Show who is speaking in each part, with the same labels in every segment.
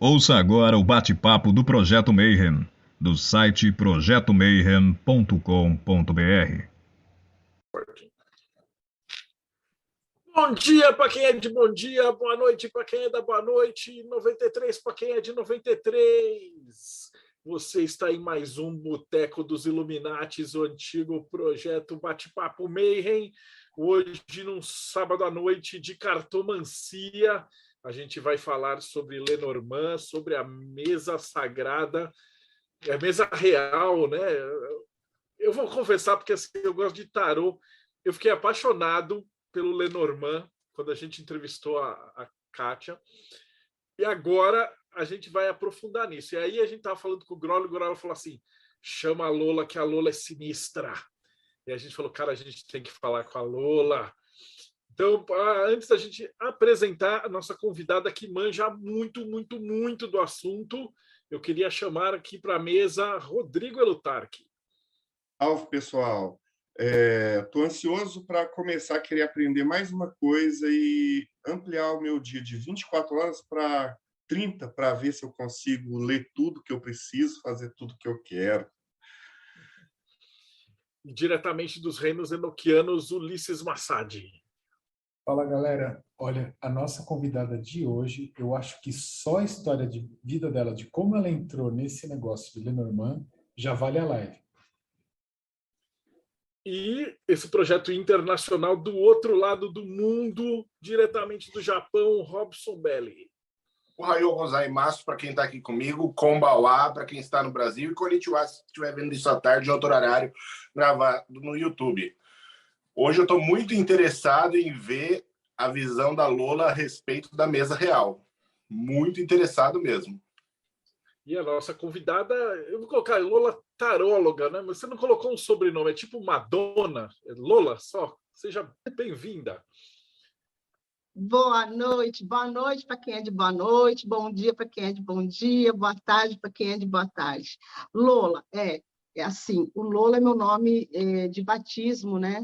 Speaker 1: Ouça agora o bate-papo do Projeto Mayhem, do site projetomayhem.com.br.
Speaker 2: Bom dia para quem é de bom dia, boa noite para quem é da boa noite, 93 para quem é de 93. Você está em mais um Boteco dos Illuminatis, o antigo projeto Bate-Papo Mayhem. Hoje, num sábado à noite de cartomancia, a gente vai falar sobre Lenormand, sobre a mesa sagrada, a mesa real, né? Eu vou confessar, porque assim, eu gosto de tarô. Eu fiquei apaixonado pelo Lenormand, quando a gente entrevistou a Kátia. E agora a gente vai aprofundar nisso. E aí a gente estava falando com o Grolo falou assim, chama a Lola, que a Lola é sinistra. E a gente falou, cara, a gente tem que falar com a Lola. Então, antes da gente apresentar a nossa convidada que manja muito, muito, muito do assunto, eu queria chamar aqui para a mesa Rodrigo Elutarque.
Speaker 3: Salve, pessoal. Estou ansioso para começar a querer aprender mais uma coisa e ampliar o meu dia de 24 horas para 30, para ver se eu consigo ler tudo que eu preciso, fazer tudo que eu quero.
Speaker 2: E diretamente dos reinos enoquianos, Ulisses Massad.
Speaker 4: Fala, galera. Olha, a nossa convidada de hoje, eu acho que só a história de vida dela, de como ela entrou nesse negócio de Lenormand, já vale a live.
Speaker 2: E esse projeto internacional do outro lado do mundo, diretamente do Japão, Robson Belli.
Speaker 5: Ohayou gozaimasu para quem está aqui comigo, Konbawa para quem está no Brasil e Konnichiwa se estiver vendo isso à tarde em outro horário gravado no YouTube. Hoje eu estou muito interessado em ver a visão da Lola a respeito da mesa real. Muito interessado mesmo.
Speaker 2: E a nossa convidada, eu vou colocar Lola Taróloga, né? Mas você não colocou um sobrenome, é tipo Madonna, é Lola só. Seja bem-vinda.
Speaker 6: Boa noite para quem é de boa noite, bom dia para quem é de bom dia, boa tarde para quem é de boa tarde. Lola, é assim, o Lola é meu nome de batismo, né,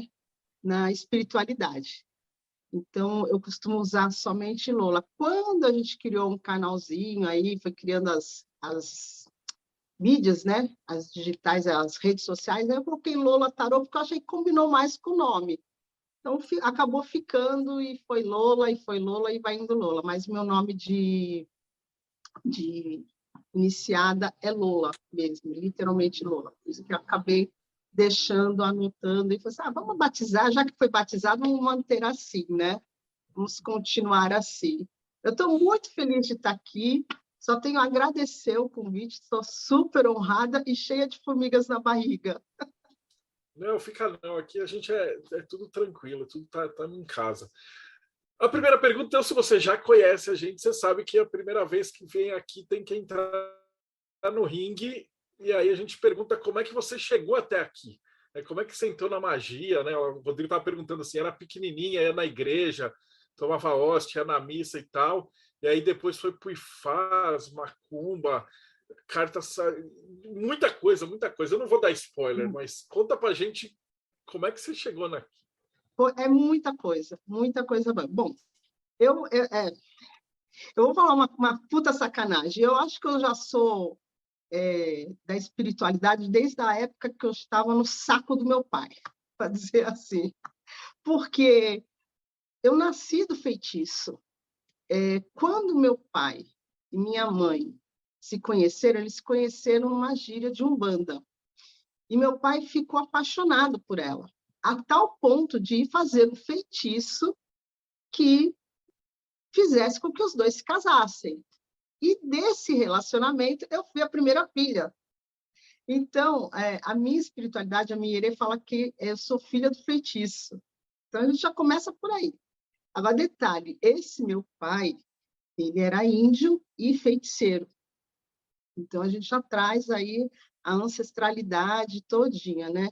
Speaker 6: na espiritualidade. Então, eu costumo usar somente Lola. Quando a gente criou um canalzinho aí, foi criando as mídias, né, as digitais, as redes sociais, aí eu coloquei Lola Tarô, porque eu achei que combinou mais com o nome. Então, acabou ficando e foi Lola, e vai indo Lola. Mas meu nome de iniciada é Lola mesmo, literalmente Lola. Por isso que eu acabei deixando, anotando, e falei assim, vamos batizar, já que foi batizado, vamos manter assim, né? Vamos continuar assim. Eu estou muito feliz de estar aqui, só tenho a agradecer o convite, estou super honrada e cheia de formigas na barriga.
Speaker 2: Não, fica não. Aqui a gente é tudo tranquilo, tudo tá em casa. A primeira pergunta, então, se você já conhece a gente, você sabe que a primeira vez que vem aqui tem que entrar no ringue, e aí a gente pergunta como é que você chegou até aqui. Como é que você entrou na magia, né? O Rodrigo estava perguntando assim, era pequenininha, ia na igreja, tomava hóstia, ia na missa e tal, e aí depois foi pro Ifás, macumba, cartas, muita coisa. Eu não vou dar spoiler, mas conta pra gente como é que você chegou aqui.
Speaker 6: É muita coisa boa. Bom, eu vou falar uma puta sacanagem. Eu acho que eu já sou da espiritualidade desde a época que eu estava no saco do meu pai, para dizer assim. Porque eu nasci do feitiço. Quando meu pai e minha mãe se conheceram, eles se conheceram numa gíria de Umbanda. E meu pai ficou apaixonado por ela, a tal ponto de ir fazer um feitiço que fizesse com que os dois se casassem. E desse relacionamento, eu fui a primeira filha. Então, a minha espiritualidade, a minha Ierê, fala que eu sou filha do feitiço. Então, a gente já começa por aí. Agora, detalhe, esse meu pai, ele era índio e feiticeiro. Então, a gente já traz aí a ancestralidade todinha, né?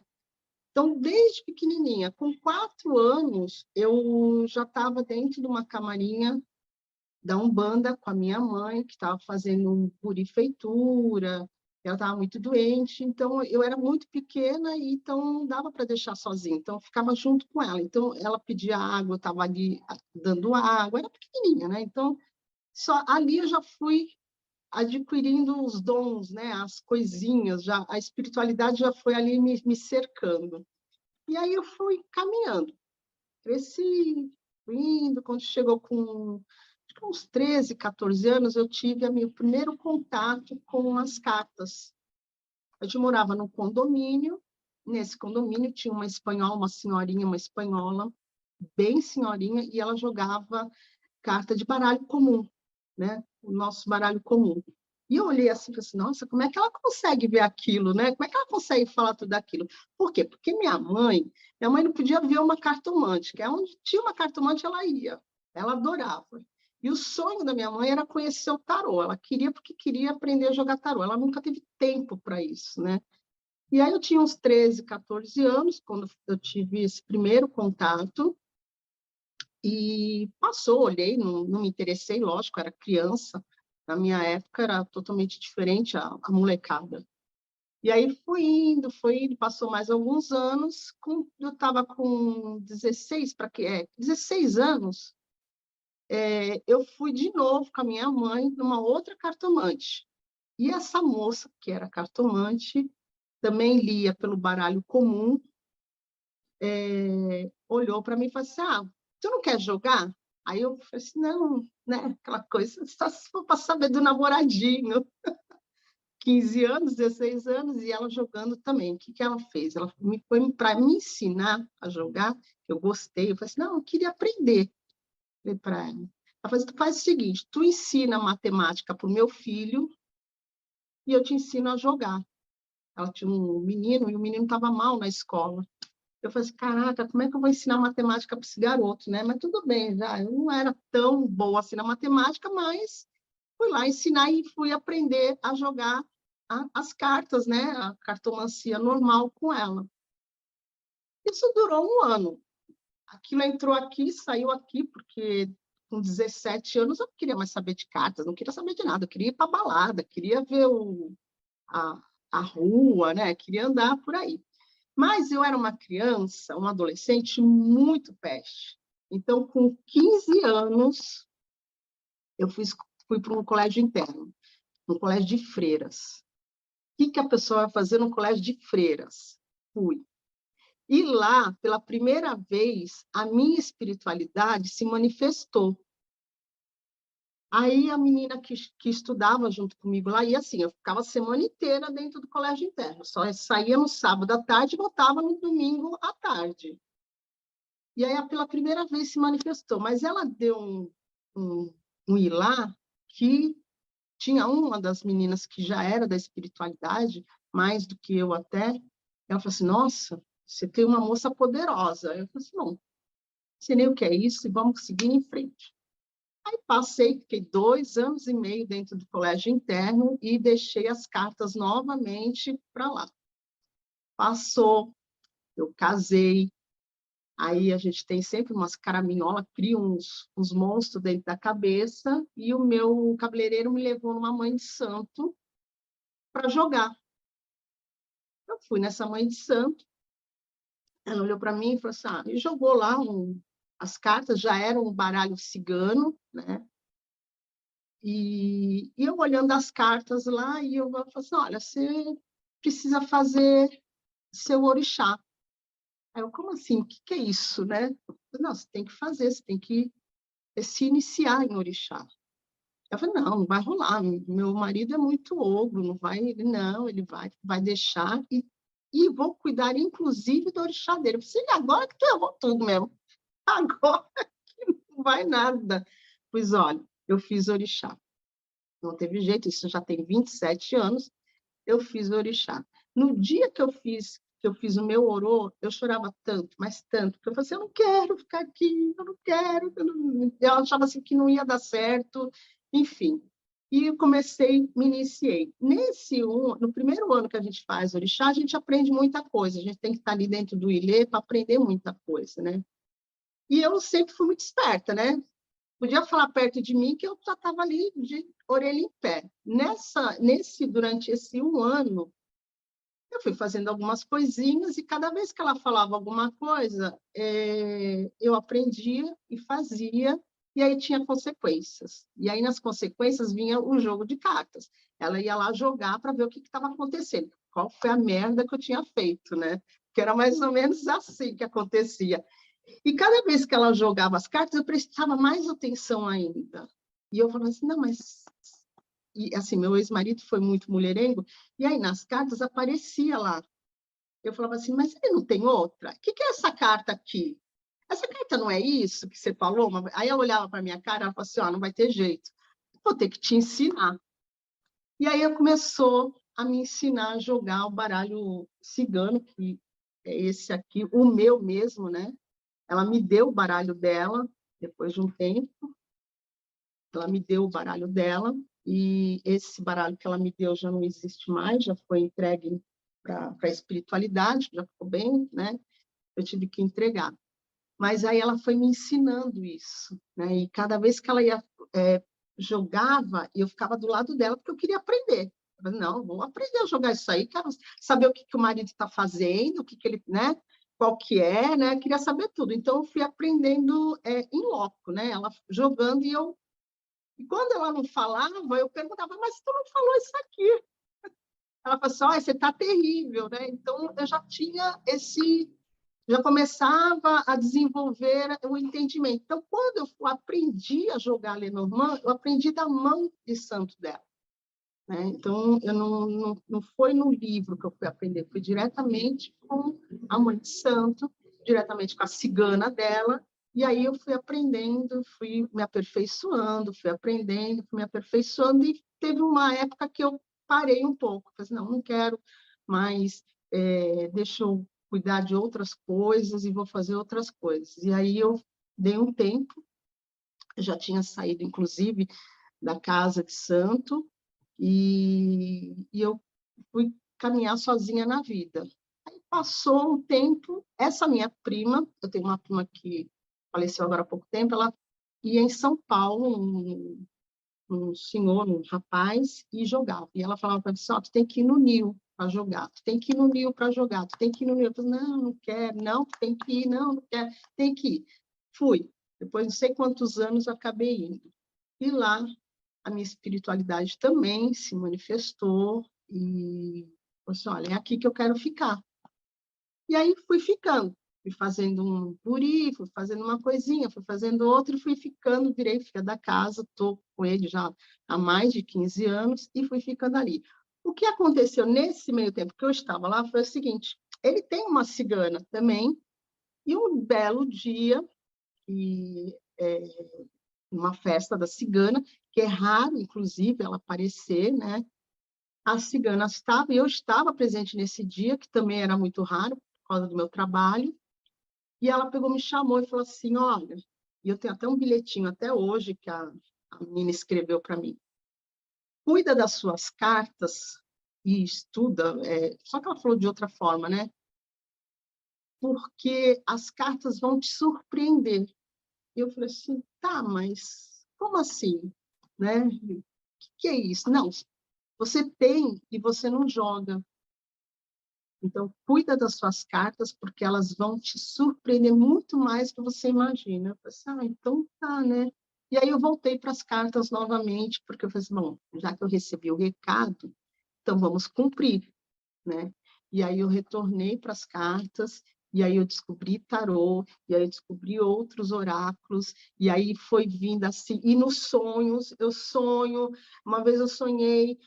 Speaker 6: Então, desde pequenininha, com 4 anos, eu já estava dentro de uma camarinha da Umbanda com a minha mãe, que estava fazendo purifeitura, ela estava muito doente, então eu era muito pequena e então não dava para deixar sozinha, então eu ficava junto com ela. Então, ela pedia água, eu estava ali dando água, era pequenininha, né? Então, só ali eu já fui adquirindo os dons, né? As coisinhas, já, a espiritualidade já foi ali me cercando. E aí eu fui caminhando, cresci, fui indo, quando chegou com acho que uns 13, 14 anos, eu tive meu primeiro contato com as cartas. A gente morava num condomínio, nesse condomínio tinha uma espanhola, uma senhorinha, uma espanhola, bem senhorinha, e ela jogava carta de baralho comum, né? O nosso baralho comum. E eu olhei assim e falei assim, nossa, como é que ela consegue ver aquilo, né? Como é que ela consegue falar tudo aquilo? Por quê? Porque minha mãe não podia ver uma cartomante, que é onde tinha uma cartomante, ela ia. Ela adorava. E o sonho da minha mãe era conhecer o tarô. Ela queria porque queria aprender a jogar tarô. Ela nunca teve tempo para isso, né? E aí eu tinha uns 13, 14 anos, quando eu tive esse primeiro contato, e passou, olhei, não me interessei, lógico, era criança. Na minha época era totalmente diferente a molecada. E aí fui indo, passou mais alguns anos, eu estava com 16, 16 anos, eu fui de novo com a minha mãe numa outra cartomante. E essa moça, que era cartomante, também lia pelo baralho comum, olhou para mim e falou assim, tu não quer jogar? Aí eu falei assim, não, né? Aquela coisa, só se for para saber do namoradinho. 15 anos, 16 anos, e ela jogando também. O que ela fez? Ela foi para me ensinar a jogar, eu gostei, eu falei assim, não, eu queria aprender. Falei para ela. Ela falou assim, tu faz o seguinte, tu ensina matemática para o meu filho e eu te ensino a jogar. Ela tinha um menino, e o menino estava mal na escola. Eu falei assim, caraca, como é que eu vou ensinar matemática para esse garoto, né? Mas tudo bem, já. Eu não era tão boa assim na matemática, mas fui lá ensinar e fui aprender a jogar as cartas, né? A cartomancia normal com ela. Isso durou um ano. Aquilo entrou aqui, saiu aqui, porque com 17 anos eu não queria mais saber de cartas, não queria saber de nada, eu queria ir para balada, queria ver a rua, né? Queria andar por aí. Mas eu era uma criança, uma adolescente muito peste. Então, com 15 anos, eu fui para um colégio interno, um colégio de freiras. O que a pessoa vai fazer no colégio de freiras? Fui. E lá, pela primeira vez, a minha espiritualidade se manifestou. Aí a menina que estudava junto comigo lá, e assim, eu ficava a semana inteira dentro do colégio interno, só saía no sábado à tarde e voltava no domingo à tarde. E aí, pela primeira vez, se manifestou, mas ela deu um ilá que tinha uma das meninas que já era da espiritualidade, mais do que eu até, ela falou assim, nossa, você tem uma moça poderosa. Eu falei assim, não sei nem o que é isso e vamos seguir em frente. Aí passei, fiquei 2 anos e meio dentro do colégio interno e deixei as cartas novamente para lá. Passou, eu casei, aí a gente tem sempre umas caraminholas, cria uns monstros dentro da cabeça, e o meu cabeleireiro me levou numa mãe de santo para jogar. Eu fui nessa mãe de santo, ela olhou para mim e falou assim, e jogou lá as cartas, já era um baralho cigano, né? E eu olhando as cartas lá, e eu falei assim, olha, você precisa fazer seu orixá. Aí eu, como assim? O que é isso, né? Não, você tem que fazer, você tem que se iniciar em orixá. Eu falei, não vai rolar, meu marido é muito ogro, não vai, ele vai deixar, e vou cuidar, inclusive, do orixá dele. Eu falei, agora que tu errou tudo mesmo, agora que não vai nada. Pois olha, eu fiz orixá. Não teve jeito, isso já tem 27 anos, eu fiz orixá. No dia que eu fiz o meu orô, eu chorava tanto, mas tanto, porque eu falei assim, eu não quero ficar aqui, eu não quero. Eu achava assim que não ia dar certo, enfim. E eu me iniciei. No primeiro ano que a gente faz orixá, a gente aprende muita coisa, a gente tem que estar ali dentro do ilê para aprender muita coisa, né? E eu sempre fui muito esperta, né? Podia falar perto de mim que eu já estava ali de orelha em pé. Durante esse um ano, eu fui fazendo algumas coisinhas, e cada vez que ela falava alguma coisa, eu aprendia e fazia, e aí tinha consequências. E aí, nas consequências, vinha o jogo de cartas. Ela ia lá jogar para ver o que estava acontecendo, qual foi a merda que eu tinha feito, né? Que era mais ou menos assim que acontecia. E cada vez que ela jogava as cartas, eu prestava mais atenção ainda. E eu falava assim, não, mas... E, assim, meu ex-marido foi muito mulherengo, e aí nas cartas aparecia lá. Eu falava assim, mas ele não tem outra? O que é essa carta aqui? Essa carta não é isso que você falou? Aí ela olhava para minha cara e falava assim, não vai ter jeito. Vou ter que te ensinar. E aí ela começou a me ensinar a jogar o baralho cigano, que é esse aqui, o meu mesmo, né? Ela me deu o baralho dela, depois de um tempo. Ela me deu o baralho dela, e esse baralho que ela me deu já não existe mais, já foi entregue para a espiritualidade, já ficou bem, né? Eu tive que entregar. Mas aí ela foi me ensinando isso, né? E cada vez que ela ia jogava, eu ficava do lado dela, porque eu queria aprender. Eu falei, não, vou aprender a jogar isso aí, quero saber o que o marido está fazendo, o que ele, né? Qual que é, né? Queria saber tudo. Então, eu fui aprendendo em loco, né? Ela jogando e quando ela não falava, eu perguntava, mas tu não falou isso aqui? Ela falou assim, você está terrível, né? Então, eu já tinha já começava a desenvolver o entendimento. Então, quando eu aprendi a jogar Lenormand, eu aprendi da mão de santo dela, né? Então, eu não foi no livro que eu fui aprender, foi diretamente com a mãe de santo, diretamente com a cigana dela, e aí eu fui aprendendo, fui me aperfeiçoando, fui aprendendo, fui me aperfeiçoando, e teve uma época que eu parei um pouco, falei assim, não quero mais, deixa eu cuidar de outras coisas e vou fazer outras coisas. E aí eu dei um tempo, já tinha saído, inclusive, da casa de santo, e eu fui caminhar sozinha na vida. Aí passou um tempo, essa minha prima, eu tenho uma prima que faleceu agora há pouco tempo, ela ia em São Paulo, um senhor, um rapaz, e jogava. E ela falava para mim, tu tem que ir no Nil para jogar, tu tem que ir no Nil para jogar, tu tem que ir no Nil. Eu falei, não quero, não, tu tem que ir, não quero, tem que ir. Fui. Depois, não sei quantos anos, eu acabei indo. E lá, a minha espiritualidade também se manifestou e falei assim, olha, é aqui que eu quero ficar. E aí fui ficando. Fui fazendo um buri, fui fazendo uma coisinha, fui fazendo outra, e fui ficando, virei filha da casa, estou com ele já há mais de 15 anos, e fui ficando ali. O que aconteceu nesse meio tempo que eu estava lá foi o seguinte, ele tem uma cigana também, e um belo dia, uma festa da cigana, que é raro, inclusive, ela aparecer, né? A cigana estava, e eu estava presente nesse dia, que também era muito raro, por causa do meu trabalho, e ela pegou, me chamou e falou assim, olha, e eu tenho até um bilhetinho até hoje que a menina escreveu para mim, cuida das suas cartas e estuda, só que ela falou de outra forma, né? Porque as cartas vão te surpreender. E eu falei assim, tá, mas como assim? Né? O que é isso? Não, você tem e você não joga. Então, cuida das suas cartas, porque elas vão te surpreender muito mais do que você imagina. Eu falei assim, então tá, né? E aí eu voltei para as cartas novamente, porque eu falei assim, bom, já que eu recebi o recado, então vamos cumprir, né? E aí eu retornei para as cartas, e aí eu descobri tarô, e aí eu descobri outros oráculos, e aí foi vindo assim, e nos sonhos, eu sonho, uma vez eu sonhei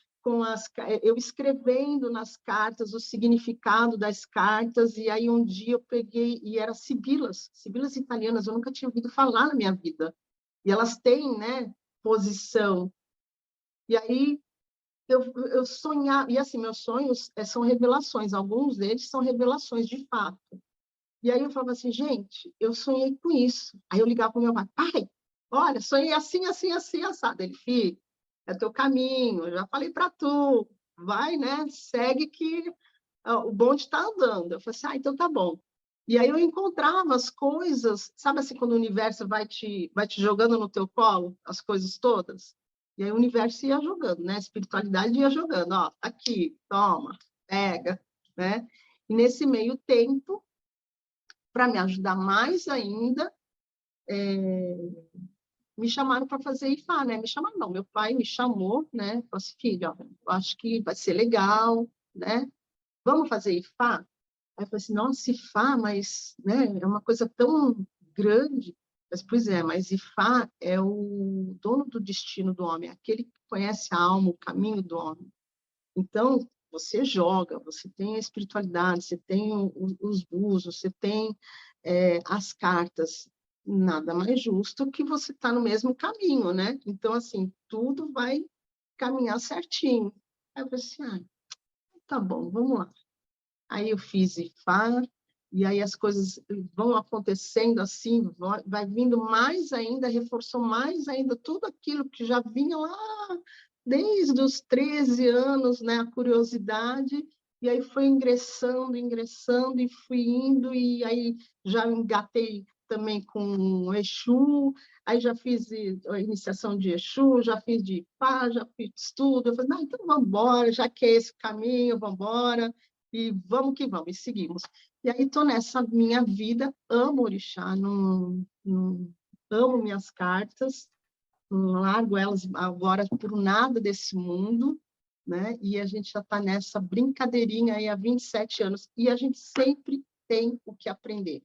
Speaker 6: eu escrevendo nas cartas o significado das cartas, e aí um dia eu peguei, e eram sibilas italianas, eu nunca tinha ouvido falar na minha vida, e elas têm, né, posição, e aí eu sonhava, e assim, meus sonhos são revelações, alguns deles são revelações de fato, e aí eu falava assim, gente, eu sonhei com isso, aí eu ligava para o meu pai, olha, sonhei assim, assim, assim, assado, ele, filho, é teu caminho, eu já falei para tu, vai, né, segue que o bonde está andando. Eu falei assim, então tá bom. E aí eu encontrava as coisas, sabe assim, quando o universo vai te jogando no teu colo, as coisas todas? E aí o universo ia jogando, né, a espiritualidade ia jogando, ó, aqui, toma, pega, né? E nesse meio tempo, para me ajudar mais ainda, me chamaram para fazer IFA, né? Me chamaram, não, meu pai me chamou, né? Falou assim, filho, ó, eu acho que vai ser legal, né? Vamos fazer IFA? Aí eu falei assim, nossa, IFA, mas, né, é uma coisa tão grande. Mas, pois é, mas Ifá é o dono do destino do homem, aquele que conhece a alma, o caminho do homem. Então, você joga, você tem a espiritualidade, você tem os búzios, você tem as cartas. Nada mais justo que você está no mesmo caminho, né? Então, assim, tudo vai caminhar certinho. Aí eu falei assim, tá bom, vamos lá. Aí eu fiz IFA, e aí as coisas vão acontecendo assim, vai vindo mais ainda, reforçou mais ainda tudo aquilo que já vinha lá desde os 13 anos, né, a curiosidade, e aí foi ingressando, e fui indo, e aí já engatei também com o Exu, aí já fiz a iniciação de Exu, já fiz de Ifá, já fiz tudo, eu falei, não, então vamos embora, já que é esse caminho, vamos embora, e vamos que vamos, e seguimos. E aí estou nessa minha vida, amo orixá, amo minhas cartas, não largo elas agora por nada desse mundo, né? E a gente já está nessa brincadeirinha aí há 27 anos, e a gente sempre tem o que aprender.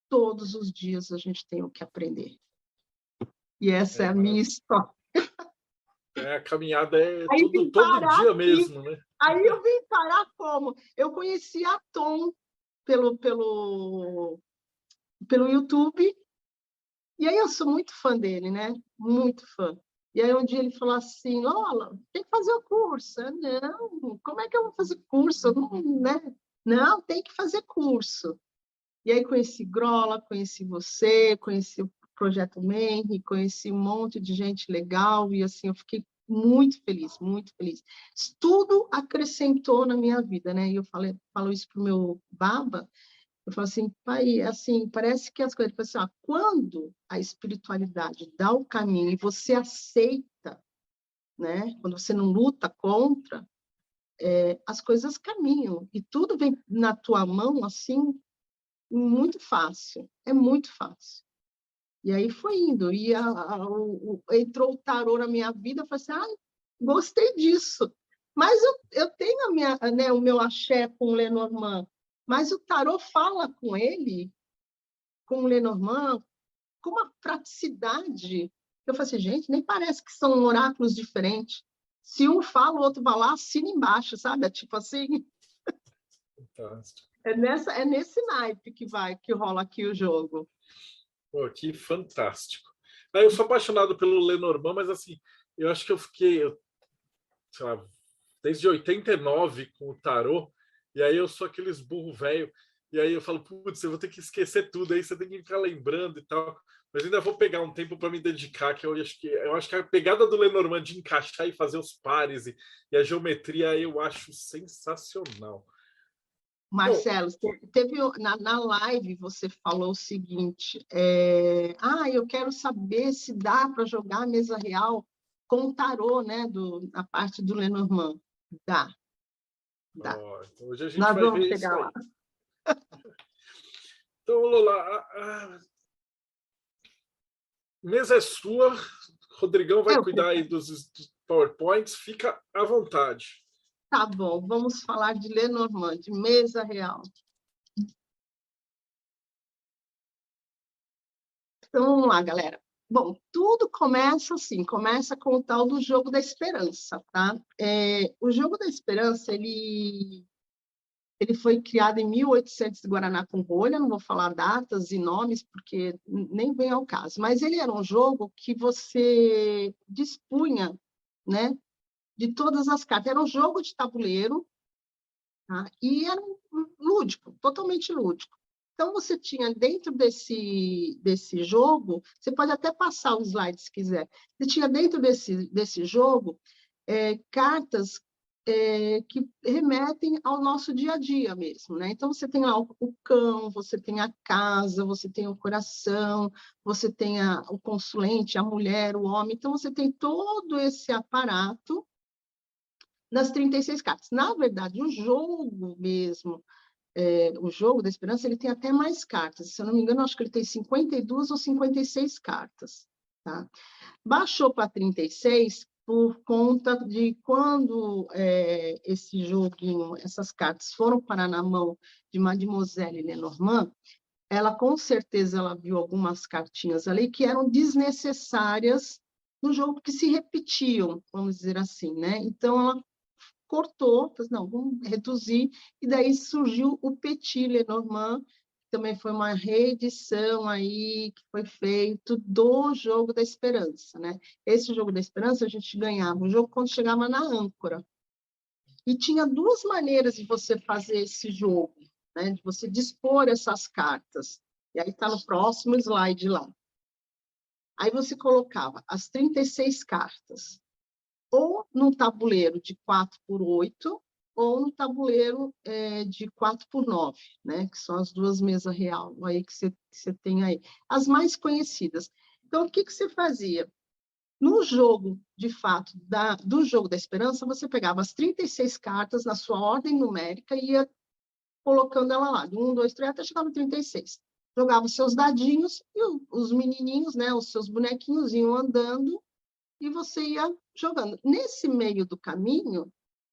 Speaker 6: Todos os dias a gente tem o que aprender. E essa é a minha história.
Speaker 2: A caminhada é
Speaker 6: aí
Speaker 2: todo dia mesmo, né?
Speaker 6: Aí eu vim parar como? Eu conheci a Tom pelo YouTube, e aí eu sou muito fã dele, né? Muito fã. E aí um dia ele falou assim, Lola, tem que fazer o curso. Eu, não, como é que eu vou fazer curso? Eu não, né? Não, tem que fazer curso. E aí conheci Grola, conheci você, conheci o Projeto Menri, conheci um monte de gente legal, e assim, eu fiquei muito feliz, muito feliz. Tudo acrescentou na minha vida, né? E eu falo isso pro meu baba, eu falo assim, pai, assim, parece que as coisas, assim, quando a espiritualidade dá o caminho e você aceita, né? Quando você não luta contra, as coisas caminham, e tudo vem na tua mão, assim, muito fácil, é muito fácil. E aí foi indo, e entrou o tarô na minha vida, eu falei assim, gostei disso. Mas eu tenho o meu axé com o Lenormand, mas o tarô fala com ele, com o Lenormand, com uma praticidade. Eu falei assim, gente, nem parece que são oráculos diferentes. Se um fala, o outro vai lá, assina embaixo, sabe? É tipo assim...
Speaker 2: Fantástico.
Speaker 6: É nesse naipe que rola aqui o jogo.
Speaker 2: Pô, que fantástico. Eu sou apaixonado pelo Lenormand, mas assim, eu acho que eu fiquei, sei lá, desde 89 com o tarô, e aí eu sou aqueles burro velho, e aí eu falo, putz, eu vou ter que esquecer tudo, aí você tem que ficar lembrando e tal, mas ainda vou pegar um tempo para me dedicar, que eu acho que a pegada do Lenormand de encaixar e fazer os pares e a geometria eu acho sensacional.
Speaker 6: Marcelo, teve na live você falou o seguinte, eu quero saber se dá para jogar a mesa real com o tarô, né, a parte do Lenormand. Dá.
Speaker 2: Então hoje a gente
Speaker 6: Nós
Speaker 2: vai
Speaker 6: vamos
Speaker 2: ver
Speaker 6: chegar
Speaker 2: isso
Speaker 6: lá.
Speaker 2: aí. Então, Lola, mesa é sua, Rodrigão vai cuidar aí dos PowerPoints, fica à vontade.
Speaker 6: Tá bom, vamos falar de Lenormand, de mesa real. Então, vamos lá, galera. Bom, tudo começa assim, começa com o tal do jogo da esperança, tá? O jogo da esperança, ele foi criado em 1800 de Guaraná com rolha, não vou falar datas e nomes, porque nem vem ao caso, mas ele era um jogo que você dispunha, né, de todas as cartas. Era um jogo de tabuleiro, tá? E era lúdico, totalmente lúdico. Então, você tinha dentro desse jogo, você pode até passar os slides se quiser, você tinha dentro desse jogo cartas que remetem ao nosso dia a dia mesmo, né? Então, você tem lá o cão, você tem a casa, você tem o coração, você tem o consulente, a mulher, o homem. Então, você tem todo esse aparato nas 36 cartas. Na verdade, o jogo mesmo, o jogo da esperança, ele tem até mais cartas. Se eu não me engano, acho que ele tem 52 ou 56 cartas. tá? Baixou para 36 por conta de quando esse joguinho, essas cartas foram parar na mão de Mademoiselle Lenormand, ela com certeza ela viu algumas cartinhas ali que eram desnecessárias no jogo, que se repetiam, vamos dizer assim, né? Então ela cortou, falou, não, vamos reduzir, e daí surgiu o Petit Lenormand, que também foi uma reedição aí que foi feito do Jogo da Esperança, né? Esse Jogo da Esperança a gente ganhava o jogo quando chegava na âncora. E tinha duas maneiras de você fazer esse jogo, né? De você dispor essas cartas. E aí está no próximo slide lá. Aí você colocava as 36 cartas, ou num tabuleiro de 4x8, ou no tabuleiro de 4x9, né? Que são as duas mesas real aí que você tem aí. As mais conhecidas. Então, o que você fazia? No jogo, de fato, do Jogo da Esperança, você pegava as 36 cartas na sua ordem numérica e ia colocando ela lá, de 1, 2, 3, até chegar no 36. Jogava os seus dadinhos e os menininhos, né, os seus bonequinhos iam andando e você ia jogando. Nesse meio do caminho,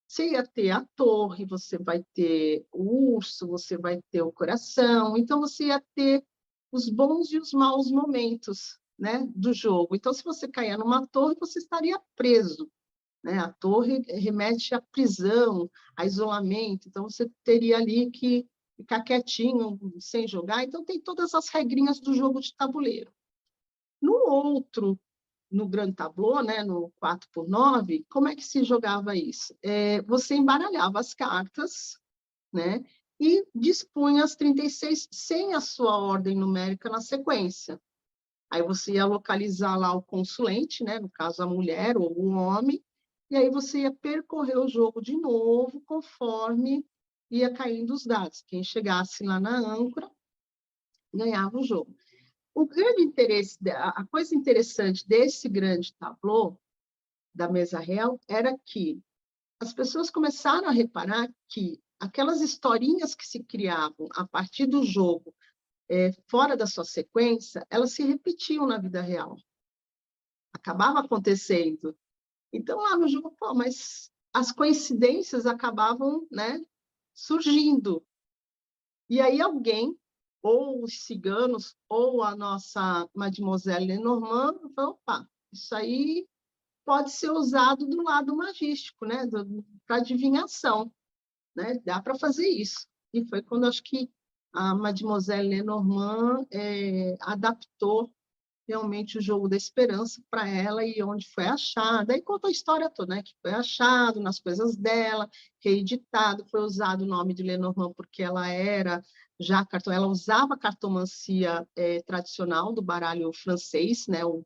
Speaker 6: você ia ter a torre, você vai ter o urso, você vai ter o coração, então você ia ter os bons e os maus momentos, né, do jogo. Então, se você caía numa torre, você estaria preso, né? A torre remete à prisão, a isolamento, então você teria ali que ficar quietinho, sem jogar. Então, tem todas as regrinhas do jogo de tabuleiro. No Grand Tableau, né, no 4x9, como é que se jogava isso? Você embaralhava as cartas, né, e dispunha as 36 sem a sua ordem numérica na sequência. Aí você ia localizar lá o consulente, né, no caso a mulher ou o homem, e aí você ia percorrer o jogo de novo conforme ia caindo os dados. Quem chegasse lá na âncora ganhava o jogo. O grande interesse, a coisa interessante desse grande tableau da mesa real era que as pessoas começaram a reparar que aquelas historinhas que se criavam a partir do jogo, fora da sua sequência, elas se repetiam na vida real. Acabava acontecendo. Então, lá no jogo, mas as coincidências acabavam, né, surgindo. E aí alguém, ou os ciganos, ou a nossa Mademoiselle Lenormand, falou, opa, isso aí pode ser usado do lado magístico, né, para adivinhação, né, dá para fazer isso. E foi quando acho que a Mademoiselle Lenormand adaptou realmente o Jogo da Esperança para ela e onde foi achado. Aí conta a história toda, né? Que foi achado nas coisas dela, reeditado, foi usado o nome de Lenormand porque ela era já ela usava a cartomancia tradicional do baralho francês, né? O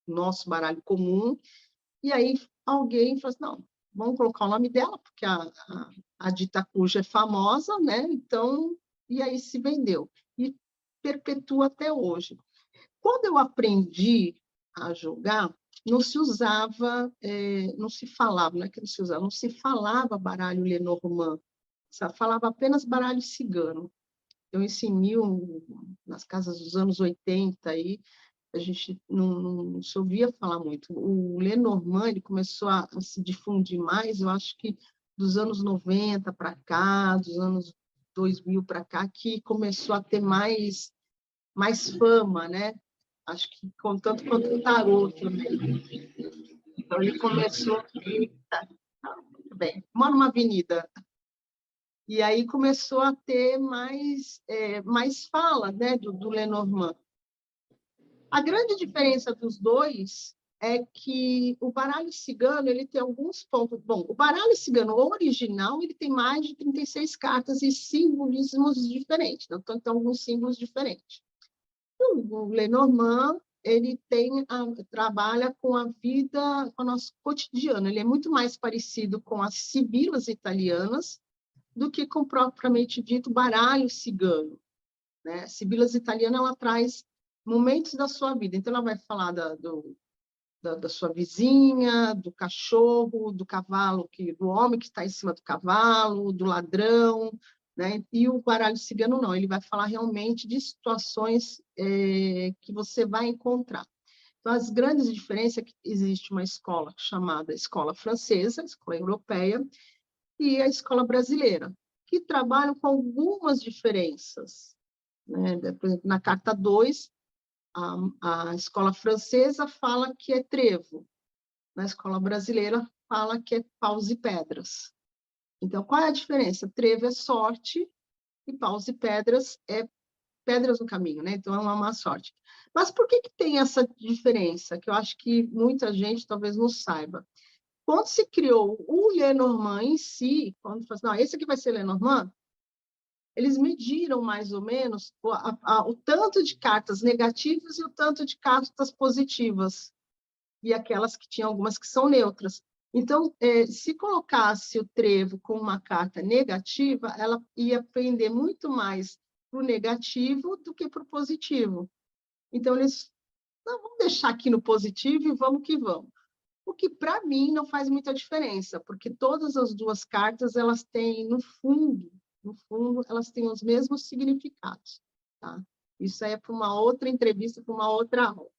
Speaker 6: nosso baralho comum. E aí alguém falou assim, não, vamos colocar o nome dela porque a dita cuja é famosa, né? Então, e aí se vendeu e perpetua até hoje. Quando eu aprendi a jogar, não se usava, não se falava, não é que não se usava, não se falava baralho Lenormand, se falava apenas baralho cigano. Então, isso nas casas dos anos 80, aí, a gente não se ouvia falar muito. O Lenormand ele começou a se difundir mais, eu acho que dos anos 90 para cá, dos anos 2000 para cá, que começou a ter mais fama, né? Acho que tanto quanto o tarô também. Então, ele começou... Eita, muito bem. Moro numa avenida. E aí começou a ter mais fala, né, do Lenormand. A grande diferença dos dois é que o baralho cigano ele tem alguns pontos. Bom, o baralho cigano original ele tem mais de 36 cartas e simbolismos diferentes. Então, tem alguns símbolos diferentes. O Lenormand ele trabalha com a vida, com o nosso cotidiano. Ele é muito mais parecido com as sibilas italianas do que com propriamente dito baralho cigano, né? Sibilas italiana ela traz momentos da sua vida. Então ela vai falar da sua vizinha, do cachorro, do cavalo, do homem que está em cima do cavalo, do ladrão, né? E o baralho cigano não, ele vai falar realmente de situações que você vai encontrar. Então, as grandes diferenças é que existe uma escola chamada escola francesa, escola europeia, e a escola brasileira, que trabalham com algumas diferenças, né? Por exemplo, na carta 2, a escola francesa fala que é trevo, na escola brasileira fala que é paus e pedras. Então, qual é a diferença? Trevo é sorte e paus e pedras é pedras no caminho, né? Então, é uma má sorte. Mas por que tem essa diferença? Que eu acho que muita gente talvez não saiba. Quando se criou o Lenormand em si, quando falou assim, não, esse aqui vai ser Lenormand, eles mediram mais ou menos o tanto de cartas negativas e o tanto de cartas positivas, e aquelas que tinham algumas que são neutras. Então, se colocasse o trevo com uma carta negativa, ela ia pender muito mais para o negativo do que para o positivo. Então, eles, não, vamos deixar aqui no positivo e vamos que vamos. O que, para mim, não faz muita diferença, porque todas as duas cartas, elas têm, no fundo, elas têm os mesmos significados. Tá? Isso aí é para uma outra entrevista, para uma outra aula.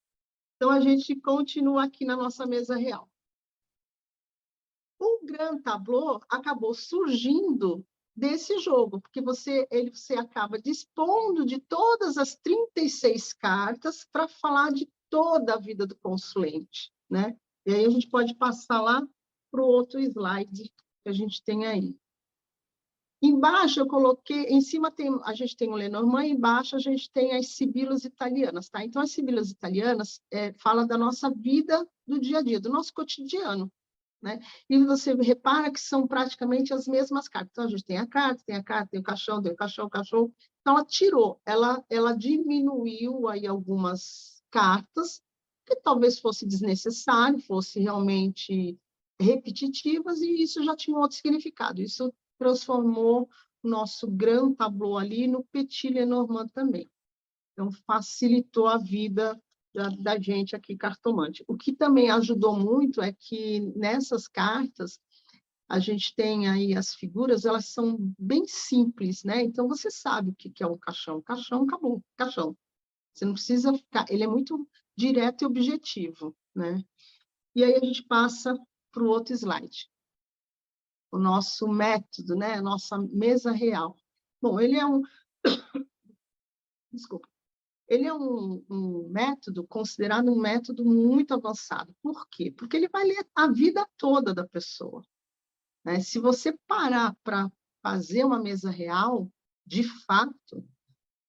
Speaker 6: Então, a gente continua aqui na nossa mesa real. O Grand Tableau acabou surgindo desse jogo, porque você acaba dispondo de todas as 36 cartas para falar de toda a vida do consulente, né? E aí a gente pode passar lá para o outro slide que a gente tem aí. Embaixo eu coloquei, em cima a gente tem o Lenormand, embaixo a gente tem as sibilas italianas, tá? Então, as sibilas italianas falam da nossa vida do dia a dia, do nosso cotidiano, né? E você repara que são praticamente as mesmas cartas. Então, a gente tem a carta, tem o caixão, tem o cachorro, Então, ela tirou, ela diminuiu aí algumas cartas, que talvez fosse desnecessário, fosse realmente repetitivas, e isso já tinha um outro significado. Isso transformou o nosso Grand Tableau ali no Petit Lenormand também. Então, facilitou a vida da gente aqui, cartomante. O que também ajudou muito é que nessas cartas, a gente tem aí as figuras, elas são bem simples, né? Então, você sabe o que é um caixão. Caixão, acabou, caixão. Você não precisa ficar... Ele é muito direto e objetivo, né? E aí a gente passa para o outro slide. O nosso método, né? A nossa mesa real. Bom, ele é um... Desculpa. Ele é um método considerado um método muito avançado. Por quê? Porque ele vai ler a vida toda da pessoa, né? Se você parar para fazer uma mesa real, de fato,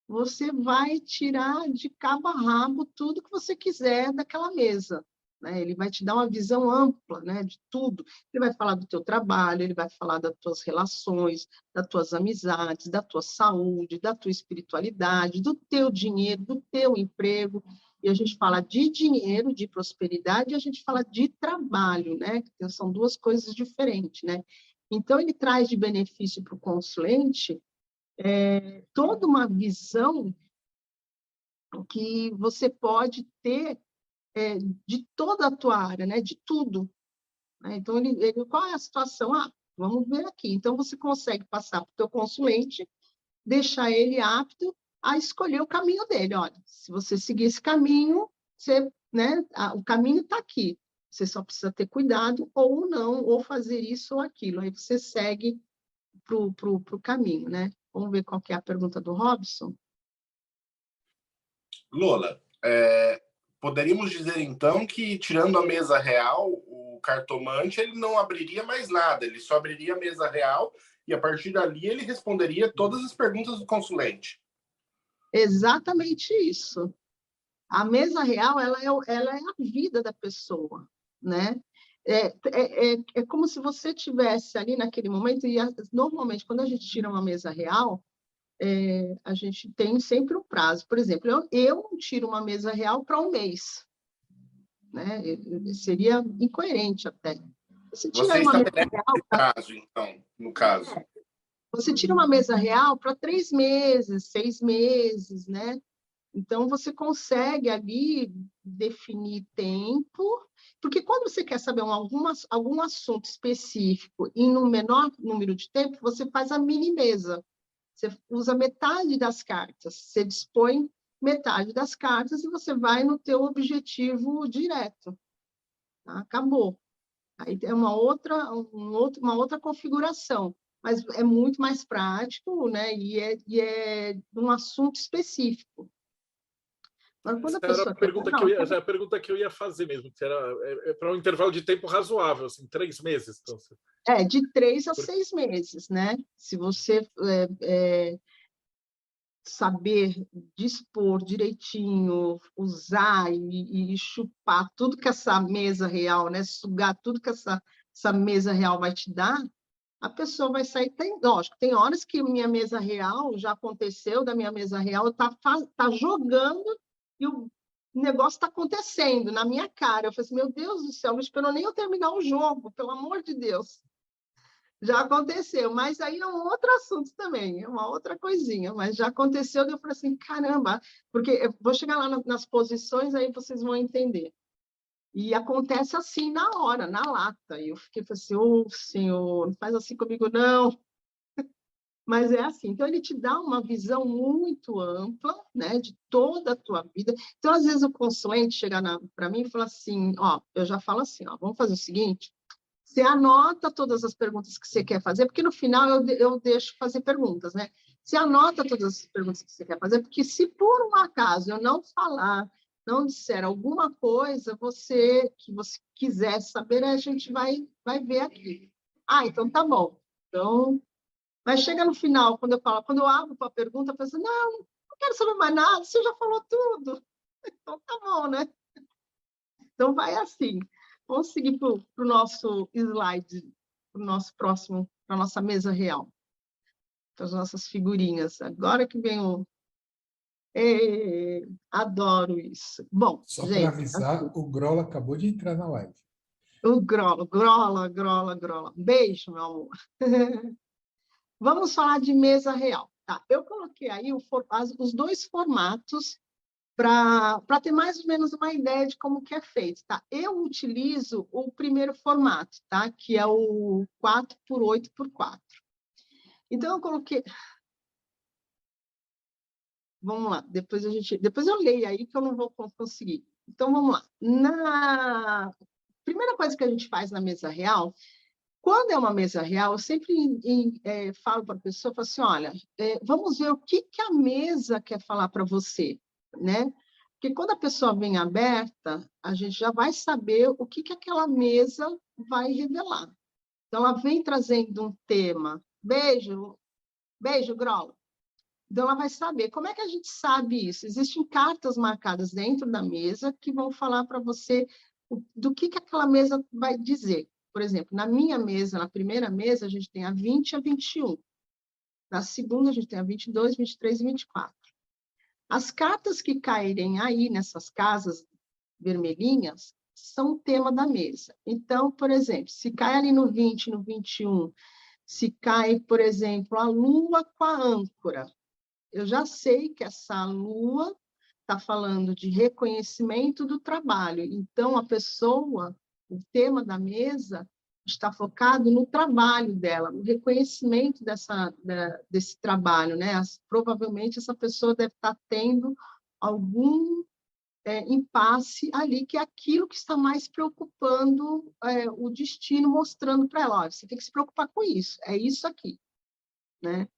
Speaker 6: você vai tirar de cabo a rabo tudo que você quiser daquela mesa, né? Ele vai te dar uma visão ampla, né, de tudo. Ele vai falar do teu trabalho, ele vai falar das tuas relações, das tuas amizades, da tua saúde, da tua espiritualidade, do teu dinheiro, do teu emprego. E a gente fala de dinheiro, de prosperidade, e a gente fala de trabalho, né? São duas coisas diferentes, né? Então, ele traz de benefício para o consulente toda uma visão que você pode ter de toda a tua área, né? De tudo. Né? Então, qual é a situação? Vamos ver aqui. Então, você consegue passar para o teu consulente, deixar ele apto a escolher o caminho dele. Olha, se você seguir esse caminho, o caminho está aqui. Você só precisa ter cuidado ou não, ou fazer isso ou aquilo. Aí você segue para o caminho, né? Vamos ver qual que é a pergunta do Robson.
Speaker 5: Lola, poderíamos dizer, então, que, tirando a mesa real, o cartomante ele não abriria mais nada, ele só abriria a mesa real e, a partir dali, ele responderia todas as perguntas do consulente.
Speaker 6: Exatamente isso. A mesa real, ela é a vida da pessoa, né? É como se você tivesse ali naquele momento, e normalmente, quando a gente tira uma mesa real, a gente tem sempre um prazo. Por exemplo, eu não tiro uma mesa real para um mês, né? Seria incoerente até. Você
Speaker 5: estabelece prazo, então, no caso.
Speaker 6: Você tira uma mesa real para 3 meses, 6 meses, né? Então, você consegue ali definir tempo, porque quando você quer saber algum assunto específico e no menor número de tempo, você faz a mini mesa. Você usa metade das cartas, você dispõe metade das cartas e você vai no teu objetivo direto. Tá? Acabou. Aí é uma outra configuração, mas é muito mais prático, né? E é um assunto específico. Agora, quando a
Speaker 2: Essa era
Speaker 6: pessoa
Speaker 2: a pergunta
Speaker 6: quer...
Speaker 2: que eu ia, essa é a pergunta que eu ia fazer mesmo, que era para um intervalo de tempo razoável, assim, 3 meses. Então,
Speaker 6: de 3 a 6 meses, né? Se você saber dispor direitinho, usar e chupar tudo que essa mesa real, né? Sugar tudo que essa mesa real vai te dar, a pessoa vai sair... Lógico, tem horas que minha mesa real, já aconteceu da minha mesa real, tá jogando e o negócio está acontecendo na minha cara. Eu falei assim, meu Deus do céu, não esperou nem eu terminar o jogo, pelo amor de Deus. Já aconteceu, mas aí é um outro assunto também, é uma outra coisinha, mas já aconteceu, eu falei assim, caramba, porque eu vou chegar lá nas posições, aí vocês vão entender. E acontece assim na hora, na lata. E eu fiquei assim, Senhor, não faz assim comigo, não. Mas é assim. Então, ele te dá uma visão muito ampla, né, de toda a tua vida. Então, às vezes, o consulente chega para mim e fala assim, eu já falo assim, vamos fazer o seguinte, você anota todas as perguntas que você quer fazer, porque no final eu deixo fazer perguntas, né? Você anota todas as perguntas que você quer fazer, porque se por um acaso eu não falar, não disser alguma coisa, que você quiser saber, a gente vai ver aqui. Então tá bom. Então, mas chega no final, quando eu abro para a pergunta, eu penso, não quero saber mais nada, você já falou tudo. Então tá bom, né? Então vai assim. Vamos seguir para o nosso slide, para o nosso próximo, para a nossa mesa real, para as nossas figurinhas. Agora que vem o... adoro isso. Bom,
Speaker 4: Só
Speaker 6: gente...
Speaker 4: para avisar,
Speaker 6: assim,
Speaker 4: o Grola acabou de entrar na live.
Speaker 6: o Grola. Beijo, meu amor. Vamos falar de mesa real. Tá? Eu coloquei aí os 2 formatos para ter mais ou menos uma ideia de como que é feito, tá? Eu utilizo o primeiro formato, tá? Que é o 4x8x4. Então, eu coloquei... Vamos lá, depois eu leio aí que eu não vou conseguir. Então, vamos lá. Primeira coisa que a gente faz na mesa real, quando é uma mesa real, eu sempre falo para a pessoa, falo assim, olha, vamos ver o que a mesa quer falar para você, né? Porque quando a pessoa vem aberta, a gente já vai saber o que aquela mesa vai revelar. Então, ela vem trazendo um tema. Beijo, Grola. Então, ela vai saber. Como é que a gente sabe isso? Existem cartas marcadas dentro da mesa que vão falar para você do que aquela mesa vai dizer. Por exemplo, na minha mesa, na primeira mesa, a gente tem a 20 e a 21. Na segunda, a gente tem a 22, 23 e 24. As cartas que caírem aí nessas casas vermelhinhas são o tema da mesa. Então, por exemplo, se cai ali no 20, no 21, se cai, por exemplo, a lua com a âncora, eu já sei que essa lua está falando de reconhecimento do trabalho. Então, a pessoa, o tema da mesa, está focado no trabalho dela, no reconhecimento desse trabalho, né? Provavelmente, essa pessoa deve estar tendo algum impasse ali, que é aquilo que está mais preocupando o destino, mostrando para ela, olha, você tem que se preocupar com isso, é isso aqui, né?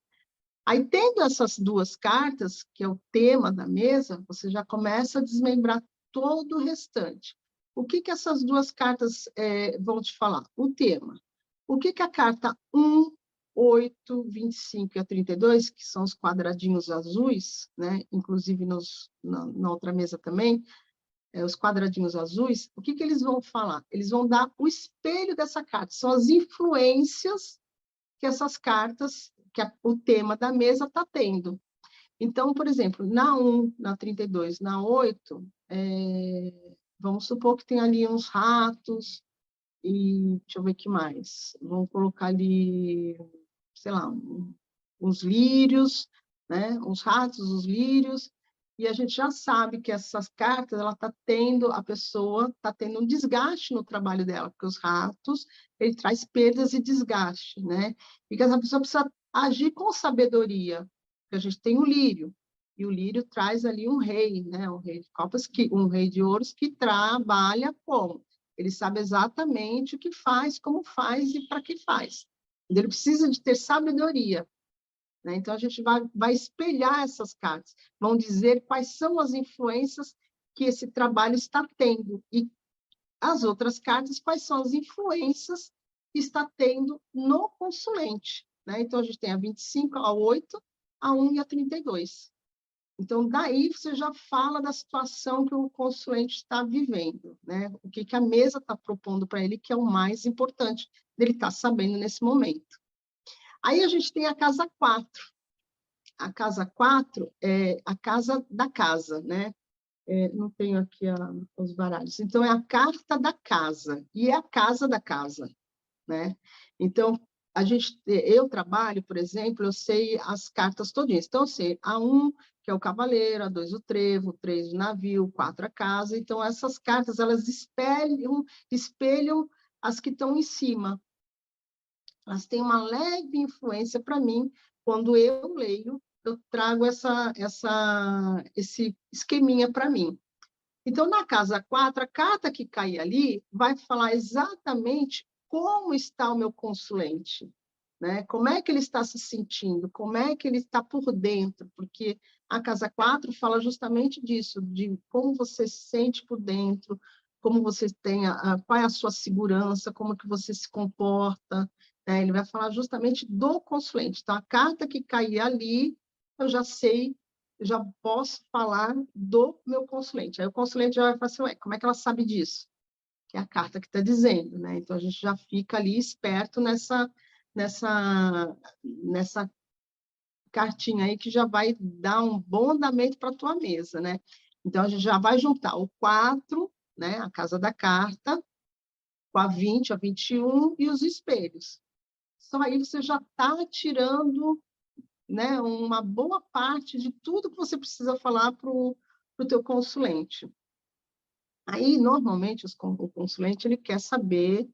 Speaker 6: Aí, tendo essas 2 cartas, que é o tema da mesa, você já começa a desmembrar todo o restante. O que essas 2 cartas vão te falar? O tema. O que a carta 1, 8, 25 e a 32, que são os quadradinhos azuis, né? Inclusive na outra mesa também, os quadradinhos azuis, o que eles vão falar? Eles vão dar o espelho dessa carta, são as influências que essas cartas, que o tema da mesa está tendo. Então, por exemplo, na 1, na 32, na 8, vamos supor que tem ali uns ratos, e deixa eu ver o que mais. Vamos colocar ali, sei lá, uns lírios, né? Uns ratos, os lírios, e a gente já sabe que essas cartas, a pessoa está tendo um desgaste no trabalho dela, porque os ratos, ele traz perdas e desgaste, né? E que essa pessoa precisa agir com sabedoria, porque a gente tem o lírio. E o lírio traz ali um rei, né? Um rei de copas, um rei de ouros que trabalha como? Ele sabe exatamente o que faz, como faz e para que faz. Ele precisa de ter sabedoria, né? Então, a gente vai espelhar essas cartas, vão dizer quais são as influências que esse trabalho está tendo, e as outras cartas, quais são as influências que está tendo no consulente, né? Então, a gente tem a 25, a 8, a 1 e a 32. Então, daí você já fala da situação que o consulente está vivendo, né? O que a mesa está propondo para ele, que é o mais importante dele estar sabendo nesse momento. Aí a gente tem a casa 4. A casa 4 é a casa da casa, né? Não tenho aqui os baralhos. Então, é a carta da casa, e é a casa da casa, né? Então, eu trabalho, por exemplo, eu sei as cartas todinhas. Então, eu sei a 1, que é o cavaleiro, a 2, o trevo, 3, o navio, 4, a casa. Então, essas cartas, elas espelham as que estão em cima. Elas têm uma leve influência para mim. Quando eu leio, eu trago esse esqueminha para mim. Então, na casa 4, a carta que cai ali vai falar exatamente como está o meu consulente, né? Como é que ele está se sentindo, como é que ele está por dentro, porque a casa 4 fala justamente disso, de como você se sente por dentro, como você tem, qual é a sua segurança, como que você se comporta, né? Ele vai falar justamente do consulente. Então, a carta que cair ali, eu já sei, já posso falar do meu consulente. Aí o consulente já vai falar assim, ué, como é que ela sabe disso? Que é a carta que está dizendo, né? Então, a gente já fica ali esperto nessa cartinha aí, que já vai dar um bom andamento para a tua mesa, né? Então, a gente já vai juntar o 4, né? A casa da carta, com a 20, a 21 e os espelhos. Só aí você já está tirando, né, uma boa parte de tudo que você precisa falar para o teu consulente. Aí, normalmente, o consulente ele quer saber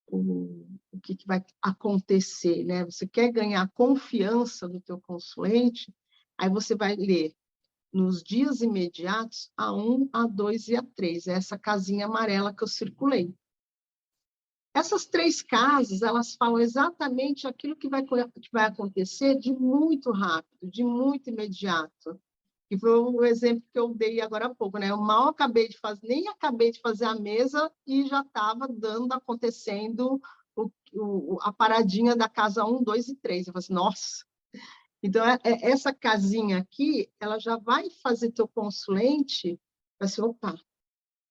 Speaker 6: o que vai acontecer, né? Você quer ganhar a confiança do teu consulente, aí você vai ler nos dias imediatos a 1, a 2 e a 3, é essa casinha amarela que eu circulei. Essas 3 casas, elas falam exatamente aquilo que vai acontecer de muito rápido, de muito imediato. Que foi o exemplo que eu dei agora há pouco, né? Eu nem acabei de fazer a mesa e já estava acontecendo a paradinha da casa 1, 2 e 3. Eu falei assim, nossa! Então, essa casinha aqui, ela já vai fazer teu consulente, vai ser, opa,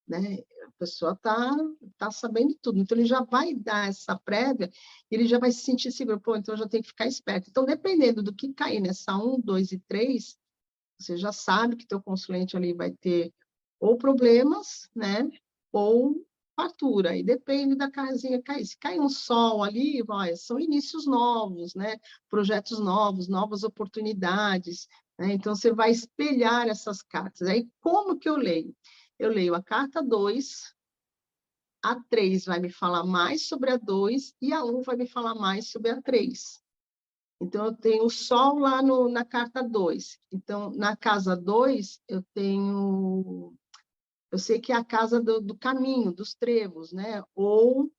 Speaker 6: né? A pessoa tá sabendo tudo. Então, ele já vai dar essa prévia, ele já vai se sentir seguro. Pô, então, eu já tenho que ficar esperto. Então, dependendo do que cair nessa 1, 2 e 3, você já sabe que teu consulente ali vai ter ou problemas, né? Ou fartura. E depende da casinha cair. Se cai um sol ali, são inícios novos, né? Projetos novos, novas oportunidades, né? Então, você vai espelhar essas cartas. Aí, como que eu leio? Eu leio a carta 2, a 3 vai me falar mais sobre a 2 e a 1 vai me falar mais sobre a 3. Então, eu tenho o Sol lá na carta 2. Então, na casa 2, eu sei que é a casa do caminho, dos trevos, né? Ou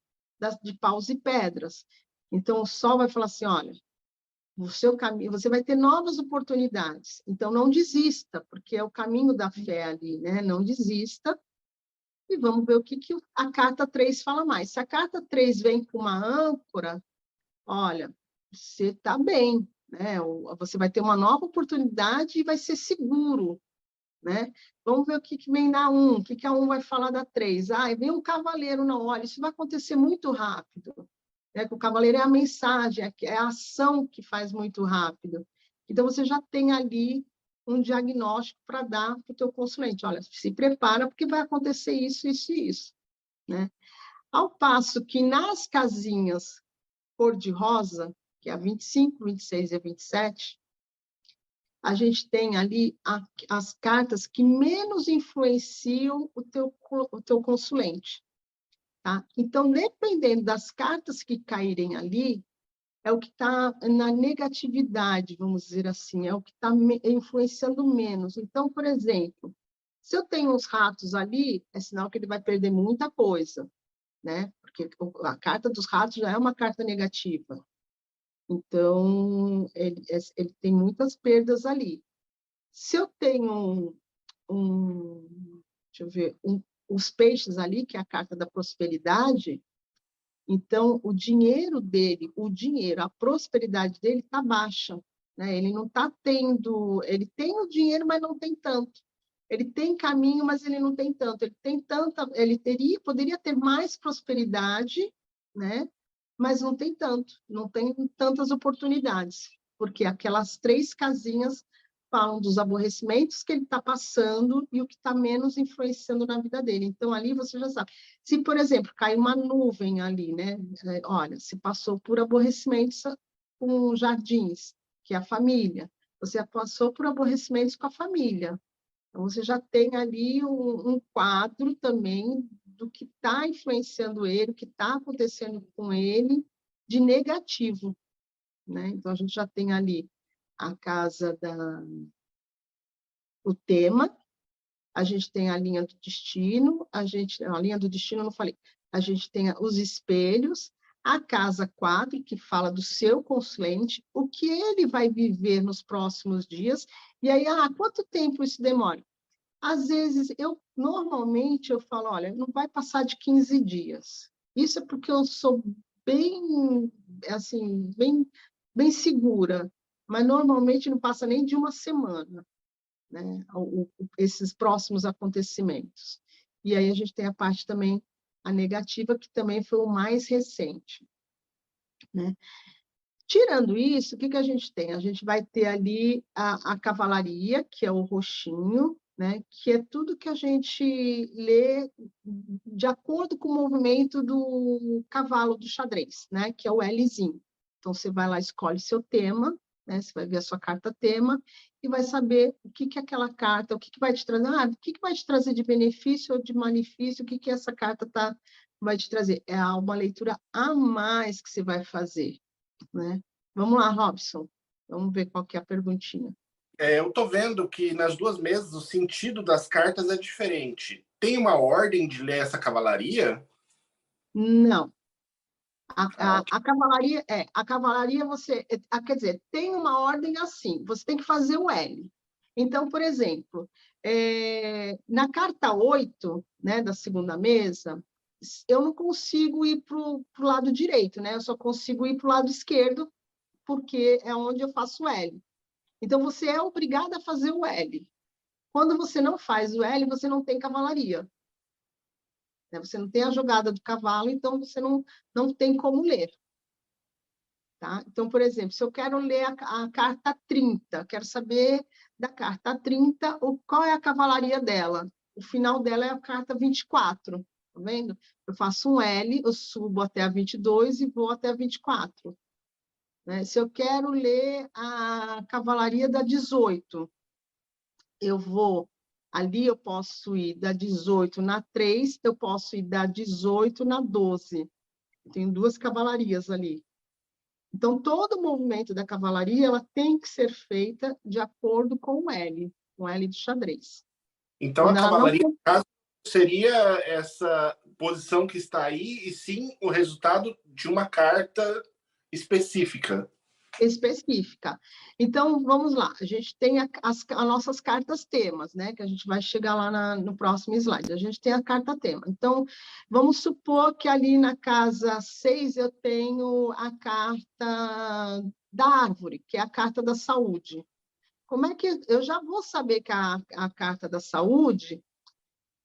Speaker 6: de paus e pedras. Então, o Sol vai falar assim, olha, o seu caminho, você vai ter novas oportunidades. Então, não desista, porque é o caminho da fé ali, né? Não desista. E vamos ver o que a carta 3 fala mais. Se a carta 3 vem com uma âncora, olha, você está bem, né? Você vai ter uma nova oportunidade e vai ser seguro, né? Vamos ver o que vem da 1, o que a 1 vai falar da 3. Vem um cavaleiro, não, olha, isso vai acontecer muito rápido. Né? O cavaleiro é a mensagem, é a ação que faz muito rápido. Então, você já tem ali um diagnóstico para dar para o teu consulente. Olha, se prepara, porque vai acontecer isso, isso e isso. Né? Ao passo que nas casinhas cor-de-rosa, que é a 25, 26 e a 27, a gente tem ali as cartas que menos influenciam o teu consulente. Tá? Então, dependendo das cartas que caírem ali, é o que está na negatividade, vamos dizer assim, é o que está influenciando menos. Então, por exemplo, se eu tenho uns ratos ali, é sinal que ele vai perder muita coisa, né? Porque a carta dos ratos já é uma carta negativa. Então, ele tem muitas perdas ali. Se eu tenho deixa eu ver, os peixes ali, que é a carta da prosperidade, então o dinheiro dele, a prosperidade dele está baixa, né? Ele não está tendo, ele tem o dinheiro, mas não tem tanto. Ele tem caminho, mas ele não tem tanto. Poderia ter mais prosperidade, né? Mas não tem tanto, não tem tantas oportunidades, porque aquelas 3 casinhas falam dos aborrecimentos que ele está passando e o que está menos influenciando na vida dele. Então, ali você já sabe. Se, por exemplo, cai uma nuvem ali, né? Olha, se passou por aborrecimentos com jardins, que é a família. Você passou por aborrecimentos com a família. Então, você já tem ali um quadro também do que está influenciando ele, o que está acontecendo com ele de negativo, né? Então, a gente já tem ali a casa o tema, a gente tem a linha do destino, a linha do destino eu não falei, a gente tem os espelhos, a casa 4, que fala do seu consulente, o que ele vai viver nos próximos dias, e aí, quanto tempo isso demora? Às vezes, normalmente eu falo, olha, não vai passar de 15 dias. Isso é porque eu sou bem, assim, bem segura, mas normalmente não passa nem de uma semana, né? Esses próximos acontecimentos. E aí a gente tem a parte também, a negativa, que também foi o mais recente, né? Tirando isso, o que a gente tem? A gente vai ter ali a cavalaria, que é o roxinho, né? Que é tudo que a gente lê de acordo com o movimento do cavalo do xadrez, né? Que é o Lzinho. Então, você vai lá, escolhe seu tema, né? Você vai ver a sua carta tema e vai saber o que aquela carta, o que vai te trazer, o que vai te trazer de benefício ou de malefício, o que essa carta vai te trazer. É uma leitura a mais que você vai fazer, né? Vamos lá, Robson. Vamos ver qual que é a perguntinha.
Speaker 5: Eu estou vendo que nas 2 mesas o sentido das cartas é diferente. Tem uma ordem de ler essa cavalaria?
Speaker 6: Não. A cavalaria você... quer dizer, tem uma ordem assim, você tem que fazer o L. Então, por exemplo, na carta 8, né, da segunda mesa, eu não consigo ir para o lado direito, né? Eu só consigo ir para o lado esquerdo, porque é onde eu faço o L. Então, você é obrigado a fazer o L. Quando você não faz o L, você não tem cavalaria. Você não tem a jogada do cavalo, então você não tem como ler. Tá? Então, por exemplo, se eu quero ler a carta 30, quero saber da carta 30 qual é a cavalaria dela. O final dela é a carta 24. Tá vendo? Eu faço um L, eu subo até a 22 e vou até a 24. Né? Se eu quero ler a cavalaria da 18, ali eu posso ir da 18 na 3, eu posso ir da 18 na 12. Tem 2 cavalarias ali. Então, todo o movimento da cavalaria ela tem que ser feita de acordo com o L do xadrez.
Speaker 5: Então, a cavalaria, no caso, seria essa posição que está aí, e sim o resultado de uma carta específica.
Speaker 6: Então, vamos lá. A gente tem as nossas cartas temas, né? Que a gente vai chegar lá no próximo slide. A gente tem a carta tema. Então, vamos supor que ali na casa 6 eu tenho a carta da árvore, que é a carta da saúde. Como é que eu já vou saber que a carta da saúde,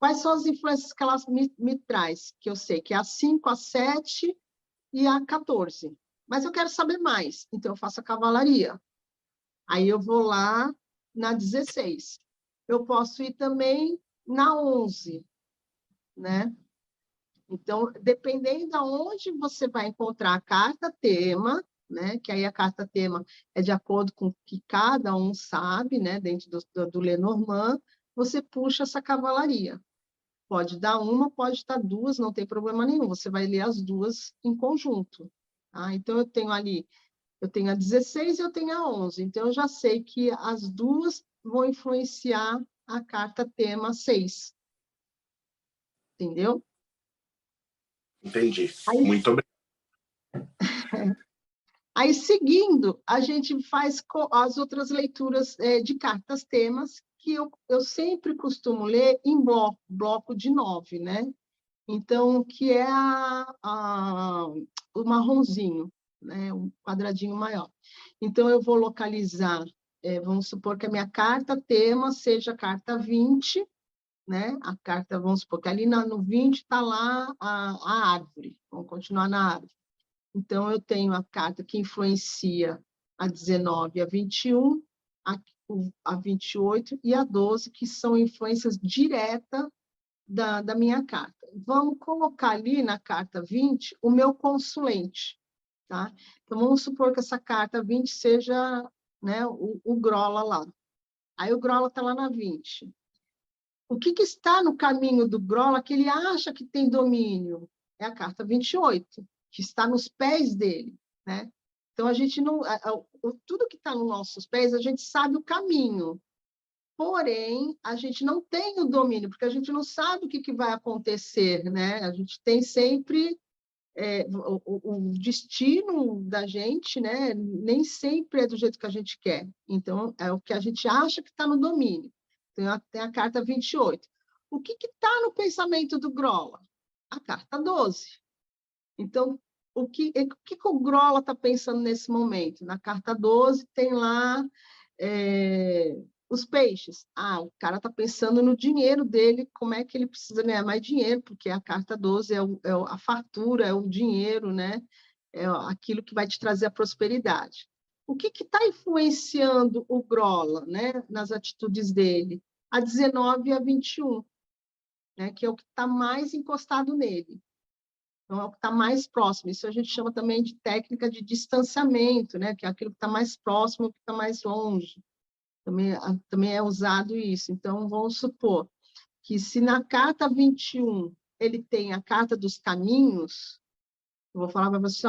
Speaker 6: quais são as influências que ela me traz? Que eu sei que é a 5, a 7 e a 14. Mas eu quero saber mais, então eu faço a cavalaria. Aí eu vou lá na 16. Eu posso ir também na 11, né? Então, dependendo de onde você vai encontrar a carta tema, né? Que aí a carta tema é de acordo com o que cada um sabe, né? Dentro do Lenormand, você puxa essa cavalaria. Pode dar uma, pode dar 2, não tem problema nenhum. Você vai ler as 2 em conjunto. Então, eu tenho ali Eu tenho a 16 e eu tenho a 11. Então, eu já sei que as duas vão influenciar a carta tema 6. Entendeu?
Speaker 5: Entendi.
Speaker 6: Aí,
Speaker 5: Muito obrigado.
Speaker 6: Aí, seguindo, a gente faz as outras leituras de cartas temas, que eu sempre costumo ler em bloco de 9, né? Então, que é o marronzinho, né? Um quadradinho maior. Então, eu vou localizar, vamos supor que a minha carta tema seja a carta 20, né? A carta, vamos supor que ali no 20 está lá a árvore, vamos continuar na árvore. Então, eu tenho a carta que influencia a 19 e a 21, a 28 e a 12, que são influências diretas da minha carta. Vamos colocar ali na carta 20 o meu consulente, tá? Então, vamos supor que essa carta 20 seja, né, o Grola lá. Aí o Grola está lá na 20. O que está no caminho do Grola que ele acha que tem domínio? É a carta 28, que está nos pés dele, né? Então, a gente não... tudo que está nos nossos pés, a gente sabe o caminho. Porém, a gente não tem o domínio, porque a gente não sabe o que vai acontecer, né? A gente tem sempre... o destino da gente, né? Nem sempre é do jeito que a gente quer. Então, é o que a gente acha que está no domínio. Tem a carta 28. O que está no pensamento do Grola? A carta 12. Então, o que o Grola está pensando nesse momento? Na carta 12 tem lá os peixes. O cara está pensando no dinheiro dele, como é que ele precisa ganhar mais dinheiro, porque a carta 12 é a fartura, é o dinheiro, né? É aquilo que vai te trazer a prosperidade. O que está influenciando o Grola, né, nas atitudes dele? A 19 e a 21, né, que é o que está mais encostado nele. Então, é o que está mais próximo. Isso a gente chama também de técnica de distanciamento, né, que é aquilo que está mais próximo, que está mais longe. Também é usado isso. Então, vamos supor que se na carta 21 ele tem a carta dos caminhos, eu vou falar para você,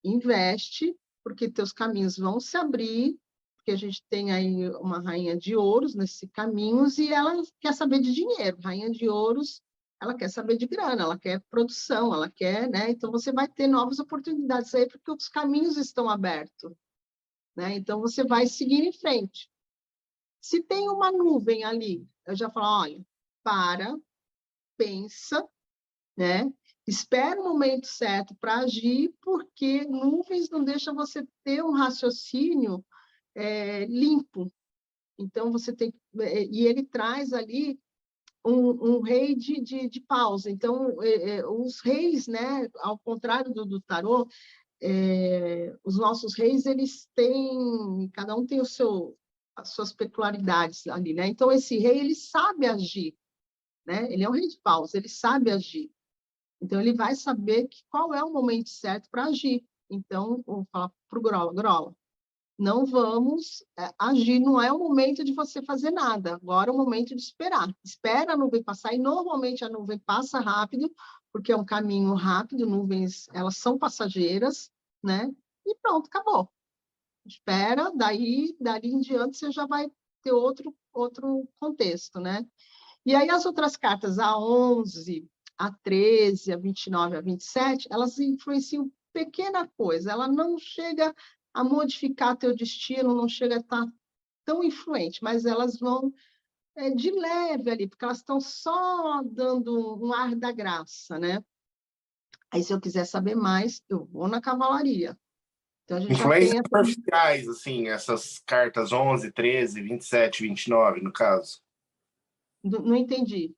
Speaker 6: investe, porque teus caminhos vão se abrir, porque a gente tem aí uma rainha de ouros nesse caminhos e ela quer saber de dinheiro. Rainha de ouros, ela quer saber de grana, ela quer produção, ela quer, né? Então, você vai ter novas oportunidades aí, porque os caminhos estão abertos, né? Então, você vai seguir em frente. Se tem uma nuvem ali, eu já falo, olha, pensa, né? Espera o momento certo para agir, porque nuvens não deixam você ter um raciocínio limpo. Então, você tem... E ele traz ali um rei de paus. Então, os reis, né, ao contrário do tarô, os nossos reis, eles têm... Cada um tem as suas peculiaridades ali, né? Então, esse rei, ele sabe agir, né? Ele é um rei de paus, ele sabe agir. Então, ele vai saber qual é o momento certo para agir. Então, vou falar para o Grola, não vamos agir, não é o momento de você fazer nada, agora é o momento de esperar. Espera a nuvem passar, e normalmente a nuvem passa rápido, porque é um caminho rápido, nuvens, elas são passageiras, né? E pronto, acabou. Espera, dali em diante você já vai ter outro contexto, né? E aí as outras cartas, a 11, a 13, a 29, a 27, elas influenciam pequena coisa, ela não chega a modificar teu destino, não chega a estar tão influente, mas elas vão de leve ali, porque elas estão só dando um ar da graça, né? Aí, se eu quiser saber mais, eu vou na cavalaria. Então, a gente já
Speaker 5: Influências
Speaker 6: tem
Speaker 5: superficiais, assim, essas cartas 11, 13, 27, 29, no caso.
Speaker 6: Não entendi.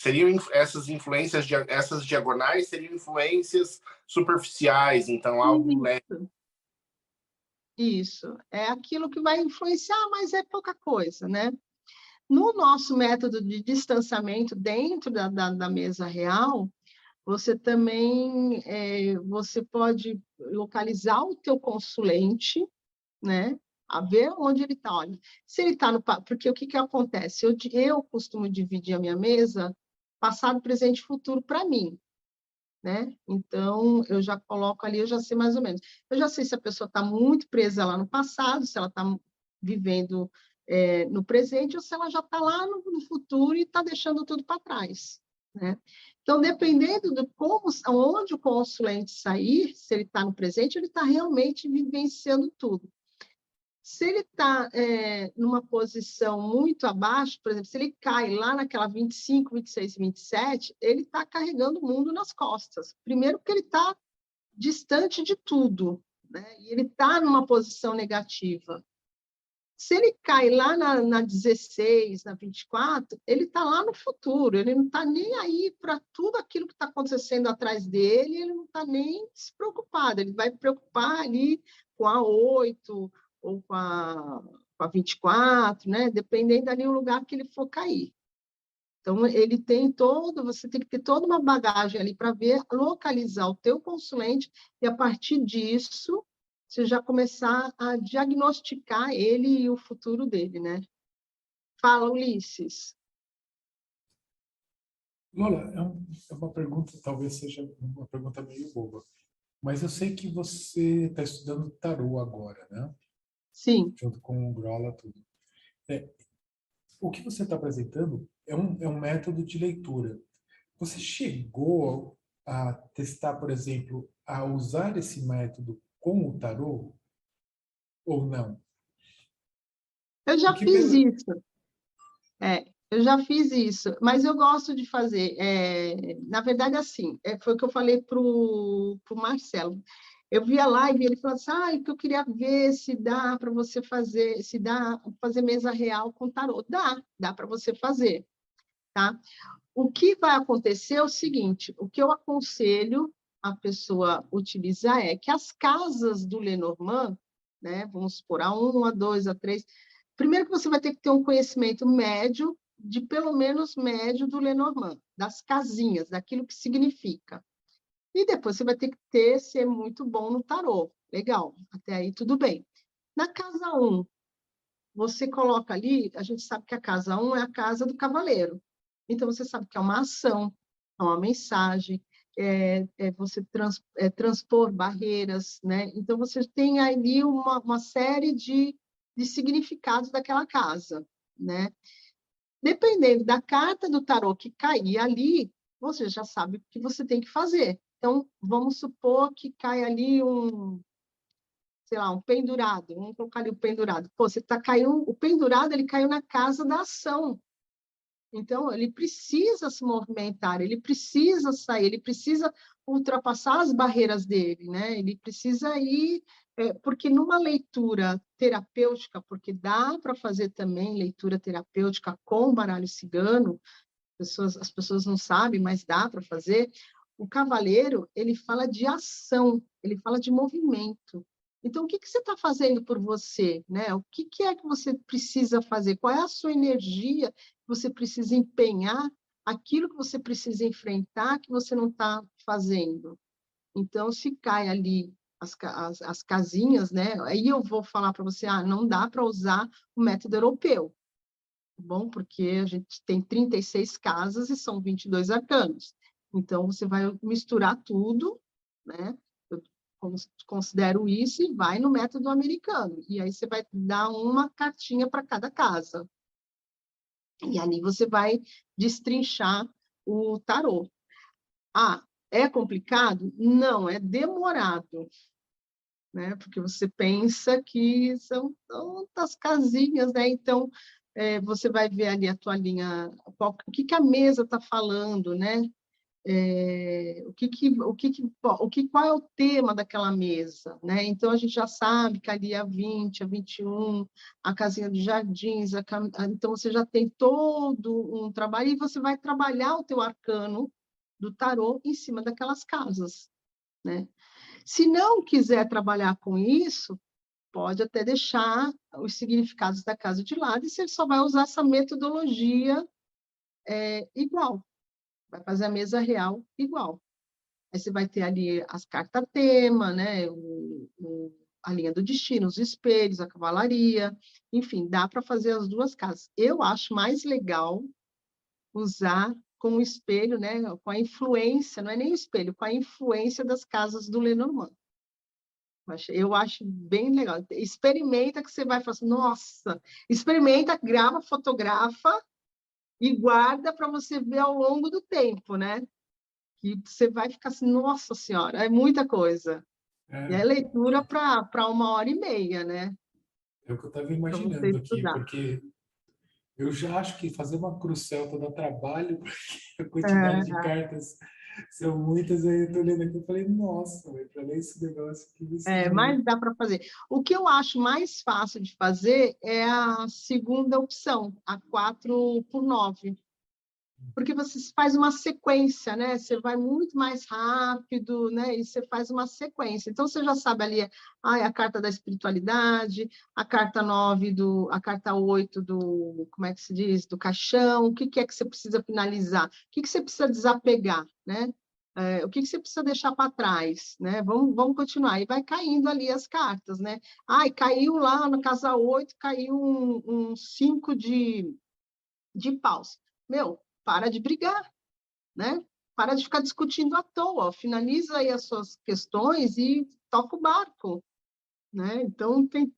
Speaker 5: Seriam essas influências, essas diagonais seriam influências superficiais, então algo leve.
Speaker 6: Isso, é aquilo que vai influenciar, mas é pouca coisa, né? No nosso método de distanciamento dentro da mesa real, você também você pode localizar o teu consulente, né? A ver onde ele está. Olha, se ele está no... Porque o que acontece? Eu costumo dividir a minha mesa passado, presente e futuro para mim. né? Então, eu já coloco ali, eu já sei mais ou menos. Eu já sei se a pessoa está muito presa lá no passado, se ela está vivendo no presente, ou se ela já está lá no futuro e está deixando tudo para trás, né? Então, dependendo de onde o consulente sair, se ele está no presente, ele está realmente vivenciando tudo. Se ele está numa posição muito abaixo, por exemplo, se ele cai lá naquela 25, 26, 27, ele está carregando o mundo nas costas. Primeiro porque ele está distante de tudo, né? E ele está numa posição negativa. Se ele cai lá na 16, na 24, ele está lá no futuro, ele não está nem aí para tudo aquilo que está acontecendo atrás dele, ele não está nem se preocupado, ele vai preocupar ali com a 8 ou com a 24, né? Dependendo ali do lugar que ele for cair. Então, ele tem você tem que ter toda uma bagagem ali para ver, localizar o teu consulente e, a partir disso, você já começar a diagnosticar ele e o futuro dele, né? Fala, Ulisses.
Speaker 4: Lola, é uma pergunta, talvez seja uma pergunta meio boba, mas eu sei que você está estudando tarô agora, né?
Speaker 6: Sim.
Speaker 4: Junto com o Grola, tudo. O que você está apresentando é um método de leitura. Você chegou a testar, por exemplo, a usar esse método com o tarô ou não?
Speaker 6: Eu já fiz isso. Eu já fiz isso, mas eu gosto de fazer. Na verdade, assim, foi o que eu falei para o Marcelo. Eu vi a live e ele falou assim, que eu queria ver se dá para você fazer, se dá fazer mesa real com tarô. Dá para você fazer, tá? O que vai acontecer é o seguinte, o que eu aconselho a pessoa utilizar é que as casas do Lenormand, né, vamos supor, a 1, a 2, a 3, primeiro que você vai ter que ter um conhecimento médio, pelo menos médio do Lenormand, das casinhas, daquilo que significa. E depois você vai ter que ser muito bom no tarô. Legal, até aí tudo bem. Na casa 1, você coloca ali, a gente sabe que a casa 1 é a casa do cavaleiro. Então, você sabe que é uma ação, é uma mensagem, você transpor barreiras, né? Então, você tem ali uma série de significados daquela casa, né? Dependendo da carta do tarô que cair ali, você já sabe o que você tem que fazer. Então, vamos supor que cai ali sei lá, um pendurado, vamos colocar ali o pendurado. Pô, o pendurado, ele caiu na casa da ação. Então, ele precisa se movimentar, ele precisa sair, ele precisa ultrapassar as barreiras dele, né? Ele precisa ir, porque numa leitura terapêutica, porque dá para fazer também leitura terapêutica com baralho cigano, as pessoas não sabem, mas dá para fazer. O cavaleiro, ele fala de ação, ele fala de movimento. Então, o que você está fazendo por você, né? O que é que você precisa fazer? Qual é a sua energia que você precisa empenhar? Aquilo que você precisa enfrentar que você não está fazendo. Então, se cai ali as casinhas, né? Aí eu vou falar para você, não dá para usar o método europeu. Bom, porque a gente tem 36 casas e são 22 arcanos. Então, você vai misturar tudo, né? Eu considero isso e vai no método americano. E aí você vai dar uma cartinha para cada casa. E ali você vai destrinchar o tarô. É complicado? Não, é demorado. Né? Porque você pensa que são tantas casinhas, né? Então, você vai ver ali a tua linha, o que a mesa está falando, né? Qual é o tema daquela mesa, né? Então, a gente já sabe que ali a 20, a 21, a casinha dos jardins, então você já tem todo um trabalho e você vai trabalhar o teu arcano do tarô em cima daquelas casas, né? Se não quiser trabalhar com isso, pode até deixar os significados da casa de lado e você só vai usar essa metodologia igual. Vai fazer a mesa real igual. Aí você vai ter ali as cartas tema, né? A linha do destino, os espelhos, a cavalaria, enfim, dá para fazer as duas casas. Eu acho mais legal usar com o espelho, né? Com a influência, não é nem o espelho, com a influência das casas do Lenormand. Eu acho bem legal. Experimenta que você vai falar assim, nossa, experimenta, grava, fotografa e guarda para você ver ao longo do tempo, né? Que você vai ficar assim, nossa senhora, é muita coisa. E é leitura para 1h30, né?
Speaker 4: É o que eu estava
Speaker 6: Para você
Speaker 4: imaginando aqui,
Speaker 6: estudar.
Speaker 4: porque eu já acho que fazer uma crucelta dá trabalho, porque a quantidade de cartas são muitas. Aí eu estou lendo aqui e falei, nossa, para ler esse negócio aqui...
Speaker 6: Mas dá para fazer. O que eu acho mais fácil de fazer é a segunda opção, a 4x9. Porque você faz uma sequência, né? Você vai muito mais rápido, né? E você faz uma sequência. Então, você já sabe ali a carta da espiritualidade, a carta 9, a carta 8 do, como é que se diz? Do caixão, o que é que você precisa finalizar? O que você precisa desapegar, né? O que você precisa deixar para trás, né? Vamos continuar. E vai caindo ali as cartas, né? Caiu lá na casa 8, caiu um 5 de paus. Meu, para de brigar, né? Para de ficar discutindo à toa. Finaliza aí as suas questões e toca o barco, né? Então, tem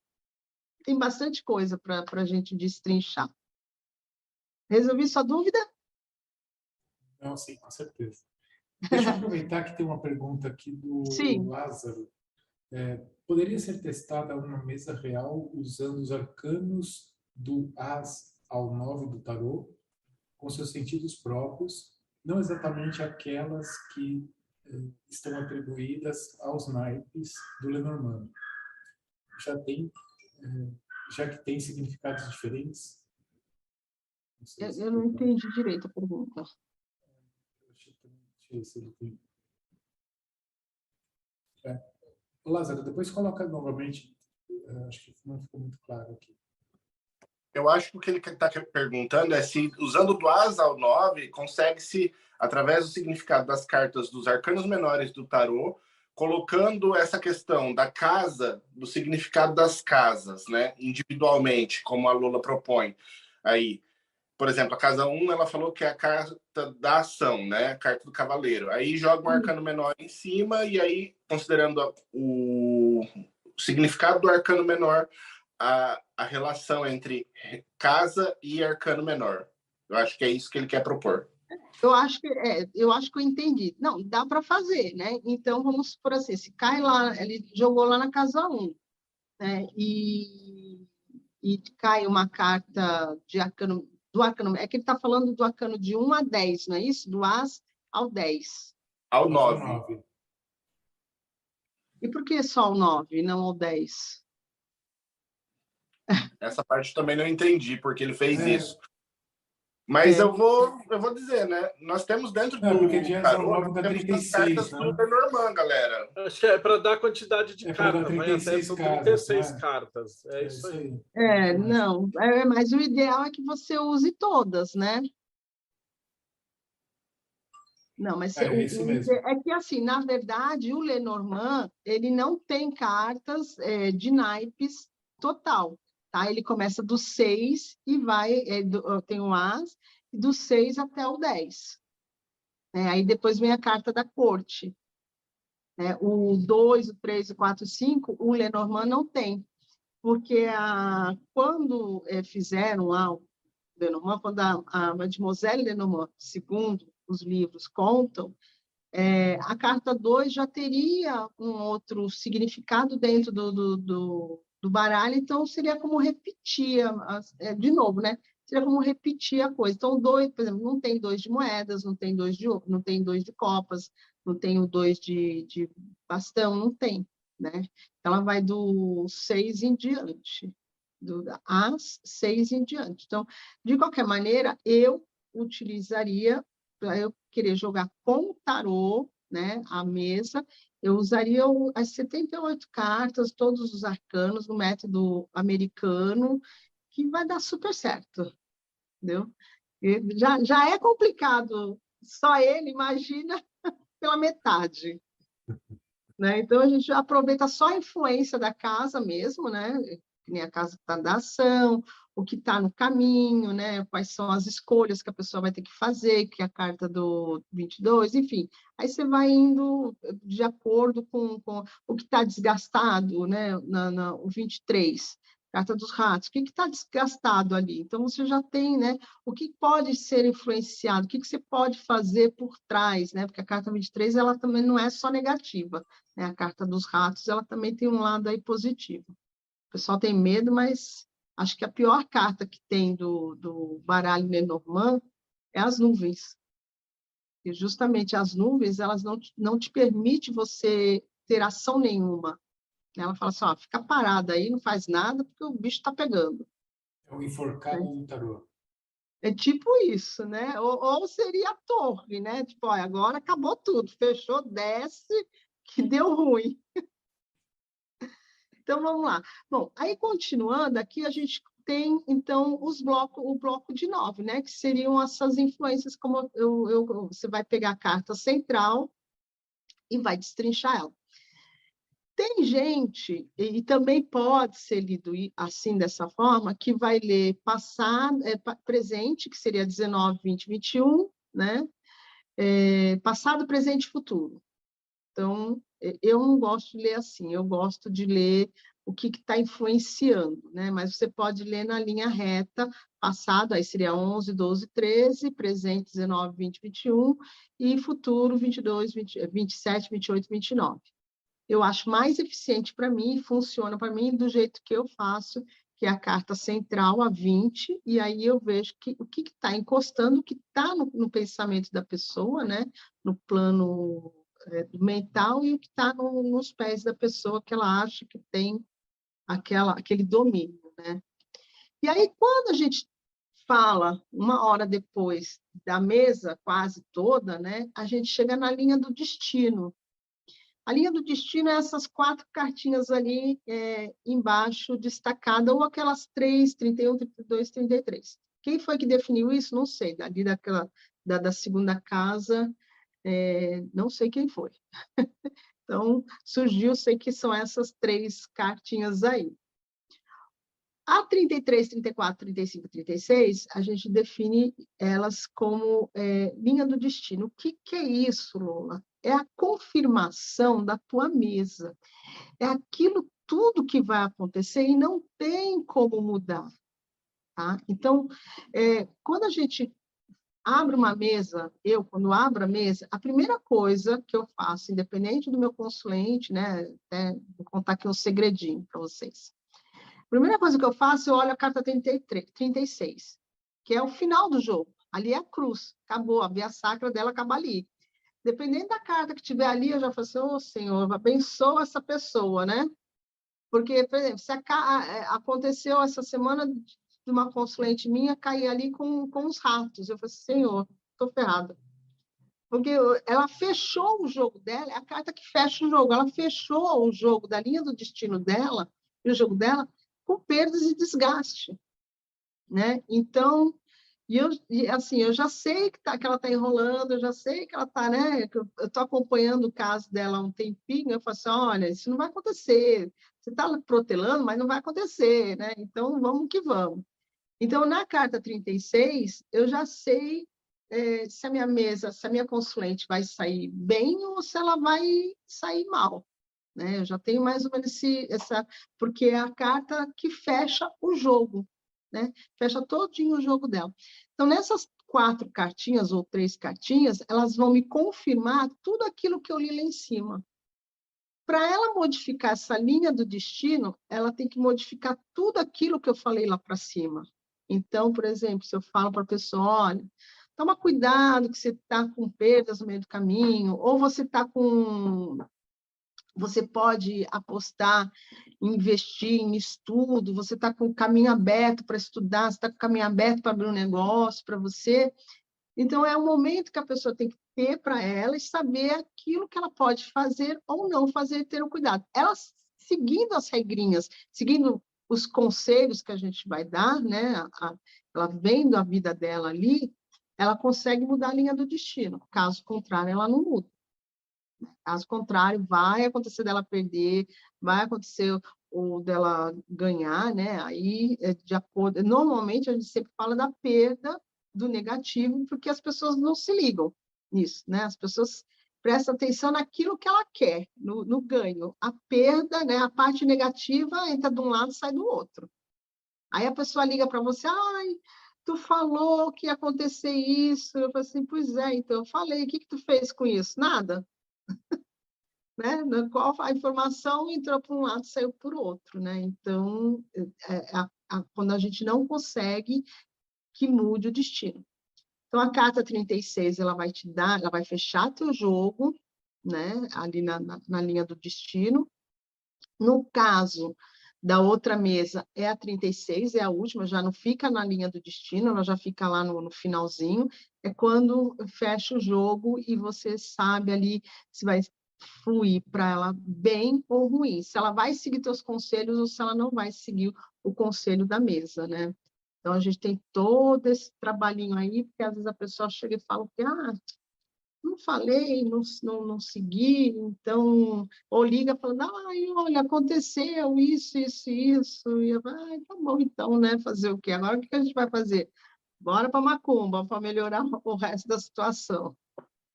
Speaker 6: bastante coisa para a gente destrinchar. Resolvi sua dúvida?
Speaker 4: Não, sim, com certeza. Deixa eu aproveitar que tem uma pergunta aqui do
Speaker 6: Sim.
Speaker 4: Lázaro. Poderia ser testada uma mesa real usando os arcanos do As ao 9 do tarô, com seus sentidos próprios, não exatamente aquelas que estão atribuídas aos naipes do Lenormand. Já que tem significados diferentes?
Speaker 6: Eu não entendi direito a pergunta.
Speaker 4: Deixa eu ver se ele tem. Lázaro, depois coloca novamente. Acho que não ficou muito claro aqui.
Speaker 5: Eu acho que o que ele está perguntando é se, usando do As ao 9, consegue-se, através do significado das cartas dos arcanos menores do tarô, colocando essa questão da casa, do significado das casas, né, individualmente, como a Lula propõe. Aí, por exemplo, a casa 1, ela falou que é a carta da ação, né, a carta do cavaleiro. Aí joga um arcano menor em cima e aí, considerando o significado do arcano menor, a relação entre casa e arcano menor. Eu acho que é isso que ele quer propor.
Speaker 6: Eu acho que eu entendi. Não, dá para fazer, né? Então, vamos supor assim, se cai lá, ele jogou lá na casa 1, né? E cai uma carta de arcano, do arcano, é que ele está falando do arcano de 1 a 10, não é isso? Do As ao 10.
Speaker 5: Ao 9.
Speaker 6: E por que só ao 9, não ao 10?
Speaker 5: Essa parte eu também não entendi, porque ele fez isso. Mas eu vou dizer, né? Nós temos dentro do tarô, nós temos 36, as cartas, né? Do Lenormand, galera.
Speaker 2: Acho que é para dar quantidade de cartas. Vai até são 36
Speaker 4: né?
Speaker 2: cartas. É isso aí.
Speaker 6: Não. Mas o ideal é que você use todas, né? Não, mas
Speaker 4: isso mesmo.
Speaker 6: é que, assim, na verdade, o Lenormand, ele não tem cartas de naipes total, tá? Ele começa do 6 e vai, tem o As, do 6 até o 10. Aí depois vem a carta da corte. O 2, o 3, o 4, o 5, o Lenormand não tem, porque quando fizeram lá o Lenormand, quando a Mademoiselle Lenormand, segundo os livros contam, a carta 2 já teria um outro significado dentro do baralho, então seria como repetir, de novo, né? Seria como repetir a coisa. Então, o 2, por exemplo, não tem 2 de moedas, não tem 2 de copas, não tem o 2 de bastão, não tem, né? Ela vai do 6 em diante, do As 6 em diante. Então, de qualquer maneira, eu utilizaria, para eu querer jogar com o tarô, né, a mesa, eu usaria as 78 cartas, todos os arcanos, no método americano, que vai dar super certo, entendeu? Já é complicado, só ele, imagina, pela metade. Né? Então, a gente aproveita só a influência da casa mesmo, né? Que nem a casa da ação, o que está no caminho, né? Quais são as escolhas que a pessoa vai ter que fazer, que é a carta do 22, enfim. Aí você vai indo de acordo com o que está desgastado, né? O 23, carta dos ratos, o que está desgastado ali? Então, você já tem, né? O que pode ser influenciado, o que você pode fazer por trás, né? Porque a carta 23, ela também não é só negativa, né? A carta dos ratos, ela também tem um lado aí positivo. O pessoal tem medo, mas acho que a pior carta que tem do baralho Lenormand é as nuvens. E justamente as nuvens, elas não te permitem você ter ação nenhuma. Ela fala assim, ó, fica parada aí, não faz nada, porque o bicho está pegando.
Speaker 4: É o enforcado do tarô.
Speaker 6: É tipo isso, né? Ou seria a torre, né? Tipo, ó, agora acabou tudo, fechou, desce, que deu ruim. Então, vamos lá. Bom, aí continuando, aqui a gente tem, então, o bloco de 9, né? Que seriam essas influências, como você vai pegar a carta central e vai destrinchar ela. Tem gente, e também pode ser lido assim, dessa forma, que vai ler passado, presente, que seria 19, 20, 21, né? Passado, presente e futuro. Então, eu não gosto de ler assim, eu gosto de ler o que está influenciando, né? Mas você pode ler na linha reta, passado, aí seria 11, 12, 13, presente 19, 20, 21, e futuro 22, 20, 27, 28, 29. Eu acho mais eficiente para mim, funciona para mim do jeito que eu faço, que é a carta central, a 20, e aí eu vejo o que está encostando, o que está no pensamento da pessoa, né? No plano mental, e o que está nos pés da pessoa que ela acha que tem aquele domínio, né? E aí, quando a gente fala, uma hora depois da mesa quase toda, né? A gente chega na linha do destino. A linha do destino é essas 4 cartinhas ali embaixo, destacada, ou aquelas 3, 31, 32, 33. Quem foi que definiu isso? Não sei. Ali da segunda casa, não sei quem foi. Então, surgiu, sei que são essas 3 cartinhas aí. A 33, 34, 35 e 36, a gente define elas como linha do destino. O que é isso, Lola? É a confirmação da tua mesa. É aquilo tudo que vai acontecer e não tem como mudar. Tá? Então, quando a gente abre uma mesa, quando abro a mesa, a primeira coisa que eu faço, independente do meu consulente, né, vou contar aqui um segredinho para vocês. A primeira coisa que eu faço, eu olho a carta 33, 36, que é o final do jogo. Ali é a cruz, acabou, a via sacra dela acaba ali. Dependendo da carta que tiver ali, eu já falo assim, ô Senhor, abençoa essa pessoa, né? Porque, por exemplo, se aconteceu essa semana de uma consulente minha cair ali com os ratos, eu falei, Senhor, estou ferrada. Porque ela fechou o jogo dela, é a carta que fecha o jogo, ela fechou o jogo da linha do destino dela, e o jogo dela, com perdas e desgaste, né? Então, assim, eu já sei que ela está enrolando, eu já sei que ela está, né? Eu estou acompanhando o caso dela há um tempinho, eu falo assim, olha, isso não vai acontecer, você está protelando, mas não vai acontecer, né? Então, vamos que vamos. Então, na carta 36, eu já sei se a minha mesa, se a minha consulente vai sair bem ou se ela vai sair mal. Né? Eu já tenho mais ou menos porque é a carta que fecha o jogo, né? Fecha todinho o jogo dela. Então, nessas 4 cartinhas ou 3 cartinhas, elas vão me confirmar tudo aquilo que eu li lá em cima. Para ela modificar essa linha do destino, ela tem que modificar tudo aquilo que eu falei lá para cima. Então, por exemplo, se eu falo para a pessoa, olha, toma cuidado que você está com perdas no meio do caminho, ou você está com... Você pode apostar, investir em estudo, você está com o caminho aberto para estudar, você está com o caminho aberto para abrir um negócio para você. Então, é o momento que a pessoa tem que ter para ela e saber aquilo que ela pode fazer ou não fazer, ter o cuidado. Ela, seguindo as regrinhas, seguindo os conselhos que a gente vai dar, né? Ela vendo a vida dela ali, ela consegue mudar a linha do destino. Caso contrário, ela não muda. Caso contrário, vai acontecer dela perder, vai acontecer o dela ganhar, né? Aí, de acordo... Normalmente, a gente sempre fala da perda do negativo, porque as pessoas não se ligam nisso, né? As pessoas prestam atenção naquilo que ela quer, no ganho. A perda, né? A parte negativa entra de um lado e sai do outro. Aí a pessoa liga para você, ai, tu falou que ia acontecer isso. Eu falei assim, pois é, então eu falei, o que tu fez com isso? Nada. Né? Na qual a informação entrou para um lado e saiu por outro, né? Então, quando a gente não consegue que mude o destino. Então, a carta 36, ela vai te dar, ela vai fechar teu jogo, né? Ali na linha do destino. No caso da outra mesa, é a 36, é a última, já não fica na linha do destino, ela já fica lá no finalzinho. É quando fecha o jogo e você sabe ali se vai fluir para ela bem ou ruim, se ela vai seguir teus conselhos ou se ela não vai seguir o conselho da mesa, né? Então, a gente tem todo esse trabalhinho aí, porque às vezes a pessoa chega e fala que, não falei, não segui, então, ou liga falando, ai, olha, aconteceu isso, e eu, tá bom, então, né, fazer o quê? Agora, o que a gente vai fazer? Bora para macumba, para melhorar o resto da situação.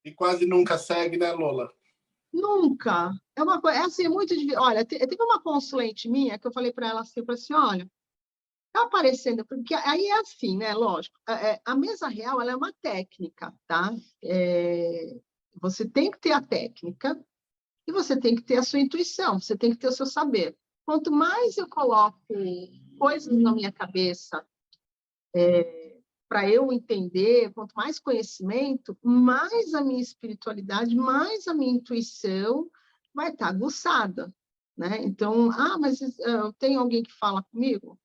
Speaker 5: E quase nunca segue, né, Lola?
Speaker 6: Nunca. É uma coisa, é assim, muito difícil. Olha, teve uma consulente minha que eu falei para ela assim, olha, tá aparecendo, porque aí é assim, né? Lógico, a mesa real ela é uma técnica, tá? Você tem que ter a técnica e você tem que ter a sua intuição, você tem que ter o seu saber. Quanto mais eu coloco coisas na minha cabeça para eu entender, quanto mais conhecimento, mais a minha espiritualidade, mais a minha intuição vai estar aguçada, né? Então, mas tem alguém que fala comigo?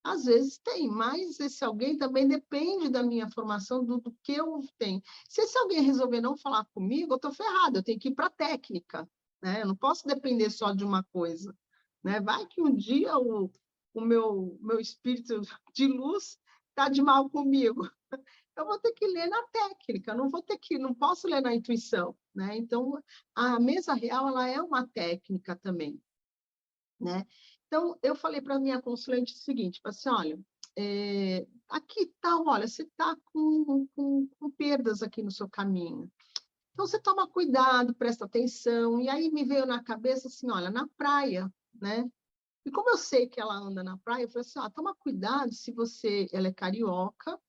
Speaker 6: Às vezes tem, mas esse alguém também depende da minha formação, do que eu tenho. Se esse alguém resolver não falar comigo, eu estou ferrada, eu tenho que ir para a técnica, né? Eu não posso depender só de uma coisa, né? Vai que um dia o meu espírito de luz está de mal comigo. Eu vou ter que ler na técnica, não posso ler na intuição, né? Então, a mesa real, ela é uma técnica também, né? Então, eu falei para a minha consulente o seguinte, assim, olha, aqui tá, olha, você está com perdas aqui no seu caminho. Então, você toma cuidado, presta atenção. E aí me veio na cabeça assim, olha, na praia, né? E como eu sei que ela anda na praia, eu falei assim, toma cuidado se ela é carioca,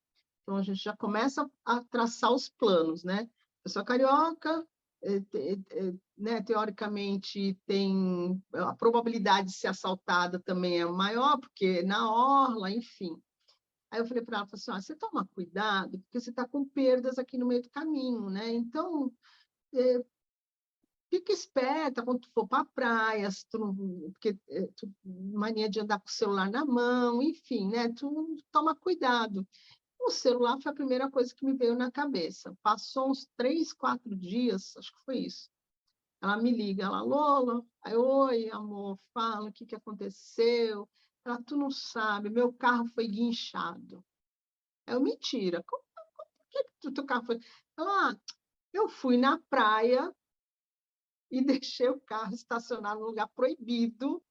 Speaker 6: então a gente já começa a traçar os planos, né? Pessoa carioca, né, teoricamente, tem a probabilidade de ser assaltada também é maior, porque na orla, enfim. Aí eu falei para ela, assim, você toma cuidado, porque você está com perdas aqui no meio do caminho, né? Então, fica esperta quando tu for para a praia, porque tu mania de andar com o celular na mão, enfim, né? Tu toma cuidado. O celular foi a primeira coisa que me veio na cabeça. Passou uns 3, 4 dias, acho que foi isso. Ela me liga, ela, Lola, aí, oi, amor, fala, o que aconteceu? Ela, tu não sabe, meu carro foi guinchado. Eu, mentira, por que teu carro foi? Ela, eu fui na praia e deixei o carro estacionado num lugar proibido,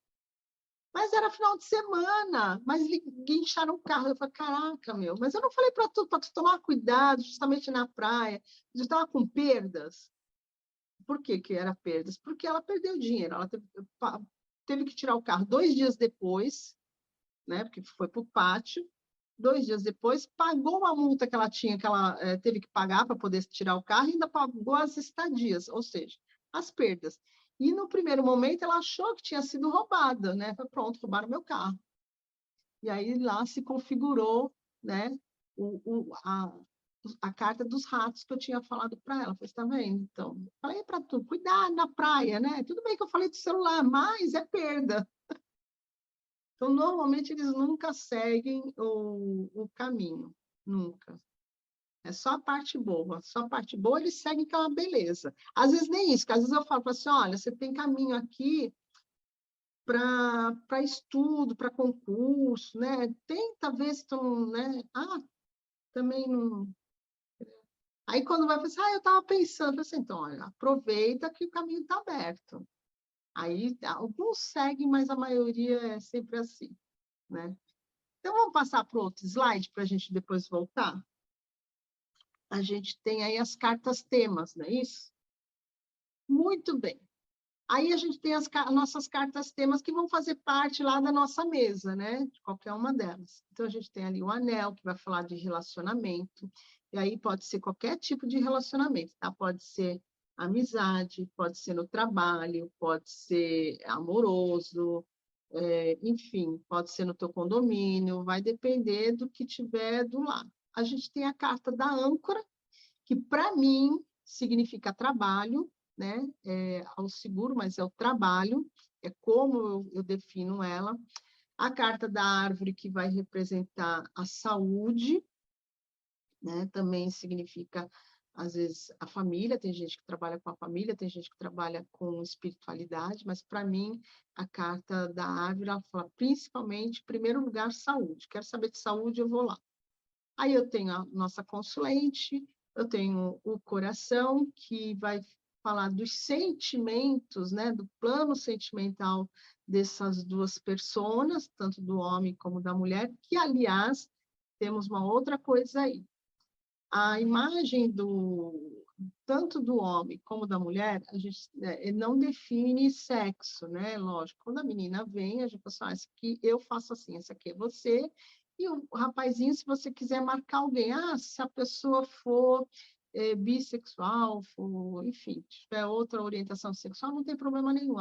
Speaker 6: mas era final de semana, mas guincharam o carro. Eu falei, caraca, meu, mas eu não falei para tu tomar cuidado, justamente na praia, eu estava com perdas. Por que era perdas? Porque ela perdeu dinheiro, ela teve que tirar o carro 2 dias depois, né, porque foi para o pátio, 2 dias depois, pagou a multa que ela tinha, que ela teve que pagar para poder tirar o carro, e ainda pagou as estadias, ou seja, as perdas. E no primeiro momento ela achou que tinha sido roubada, né? Foi pronto, roubaram meu carro. E aí lá se configurou, né, a carta dos ratos que eu tinha falado para ela. Falei, está vendo? Então, falei para tu, cuidar na praia, né? Tudo bem que eu falei do celular, mas é perda. Então, normalmente, eles nunca seguem o caminho, nunca. É só a parte boa. Só a parte boa eles seguem que é uma beleza. Às vezes nem isso, porque às vezes eu falo assim, olha, você tem caminho aqui para estudo, para concurso, né? Tenta ver se tu, né? Também não... Aí quando vai pensar, eu estava pensando, assim, então, olha, aproveita que o caminho está aberto. Aí alguns seguem, mas a maioria é sempre assim, né? Então, vamos passar para o outro slide para a gente depois voltar? A gente tem aí as cartas temas, não é isso? Muito bem. Aí a gente tem as nossas cartas temas que vão fazer parte lá da nossa mesa, né? De qualquer uma delas. Então, a gente tem ali o anel, que vai falar de relacionamento, e aí pode ser qualquer tipo de relacionamento, tá? Pode ser amizade, pode ser no trabalho, pode ser amoroso, enfim, pode ser no teu condomínio, vai depender do que tiver do lado. A gente tem a carta da âncora, que para mim significa trabalho, né? Ao seguro, mas é o trabalho, é como eu defino ela. A carta da árvore, que vai representar a saúde, né? Também significa, às vezes, a família. Tem gente que trabalha com a família, tem gente que trabalha com espiritualidade, mas para mim a carta da árvore ela fala principalmente, em primeiro lugar, saúde. Quero saber de saúde, eu vou lá. Aí eu tenho a nossa consulente, eu tenho o coração, que vai falar dos sentimentos, né, do plano sentimental dessas duas personas, tanto do homem como da mulher, que, aliás, temos uma outra coisa aí. A imagem tanto do homem como da mulher, a gente não define sexo, né? Lógico, quando a menina vem, a gente fala assim, essa aqui eu faço assim, essa aqui é você, e o rapazinho, se você quiser marcar alguém, se a pessoa for bissexual, enfim, tiver outra orientação sexual, não tem problema nenhum,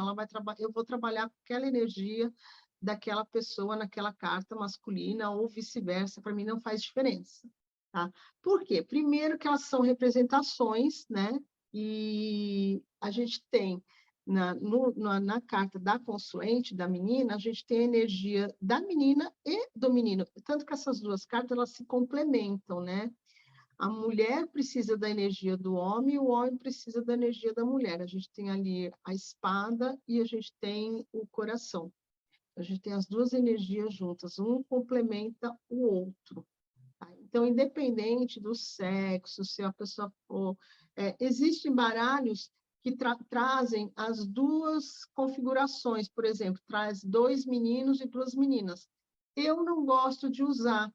Speaker 6: eu vou trabalhar com aquela energia daquela pessoa naquela carta masculina ou vice-versa, para mim não faz diferença. Tá? Por quê? Primeiro que elas são representações, né? E a gente tem na carta da consulente, da menina, a gente tem a energia da menina e do menino. Tanto que essas duas cartas, elas se complementam, né? A mulher precisa da energia do homem e o homem precisa da energia da mulher. A gente tem ali a espada e a gente tem o coração. A gente tem as duas energias juntas, um complementa o outro. Então, independente do sexo, se a pessoa for... existem baralhos que trazem as duas configurações, por exemplo, traz 2 meninos e 2 meninas. Eu não gosto de usar.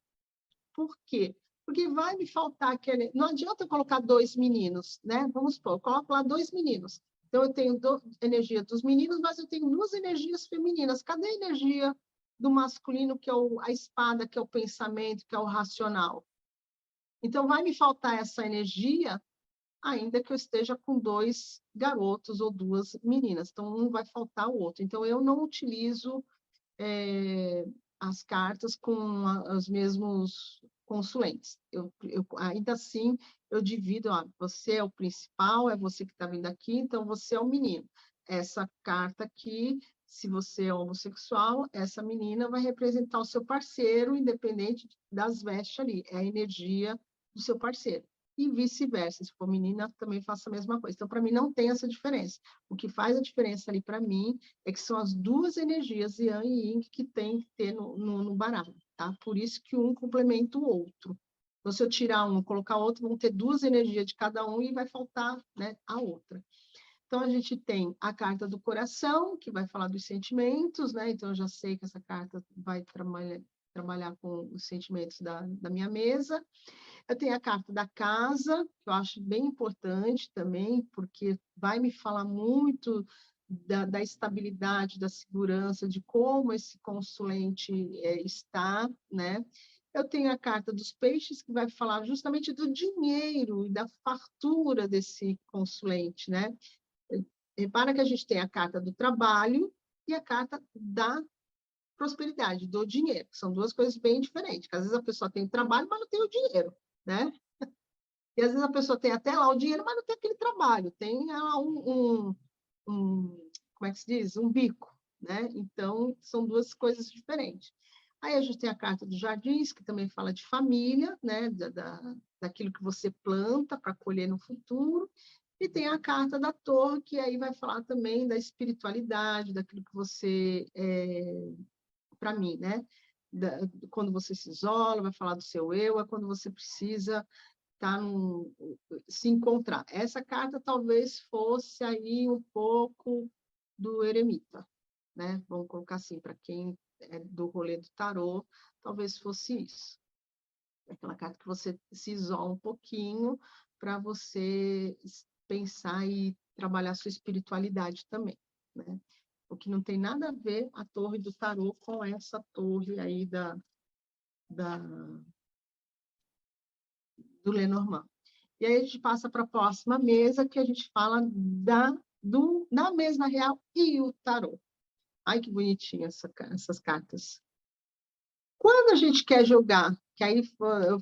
Speaker 6: Por quê? Porque vai me faltar aquele... Não adianta eu colocar 2 meninos, né? Vamos supor, eu coloco lá 2 meninos. Então, eu tenho energia dos meninos, mas eu tenho 2 energias femininas. Cadê a energia do masculino, que é a espada, que é o pensamento, que é o racional? Então, vai me faltar essa energia, ainda que eu esteja com 2 garotos ou 2 meninas. Então, um vai faltar o outro. Então, eu não utilizo as cartas com os mesmos consulentes. Ainda assim, eu divido, você é o principal, é você que está vindo aqui, então você é o menino. Essa carta aqui, se você é homossexual, essa menina vai representar o seu parceiro, independente das vestes ali, é a energia do seu parceiro. E vice-versa, se for menina, também faça a mesma coisa. Então, para mim, não tem essa diferença. O que faz a diferença ali, para mim, é que são as duas energias, Yang e Yin, que tem que ter no baralho, tá? Por isso que um complementa o outro. Então, se eu tirar um e colocar outro, vão ter 2 energias de cada um e vai faltar, né, a outra. Então, a gente tem a carta do coração, que vai falar dos sentimentos, né? Então, eu já sei que essa carta vai trabalhar com os sentimentos da minha mesa. Eu tenho a carta da casa, que eu acho bem importante também, porque vai me falar muito da estabilidade, da segurança, de como esse consulente está, né? Eu tenho a carta dos peixes, que vai falar justamente do dinheiro e da fartura desse consulente, né? Repara que a gente tem a carta do trabalho e a carta da prosperidade, do dinheiro, que são 2 coisas bem diferentes. Às vezes a pessoa tem o trabalho, mas não tem o dinheiro, né? E às vezes a pessoa tem até lá o dinheiro, mas não tem aquele trabalho, tem lá como é que se diz? Um bico, né? Então, são 2 coisas diferentes. Aí a gente tem a carta dos jardins, que também fala de família, né? Daquilo que você planta para colher no futuro. E tem a carta da torre, que aí vai falar também da espiritualidade, daquilo que você... para mim, né? Quando você se isola, vai falar do seu eu, é quando você precisa se encontrar. Essa carta talvez fosse aí um pouco do eremita, né? Vamos colocar assim, para quem é do rolê do tarô, talvez fosse isso. Aquela carta que você se isola um pouquinho para você pensar e trabalhar sua espiritualidade também, né? O que não tem nada a ver a torre do tarô com essa torre aí do Lenormand. E aí a gente passa para a próxima mesa, que a gente fala da mesa real e o tarô. Ai, que bonitinho essas cartas. Quando a gente quer jogar, que aí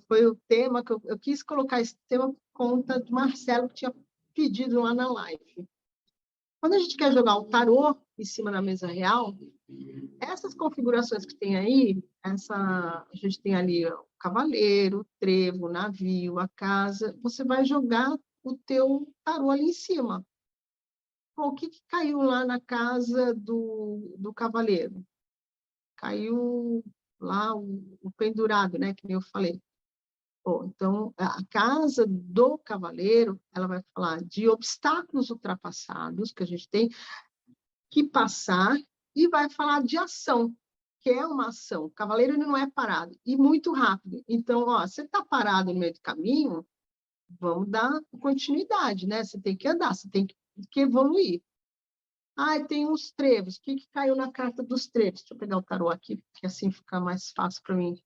Speaker 6: foi o tema que eu quis colocar esse tema por conta do Marcelo, que tinha pedido lá na live. Quando a gente quer jogar o tarô em cima da mesa real, essas configurações que tem aí, a gente tem ali o cavaleiro, o trevo, o navio, a casa, você vai jogar o teu tarô ali em cima. Bom, o que caiu lá na casa do cavaleiro? Caiu lá o pendurado, né, que nem eu falei. Bom, então, a casa do cavaleiro, ela vai falar de obstáculos ultrapassados que a gente tem que passar e vai falar de ação, que é uma ação. O cavaleiro ele não é parado, e muito rápido. Então, ó, você está parado no meio do caminho, vamos dar continuidade, né? Você tem que andar, você tem que evoluir. Ah, tem uns trevos. O que caiu na carta dos trevos? Deixa eu pegar o tarô aqui, que assim fica mais fácil para mim.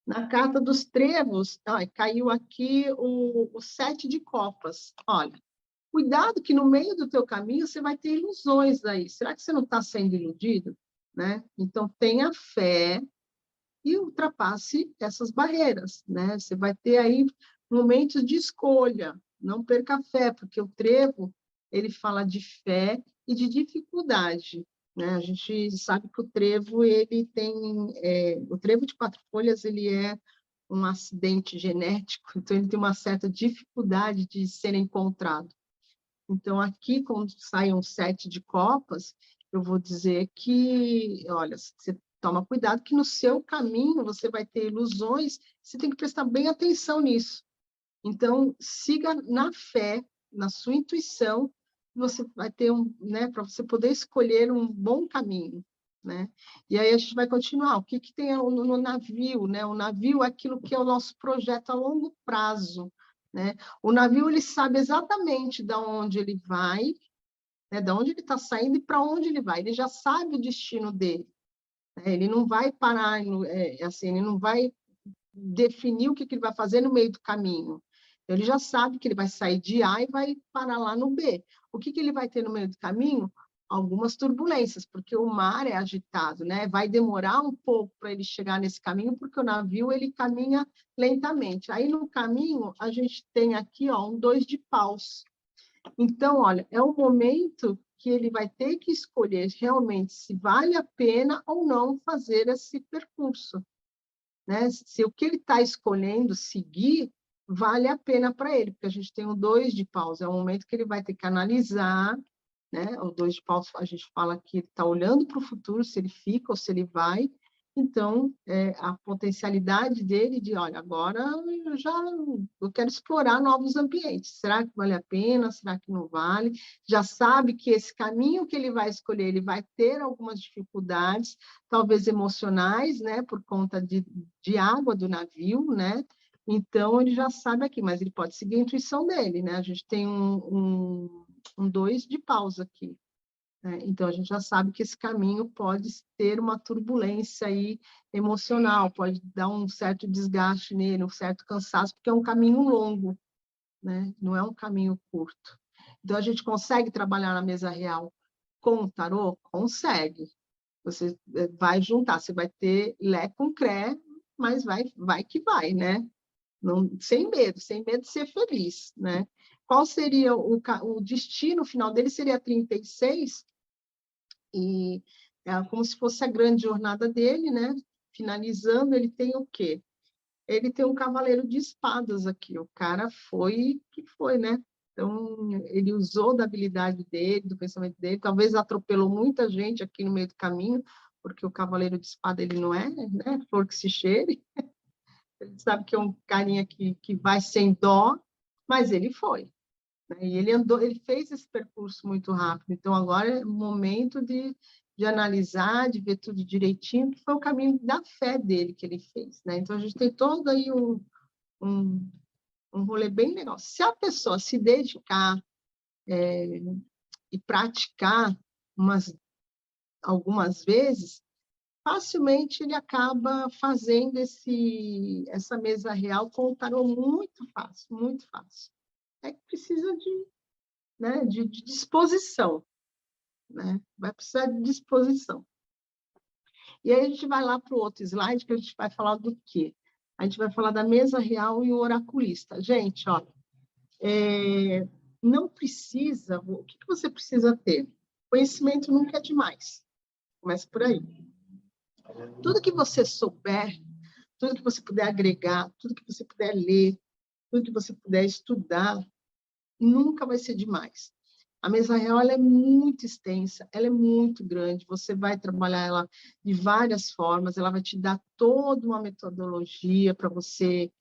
Speaker 6: Na carta dos trevos, caiu aqui o 7 de copas. Olha, cuidado que no meio do teu caminho você vai ter ilusões aí. Será que você não está sendo iludido? Né? Então, tenha fé e ultrapasse essas barreiras. Né? Você vai ter aí momentos de escolha. Não perca a fé, porque o trevo ele fala de fé e de dificuldade. Né? A gente sabe que o trevo ele tem o trevo de 4 folhas ele é um acidente genético, então ele tem uma certa dificuldade de ser encontrado. Então aqui quando sai um 7 de copas, eu vou dizer que, olha, você toma cuidado que no seu caminho você vai ter ilusões, você tem que prestar bem atenção nisso. Então siga na fé, na sua intuição, você vai ter né, para você poder escolher um bom caminho, né? E aí a gente vai continuar. O que tem no navio, né? O navio é aquilo que é o nosso projeto a longo prazo, né? O navio ele sabe exatamente de onde ele vai, né? De onde ele está saindo e para onde ele vai. Ele já sabe o destino dele, né? Ele não vai parar, assim, ele não vai definir o que ele vai fazer no meio do caminho. Ele já sabe que ele vai sair de A e vai parar lá no B. O que ele vai ter no meio do caminho? Algumas turbulências, porque o mar é agitado, né? Vai demorar um pouco para ele chegar nesse caminho, porque o navio ele caminha lentamente. Aí no caminho a gente tem aqui, ó, um 2 de paus. Então, olha, é um momento que ele vai ter que escolher realmente se vale a pena ou não fazer esse percurso, né? Se o que ele está escolhendo seguir vale a pena para ele, porque a gente tem o 2 de paus, é um momento que ele vai ter que analisar, né? O 2 de paus, a gente fala que ele está olhando para o futuro, se ele fica ou se ele vai. Então, a potencialidade dele de, olha, agora eu quero explorar novos ambientes. Será que vale a pena? Será que não vale? Já sabe que esse caminho que ele vai escolher, ele vai ter algumas dificuldades, talvez emocionais, né? Por conta de água do navio, né? Então, ele já sabe aqui, mas ele pode seguir a intuição dele, né? A gente tem um 2 de paus aqui. Então, a gente já sabe que esse caminho pode ter uma turbulência aí emocional, pode dar um certo desgaste nele, um certo cansaço, porque é um caminho longo, né? Não é um caminho curto. Então, a gente consegue trabalhar na mesa real com o tarô? Consegue. Você vai juntar, você vai ter lé com cré, mas vai que vai, né? Não, sem medo de ser feliz, né? Qual seria o destino final dele? Seria 36, e é como se fosse a grande jornada dele, né? Finalizando, ele tem o quê? Ele tem um cavaleiro de espadas aqui. O cara foi que foi, né? Então, ele usou da habilidade dele, do pensamento dele, talvez atropelou muita gente aqui no meio do caminho, porque o cavaleiro de espada, ele não é, né? Flor que se cheire. Ele sabe que é um carinha que vai sem dó, mas ele foi. né? E ele fez esse percurso muito rápido. Então, agora é o momento de analisar, de ver tudo direitinho, que foi o caminho da fé dele que ele fez, né? Então, a gente tem todo aí um rolê bem legal. Se a pessoa se dedicar e praticar algumas vezes, facilmente ele acaba fazendo essa mesa real com o tarô muito fácil, muito fácil. É que precisa de disposição, né? Vai precisar de disposição. E aí a gente vai lá para o outro slide, que a gente vai falar do quê? A gente vai falar da mesa real e o oraculista. Gente, ó, não precisa... O que você precisa ter? Conhecimento nunca é demais. Começa por aí. Tudo que você souber, tudo que você puder agregar, tudo que você puder ler, tudo que você puder estudar, nunca vai ser demais. A mesa real ela é muito extensa, ela é muito grande, você vai trabalhar ela de várias formas, ela vai te dar toda uma metodologia para você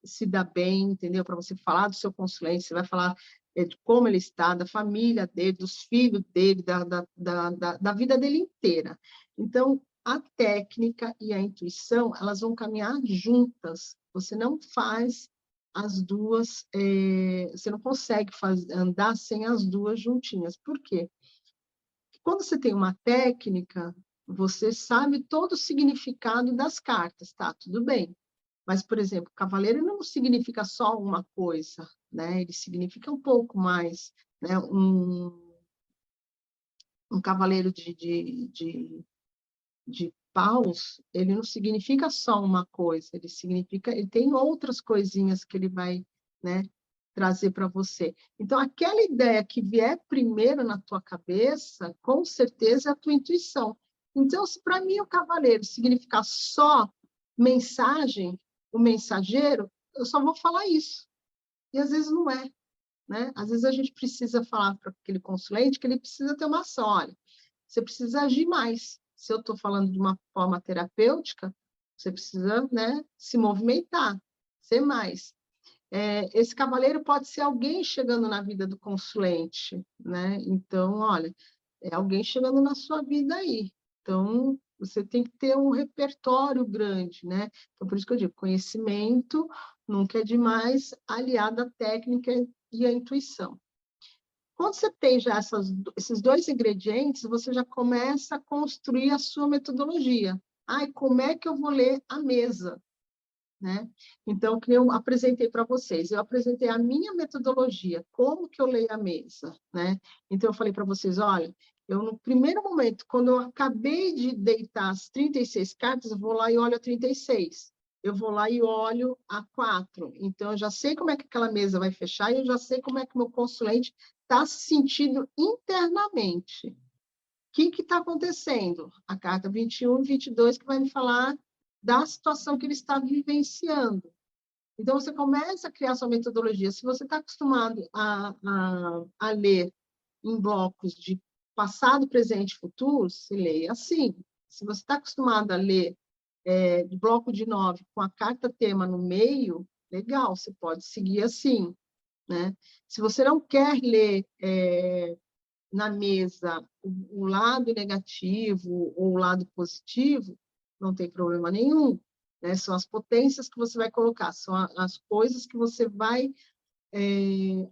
Speaker 6: se dar bem, entendeu? Para você falar do seu consulente, você vai falar de como ele está, da família dele, dos filhos dele, da vida dele inteira. Então, a técnica e a intuição, elas vão caminhar juntas. Você não faz as duas, você não consegue andar sem as duas juntinhas. Por quê? Quando você tem uma técnica, você sabe todo o significado das cartas, tá? Tudo bem. Mas, por exemplo, cavaleiro não significa só uma coisa, né? Ele significa um pouco mais, né? Um cavaleiro de paus, ele não significa só uma coisa, ele tem outras coisinhas que ele vai, né, trazer para você. Então, aquela ideia que vier primeiro na tua cabeça, com certeza é a tua intuição. Então, se para mim o cavaleiro significar só mensagem, o mensageiro, eu só vou falar isso. E às vezes não é, né? Às vezes a gente precisa falar para aquele consulente que ele precisa ter uma ação. Olha, você precisa agir mais. Se eu estou falando de uma forma terapêutica, você precisa, né, se movimentar, ser mais. Esse cavaleiro pode ser alguém chegando na vida do consulente, né? Então, olha, é alguém chegando na sua vida aí. Então, você tem que ter um repertório grande, né? Então, por isso que eu digo, conhecimento nunca é demais, aliado à técnica e à intuição. Quando você tem já esses dois ingredientes, você já começa a construir a sua metodologia. Como é que eu vou ler a mesa? Né? Então, o que eu apresentei para vocês? Eu apresentei a minha metodologia, como que eu leio a mesa, né? Então, eu falei para vocês, olha, no primeiro momento, quando eu acabei de deitar as 36 cartas, eu vou lá e olho a 36. Eu vou lá e olho a 4. Então, eu já sei como é que aquela mesa vai fechar e eu já sei como é que o meu consulente está se sentindo internamente. O que está acontecendo? A carta 21 e 22 que vai me falar da situação que ele está vivenciando. Então, você começa a criar sua metodologia. Se você está acostumado a ler em blocos de passado, presente e futuro, se leia assim. Se você está acostumado a ler de bloco de 9 com a carta tema no meio, legal, você pode seguir assim, né? Se você não quer ler na mesa o lado negativo ou o lado positivo, não tem problema nenhum, né? São as potências que você vai colocar, são as coisas que você vai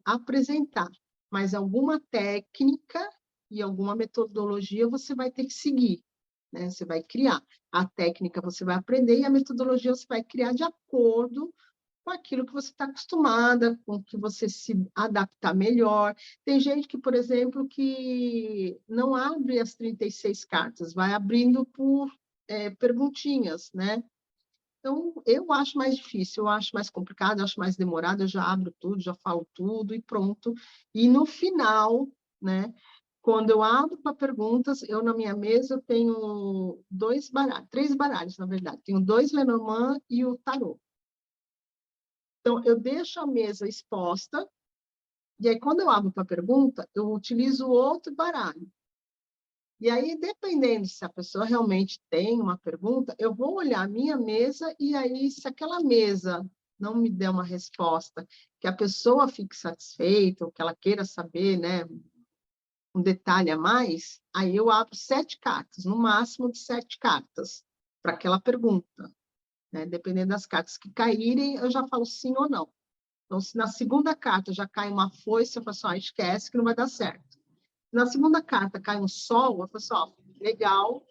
Speaker 6: apresentar, mas alguma técnica e alguma metodologia você vai ter que seguir, né? Você vai criar. A técnica você vai aprender e a metodologia você vai criar de acordo com aquilo que você está acostumada, com que você se adaptar melhor. Tem gente que, por exemplo, que não abre as 36 cartas, vai abrindo por perguntinhas, né? Então, eu acho mais difícil, eu acho mais complicado, eu acho mais demorado, eu já abro tudo, já falo tudo e pronto. E no final, né, quando eu abro para perguntas, eu na minha mesa eu tenho 3 baralhos, na verdade. Tenho 2 Lenormand e o tarô. Então, eu deixo a mesa exposta, e aí, quando eu abro para pergunta, eu utilizo outro baralho. E aí, dependendo se a pessoa realmente tem uma pergunta, eu vou olhar a minha mesa, e aí, se aquela mesa não me der uma resposta que a pessoa fique satisfeita, ou que ela queira saber, né, um detalhe a mais, aí eu abro 7 cartas, no máximo de 7 cartas, para aquela pergunta. Né? Dependendo das cartas que caírem, eu já falo sim ou não. Então, se na segunda carta já cai uma foice, eu falo assim, esquece que não vai dar certo. Na segunda carta cai um sol, eu falo assim, legal,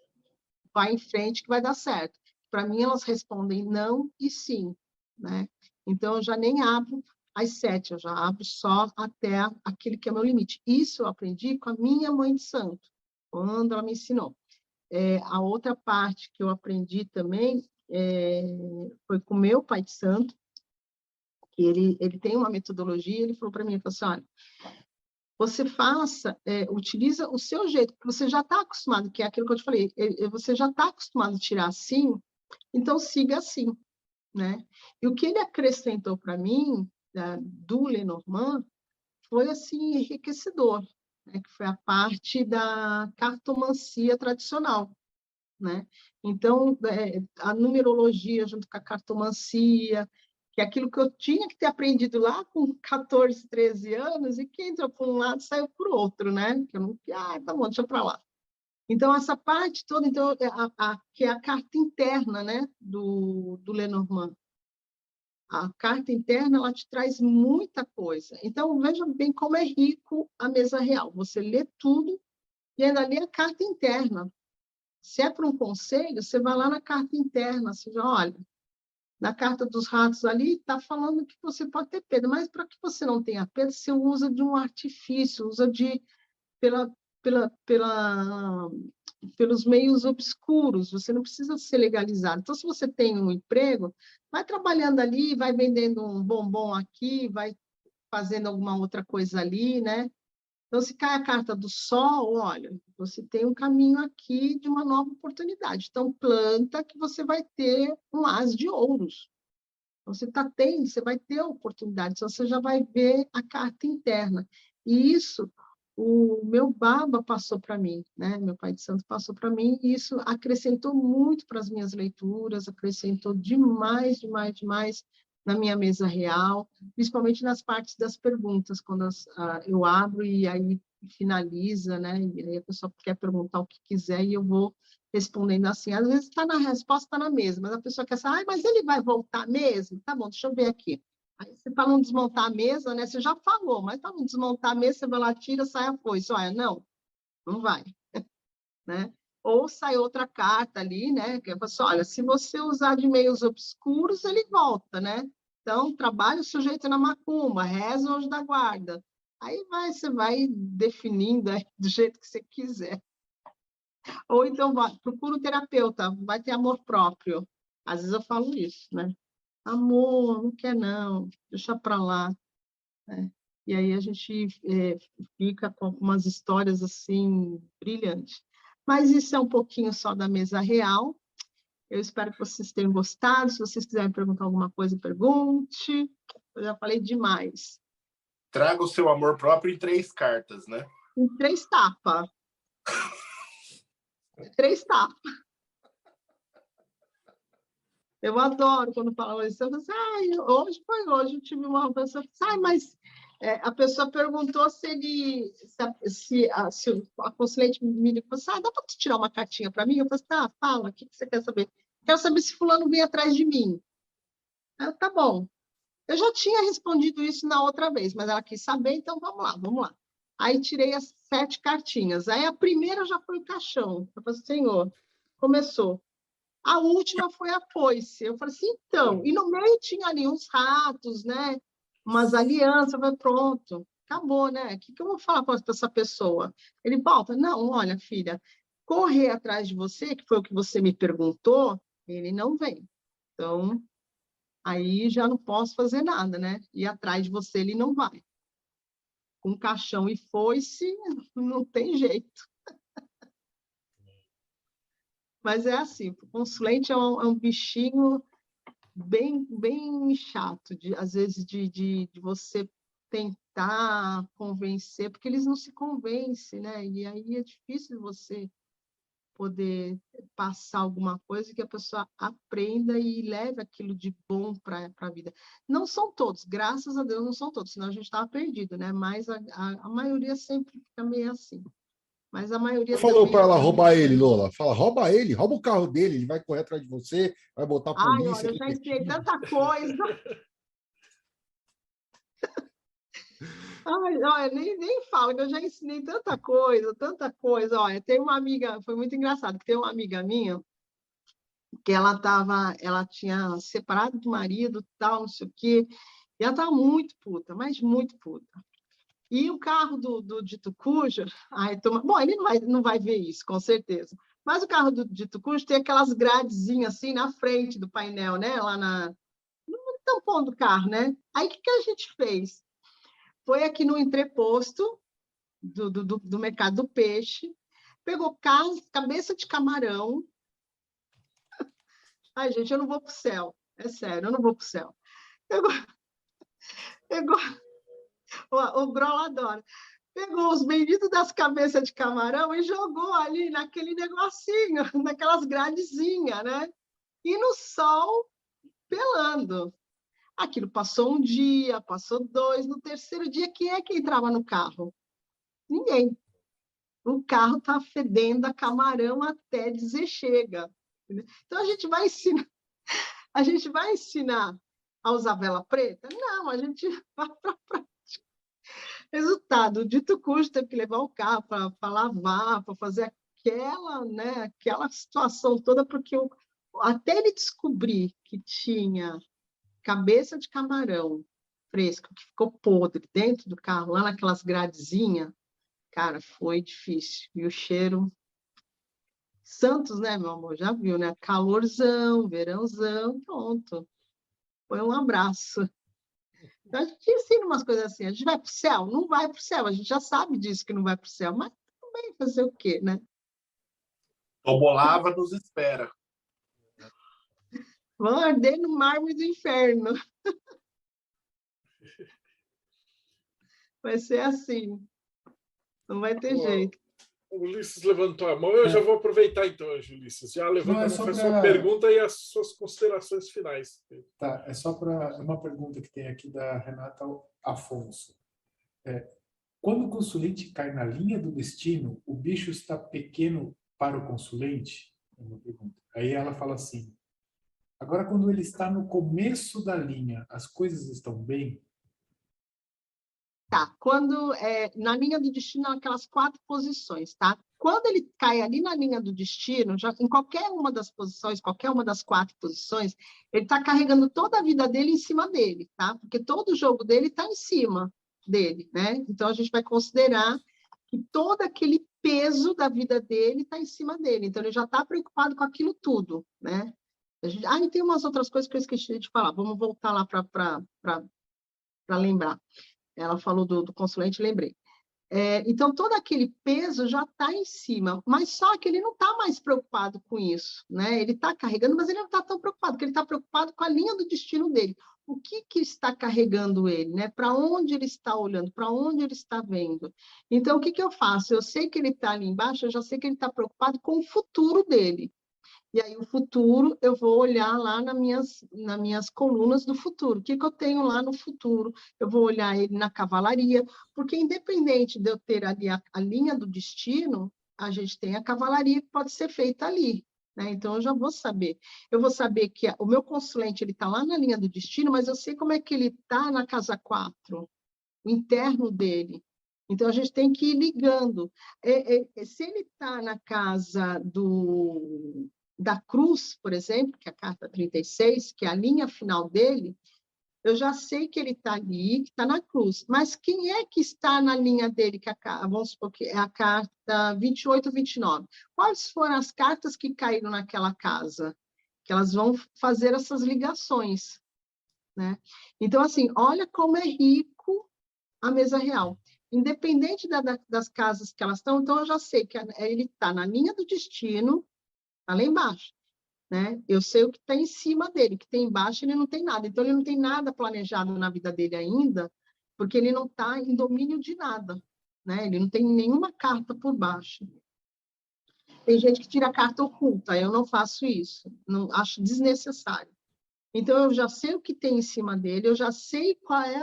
Speaker 6: vai em frente que vai dar certo. Para mim, elas respondem não e sim, né? Então, eu já nem abro as 7, eu já abro só até aquele que é o meu limite. Isso eu aprendi com a minha mãe de santo, quando ela me ensinou. A outra parte que eu aprendi também foi com o meu pai de santo, que ele tem uma metodologia, ele falou para mim, ele falou assim, olha, você utiliza o seu jeito, porque você já está acostumado, que é aquilo que eu te falei, você já está acostumado a tirar assim, então siga assim, né? E o que ele acrescentou para mim, do Lenormand, foi, assim, enriquecedor, né? Que foi a parte da cartomancia tradicional, né? Então, a numerologia junto com a cartomancia, que é aquilo que eu tinha que ter aprendido lá com 14, 13 anos, e que entrou por um lado saiu por outro, né? Que eu não... tá bom, deixa para lá. Então, essa parte toda, então, que é a carta interna, né, do Lenormand. A carta interna, ela te traz muita coisa. Então, veja bem como é rico a mesa real. Você lê tudo e ainda lê a carta interna. Se é para um conselho, você vai lá na carta interna, você já olha, na carta dos ratos ali, está falando que você pode ter perda, mas para que você não tenha perda, você usa de um artifício, usa pela, pelos meios obscuros, você não precisa ser legalizado. Então, se você tem um emprego, vai trabalhando ali, vai vendendo um bombom aqui, vai fazendo alguma outra coisa ali, né? Então, se cai a carta do sol, olha, você tem um caminho aqui de uma nova oportunidade. Então, planta que você vai ter um as de ouros. Então, você vai ter a oportunidade, então você já vai ver a carta interna. E isso, o meu baba passou para mim, né? Meu pai de santo passou para mim, e isso acrescentou muito para as minhas leituras, acrescentou demais, demais, demais na minha mesa real, principalmente nas partes das perguntas, quando eu abro e aí finaliza, né? E aí a pessoa quer perguntar o que quiser e eu vou respondendo assim. Às vezes está na resposta, está na mesa, mas a pessoa quer saber, mas ele vai voltar mesmo? Tá bom, deixa eu ver aqui. Aí você para não desmontar a mesa, né? Você já falou, mas para não desmontar a mesa, você vai lá, tira, sai a foice. Olha, não vai, né? Ou sai outra carta ali, né? Que é assim, olha, se você usar de meios obscuros, ele volta, né? Então, trabalha o sujeito na macumba, reza o anjo da guarda. Aí você vai definindo do jeito que você quiser. Ou então, procura um terapeuta, vai ter amor próprio. Às vezes eu falo isso, né? Amor, não quer não, deixa para lá. Né? E aí a gente fica com algumas histórias assim, brilhantes. Mas isso é um pouquinho só da mesa real. Eu espero que vocês tenham gostado. Se vocês quiserem perguntar alguma coisa, pergunte. Eu já falei demais.
Speaker 5: Traga o seu amor próprio em 3 cartas, né?
Speaker 6: Em 3 tapas. 3 tapas. Eu adoro quando falam isso. Eu falo assim, hoje eu tive uma pessoa que disse, mas a pessoa perguntou se a consulente me ligou, dá para tu tirar uma cartinha para mim? Eu falei, tá, fala, o que você quer saber? Quero saber se fulano vem atrás de mim. Aí, tá bom. Eu já tinha respondido isso na outra vez, mas ela quis saber, então vamos lá. Aí tirei as 7 cartinhas. Aí a primeira já foi o caixão. Eu falei, senhor, começou. A última foi a foice. Eu falei assim, então, e no meio tinha ali uns ratos, né? Umas alianças, eu falei, pronto, acabou, né? O que eu vou falar para essa pessoa? Ele volta, não, olha, filha, correr atrás de você, que foi o que você me perguntou, ele não vem. Então, aí já não posso fazer nada, né? E atrás de você ele não vai. Com caixão e foice, não tem jeito. Mas é assim, o consulente é um bichinho bem, bem chato, às vezes, de você tentar convencer, porque eles não se convencem, né? E aí é difícil você poder passar alguma coisa que a pessoa aprenda e leve aquilo de bom para a vida. Não são todos, graças a Deus não são todos, senão a gente estava perdido, né? Mas a maioria sempre fica meio assim. Mas a maioria
Speaker 7: Falou
Speaker 6: também
Speaker 7: para ela
Speaker 6: é
Speaker 7: roubar
Speaker 6: muito
Speaker 7: ele,
Speaker 6: feliz.
Speaker 7: Lola. Fala, rouba ele, rouba o carro dele, ele vai correr atrás de você, vai botar a
Speaker 6: Ai,
Speaker 7: polícia
Speaker 6: olha, eu
Speaker 7: aqui
Speaker 6: já ensinei
Speaker 7: pertinho.
Speaker 6: tanta coisa. Ai, olha, nem falo, que eu já ensinei tanta coisa, tanta coisa. Olha, tem uma amiga, foi muito engraçado, que tem uma amiga minha que ela tinha separado do marido, tal, não sei o quê, e ela estava muito puta, mas muito puta. E o carro do dito cujo, bom, ele não vai ver isso, com certeza. Mas o carro do dito cujo tem aquelas gradezinhas assim na frente do painel, né? Lá no tampão do carro, né? Aí o que a gente fez? Foi aqui no entreposto do mercado do peixe, pegou cabeça de camarão. Ai, gente, eu não vou para o céu. É sério, eu não vou para o céu. Pegou o Grola adora. Pegou os benditos das cabeças de camarão e jogou ali naquele negocinho, naquelas gradezinhas, né? E no sol, pelando. Aquilo passou um dia, passou dois, no terceiro dia, quem é que entrava no carro? Ninguém. O carro está fedendo a camarão até dizer chega. Então, a gente vai ensinar a usar vela preta? Não, a gente vai para a prática. Resultado, o dito cujo teve que levar o carro para lavar, para fazer aquela situação toda, porque até ele descobrir que tinha cabeça de camarão fresco, que ficou podre dentro do carro, lá naquelas gradezinhas, cara, foi difícil. E o cheiro... Santos, né, meu amor? Já viu, né? Calorzão, verãozão, pronto. Foi um abraço. Então, a gente ensina umas coisas assim. A gente vai para o céu? Não vai para o céu. A gente já sabe disso, que não vai para o céu. Mas também fazer o quê, né?
Speaker 5: Tobolava nos espera.
Speaker 6: Vão arder no mármore do inferno. Vai ser assim. Não vai ter jeito.
Speaker 2: O Ulisses levantou a mão, eu já vou aproveitar então, Ulisses. Já levanta a mão, faz sua pergunta e as suas considerações finais.
Speaker 4: Tá, é só para uma pergunta que tem aqui da Renata Afonso. Quando o consulente cai na linha do destino, o bicho está pequeno para o consulente? É uma pergunta. Aí ela fala assim, agora quando ele está no começo da linha, as coisas estão bem?
Speaker 6: Tá, quando na linha do destino, aquelas 4 posições, tá? Quando ele cai ali na linha do destino, já em qualquer uma das posições, qualquer uma das 4 posições, ele está carregando toda a vida dele em cima dele, tá? Porque todo o jogo dele está em cima dele, né? Então, a gente vai considerar que todo aquele peso da vida dele está em cima dele. Então, ele já está preocupado com aquilo tudo, né? E tem umas outras coisas que eu esqueci de falar. Vamos voltar lá para lembrar. Ela falou do consulente, lembrei. Então, todo aquele peso já está em cima, mas só que ele não está mais preocupado com isso, né? Ele está carregando, mas ele não está tão preocupado, porque ele está preocupado com a linha do destino dele. O que está carregando ele, né? Para onde ele está olhando, para onde ele está vendo. Então, o que eu faço? Eu sei que ele está ali embaixo, eu já sei que ele está preocupado com o futuro dele. E aí, o futuro, eu vou olhar lá nas minhas colunas do futuro. O que eu tenho lá no futuro? Eu vou olhar ele na cavalaria, porque independente de eu ter ali a linha do destino, a gente tem a cavalaria que pode ser feita ali, né? Então, eu já vou saber. Eu vou saber que o meu consulente está lá na linha do destino, mas eu sei como é que ele está na casa 4, o interno dele. Então, a gente tem que ir ligando. Se ele está na casa da cruz, por exemplo, que é a carta 36, que é a linha final dele, eu já sei que ele está ali, que está na cruz. Mas quem é que está na linha dele, vamos supor que é a carta 28 e 29? Quais foram as cartas que caíram naquela casa? Que elas vão fazer essas ligações, né? Então, assim, olha como é rico a mesa real. Independente das casas que elas estão, então eu já sei que ele está na linha do destino, está lá embaixo, né? Eu sei o que está em cima dele, o que tem embaixo ele não tem nada. Então, ele não tem nada planejado na vida dele ainda, porque ele não está em domínio de nada, né? Ele não tem nenhuma carta por baixo. Tem gente que tira carta oculta, eu não faço isso, não acho desnecessário. Então, eu já sei o que tem em cima dele, eu já sei qual é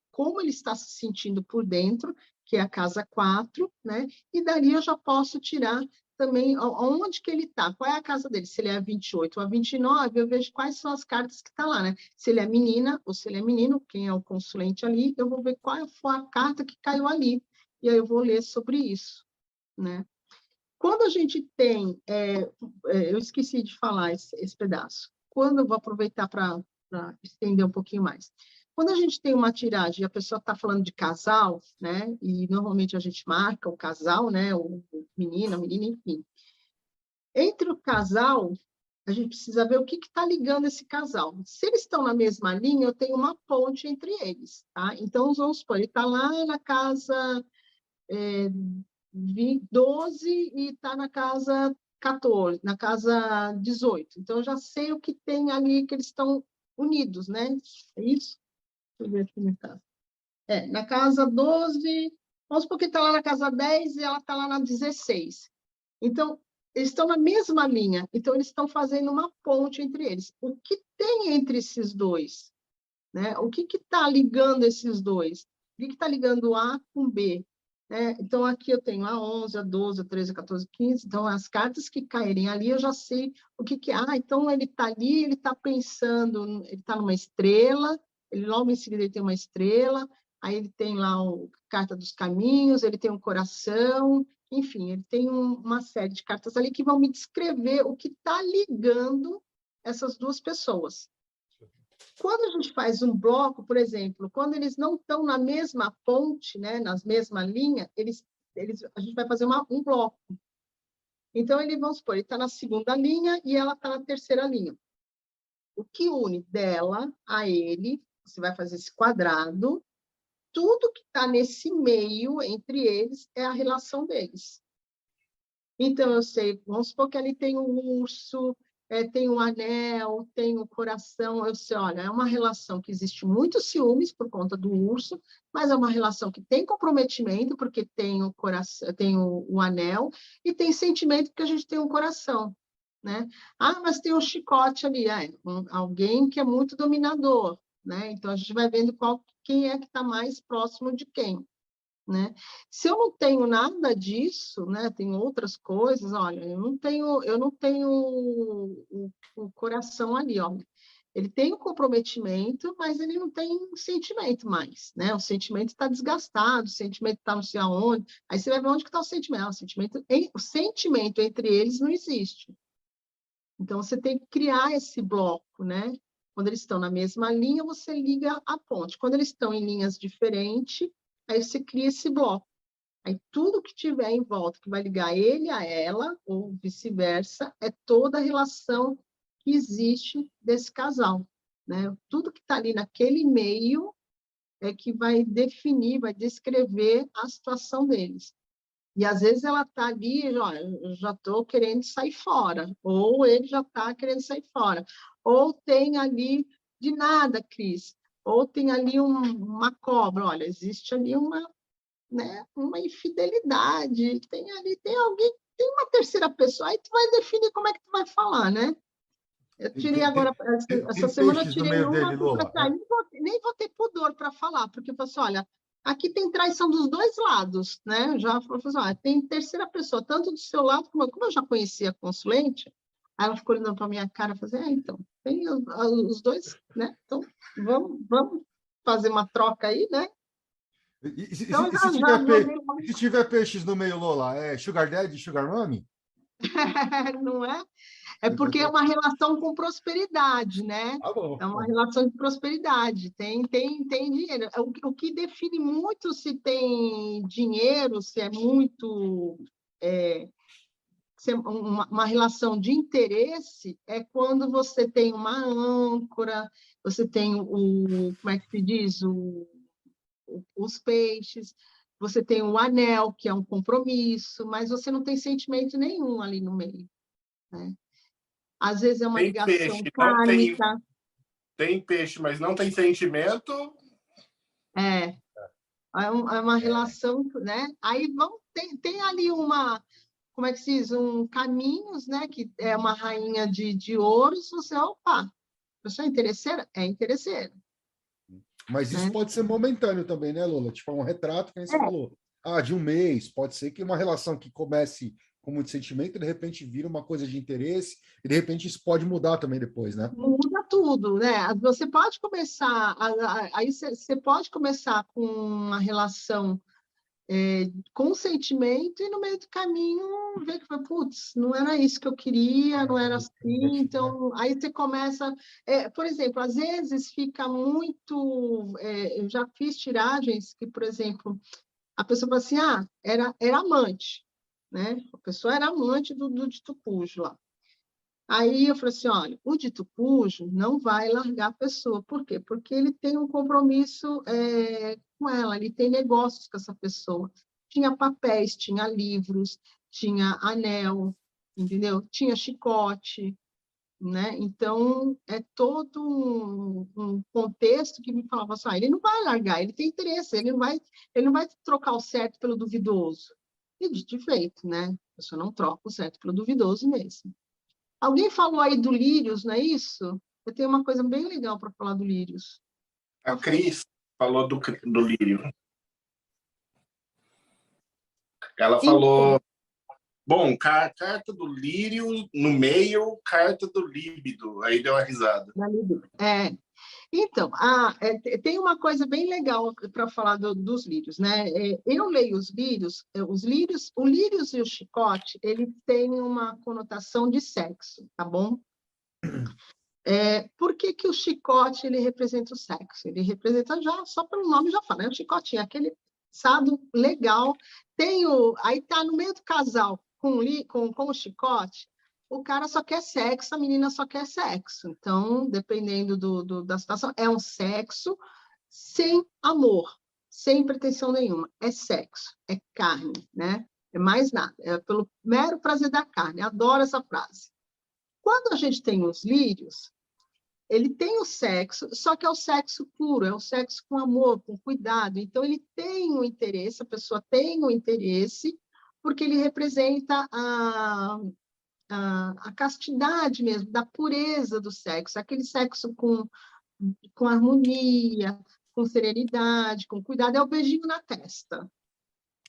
Speaker 6: como ele está se sentindo por dentro, que é a casa 4, né? E dali eu já posso tirar também onde que ele está, qual é a casa dele, se ele é a 28 ou a 29, eu vejo quais são as cartas que estão lá, né? Se ele é menina ou se ele é menino, quem é o consulente ali, eu vou ver qual foi a carta que caiu ali, e aí eu vou ler sobre isso, né? Quando a gente tem, eu esqueci de falar esse pedaço, quando eu vou aproveitar para estender um pouquinho mais. Quando a gente tem uma tiragem e a pessoa está falando de casal, né? E normalmente a gente marca o casal, né? O menino, a menina, enfim. Entre o casal, a gente precisa ver o que está ligando esse casal. Se eles estão na mesma linha, eu tenho uma ponte entre eles, tá? Então, vamos supor, ele está lá na casa 12 e está na casa 14, na casa 18. Então, eu já sei o que tem ali, que eles estão unidos, né? É isso? Deixa eu ver aqui na casa. Na casa 12, vamos supor que está lá na casa 10 e ela está lá na 16. Então, eles estão na mesma linha, então eles estão fazendo uma ponte entre eles. O que tem entre esses dois? Né? O que está ligando esses dois? O que está ligando A com B? Então, aqui eu tenho a 11, a 12, a 13, a 14, a 15. Então, as cartas que caírem ali, eu já sei o que é. Então, ele está ali, ele está pensando, ele está numa estrela, ele logo em seguida ele tem uma estrela, aí ele tem lá a carta dos caminhos, ele tem um coração, enfim, ele tem uma série de cartas ali que vão me descrever o que está ligando essas duas pessoas. Quando a gente faz um bloco, por exemplo, quando eles não estão na mesma ponte, né, nas mesma linha, a gente vai fazer um bloco. Então, vamos supor, ele está na segunda linha e ela está na terceira linha. O que une dela a ele, você vai fazer esse quadrado, tudo que está nesse meio entre eles é a relação deles. Então, eu sei, vamos supor que ali tem um urso, tem um anel, tem um coração, eu sei, olha, é uma relação que existe muitos ciúmes por conta do urso, mas é uma relação que tem comprometimento, porque tem o coração, tem o anel, e tem sentimento porque a gente tem um coração, né? Mas tem um chicote ali, alguém que é muito dominador, né? Então, a gente vai vendo quem é que está mais próximo de quem. Né? Se eu não tenho nada disso, né, tem outras coisas, olha, eu não tenho o coração ali, ó. Ele tem o comprometimento, mas ele não tem sentimento mais, né? O sentimento está desgastado, o sentimento está não sei aonde. Aí você vai ver onde que está o sentimento. O sentimento entre eles não existe. Então você tem que criar esse bloco, né? Quando eles estão na mesma linha, você liga a ponte. Quando eles estão em linhas diferentes, aí você cria esse bloco. Aí tudo que tiver em volta, que vai ligar ele a ela, ou vice-versa, é toda a relação que existe desse casal. Né? Tudo que está ali naquele meio é que vai definir, vai descrever a situação deles. E às vezes ela está ali, ó, eu já estou querendo sair fora, ou ele já está querendo sair fora. Ou tem ali, de nada, Cris, ou tem ali uma cobra, olha, existe ali uma infidelidade, tem alguém, tem uma terceira pessoa, aí tu vai definir como é que tu vai falar, né? Eu tirei agora, essa semana eu tirei uma, nem vou ter pudor para falar, porque eu falei assim, olha, aqui tem traição dos dois lados, né? Já falou assim, olha, tem terceira pessoa, tanto do seu lado, como eu já conhecia a consulente, aí ela ficou olhando para a minha cara e falou assim, então, tem os dois, né? Então, vamos fazer uma troca aí, né?
Speaker 7: E
Speaker 6: Então,
Speaker 7: se tiver peixes no meio, Lola, é Sugar Daddy, Sugar Mommy?
Speaker 6: Não é? É porque é uma relação com prosperidade, né?
Speaker 7: Ah, bom.
Speaker 6: É uma relação de prosperidade. Tem dinheiro. O que define muito se tem dinheiro, se é muito... uma relação de interesse é quando você tem uma âncora, você tem como é que se diz? Os peixes, você tem o anel, que é um compromisso, mas você não tem sentimento nenhum ali no meio. Né? Às vezes é uma ligação kármica.
Speaker 5: Tem peixe, mas não tem sentimento.
Speaker 6: É uma relação, né? Aí tem ali como é que se diz? Caminhos, né? Que é uma rainha de ouros, você, opa, a pessoa é interesseira? É interesseira.
Speaker 7: Mas isso
Speaker 6: Né?
Speaker 7: pode ser momentâneo também, né, Lola? Tipo, um retrato, que nem você falou. De um mês, pode ser que uma relação que comece com muito sentimento, de repente vira uma coisa de interesse, e de repente isso pode mudar também depois, né?
Speaker 6: Muda tudo, né? Você pode começar, aí você pode começar com uma relação com sentimento e no meio do caminho ver que, putz, não era isso que eu queria, não era assim, então aí você começa, por exemplo, às vezes fica muito, eu já fiz tiragens que, por exemplo, a pessoa fala assim, era amante, né? A pessoa era amante do dito cujo lá. Aí eu falei assim, olha, o dito cujo não vai largar a pessoa. Por quê? Porque ele tem um compromisso com ela, ele tem negócios com essa pessoa. Tinha papéis, tinha livros, tinha anel, entendeu? Tinha chicote, né? Então, é todo um contexto que me falava assim, ele não vai largar, ele tem interesse, ele não vai trocar o certo pelo duvidoso. E dito e feito, né? A pessoa não troca o certo pelo duvidoso mesmo. Alguém falou aí do Lírios, não é isso? Eu tenho uma coisa bem legal para falar do Lírios.
Speaker 5: A Cris falou do lírio. Ela falou, bom, carta do lírio, no meio, carta do líbido. Aí deu uma risada.
Speaker 6: Então, tem uma coisa bem legal para falar dos lírios, né? Eu leio os lírios, o lírios e o chicote, ele tem uma conotação de sexo, tá bom? Por que o chicote ele representa o sexo? Ele representa só pelo nome já fala, né? O chicotinho, aquele sado legal. Aí tá no meio do casal com o chicote, o cara só quer sexo, a menina só quer sexo. Então, dependendo da situação, é um sexo sem amor, sem pretensão nenhuma. É sexo, é carne, né? É mais nada, é pelo mero prazer da carne. Adoro essa frase. Quando a gente tem os lírios, ele tem o sexo, só que é o sexo puro, é o sexo com amor, com cuidado. Então, ele tem um interesse, a pessoa tem um interesse, porque ele representa a castidade mesmo, da pureza do sexo, aquele sexo com harmonia, com serenidade, com cuidado, é o beijinho na testa.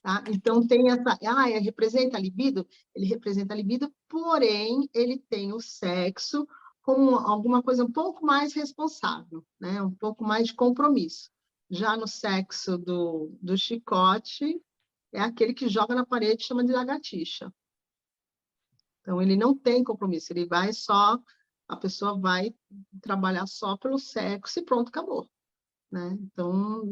Speaker 6: Tá? Então, tem essa... representa a libido? Ele representa a libido, porém, ele tem o sexo como alguma coisa um pouco mais responsável, né? Um pouco mais de compromisso. Já no sexo do chicote, é aquele que joga na parede e chama de lagartixa. Então, ele não tem compromisso, ele vai só... A pessoa vai trabalhar só pelo sexo e pronto, acabou. Né? Então,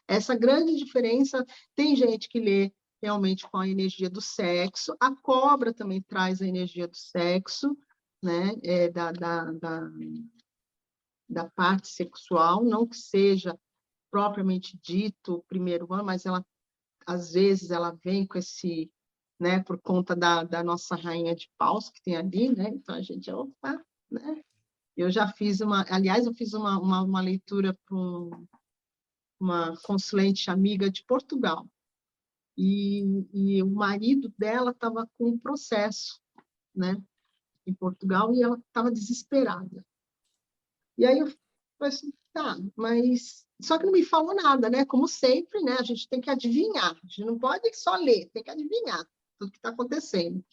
Speaker 6: essa grande diferença, tem gente que lê realmente com a energia do sexo, a cobra também traz a energia do sexo, né? Da parte sexual, não que seja propriamente dito o primeiro ano, mas ela, às vezes, ela vem com esse, né, por conta da nossa rainha de paus que tem ali, né? Então, a gente, opa, né? Eu já fiz aliás, eu fiz uma leitura para uma consulente amiga de Portugal. E o marido dela estava com um processo, né, em Portugal, e ela estava desesperada. E aí eu falei assim, tá, mas... Só que não me falou nada, né? Como sempre, né? A gente tem que adivinhar. A gente não pode só ler, tem que adivinhar tudo que está acontecendo.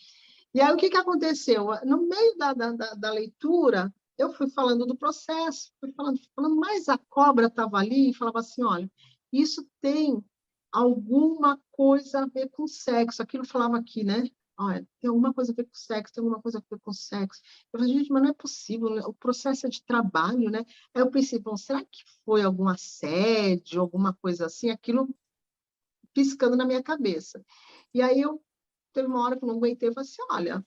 Speaker 6: E aí, o que aconteceu? No meio da leitura, eu fui falando do processo, fui falando, mas a cobra estava ali e falava assim, olha, isso tem alguma coisa a ver com sexo. Aquilo falava aqui, né? Olha, tem alguma coisa a ver com sexo, tem alguma coisa a ver com sexo. Eu falei, gente, mas não é possível, né? O processo é de trabalho, né? Aí eu pensei, bom, será que foi algum assédio, alguma coisa assim? Aquilo piscando na minha cabeça. E aí teve uma hora que eu não aguentei, eu falei assim, olha,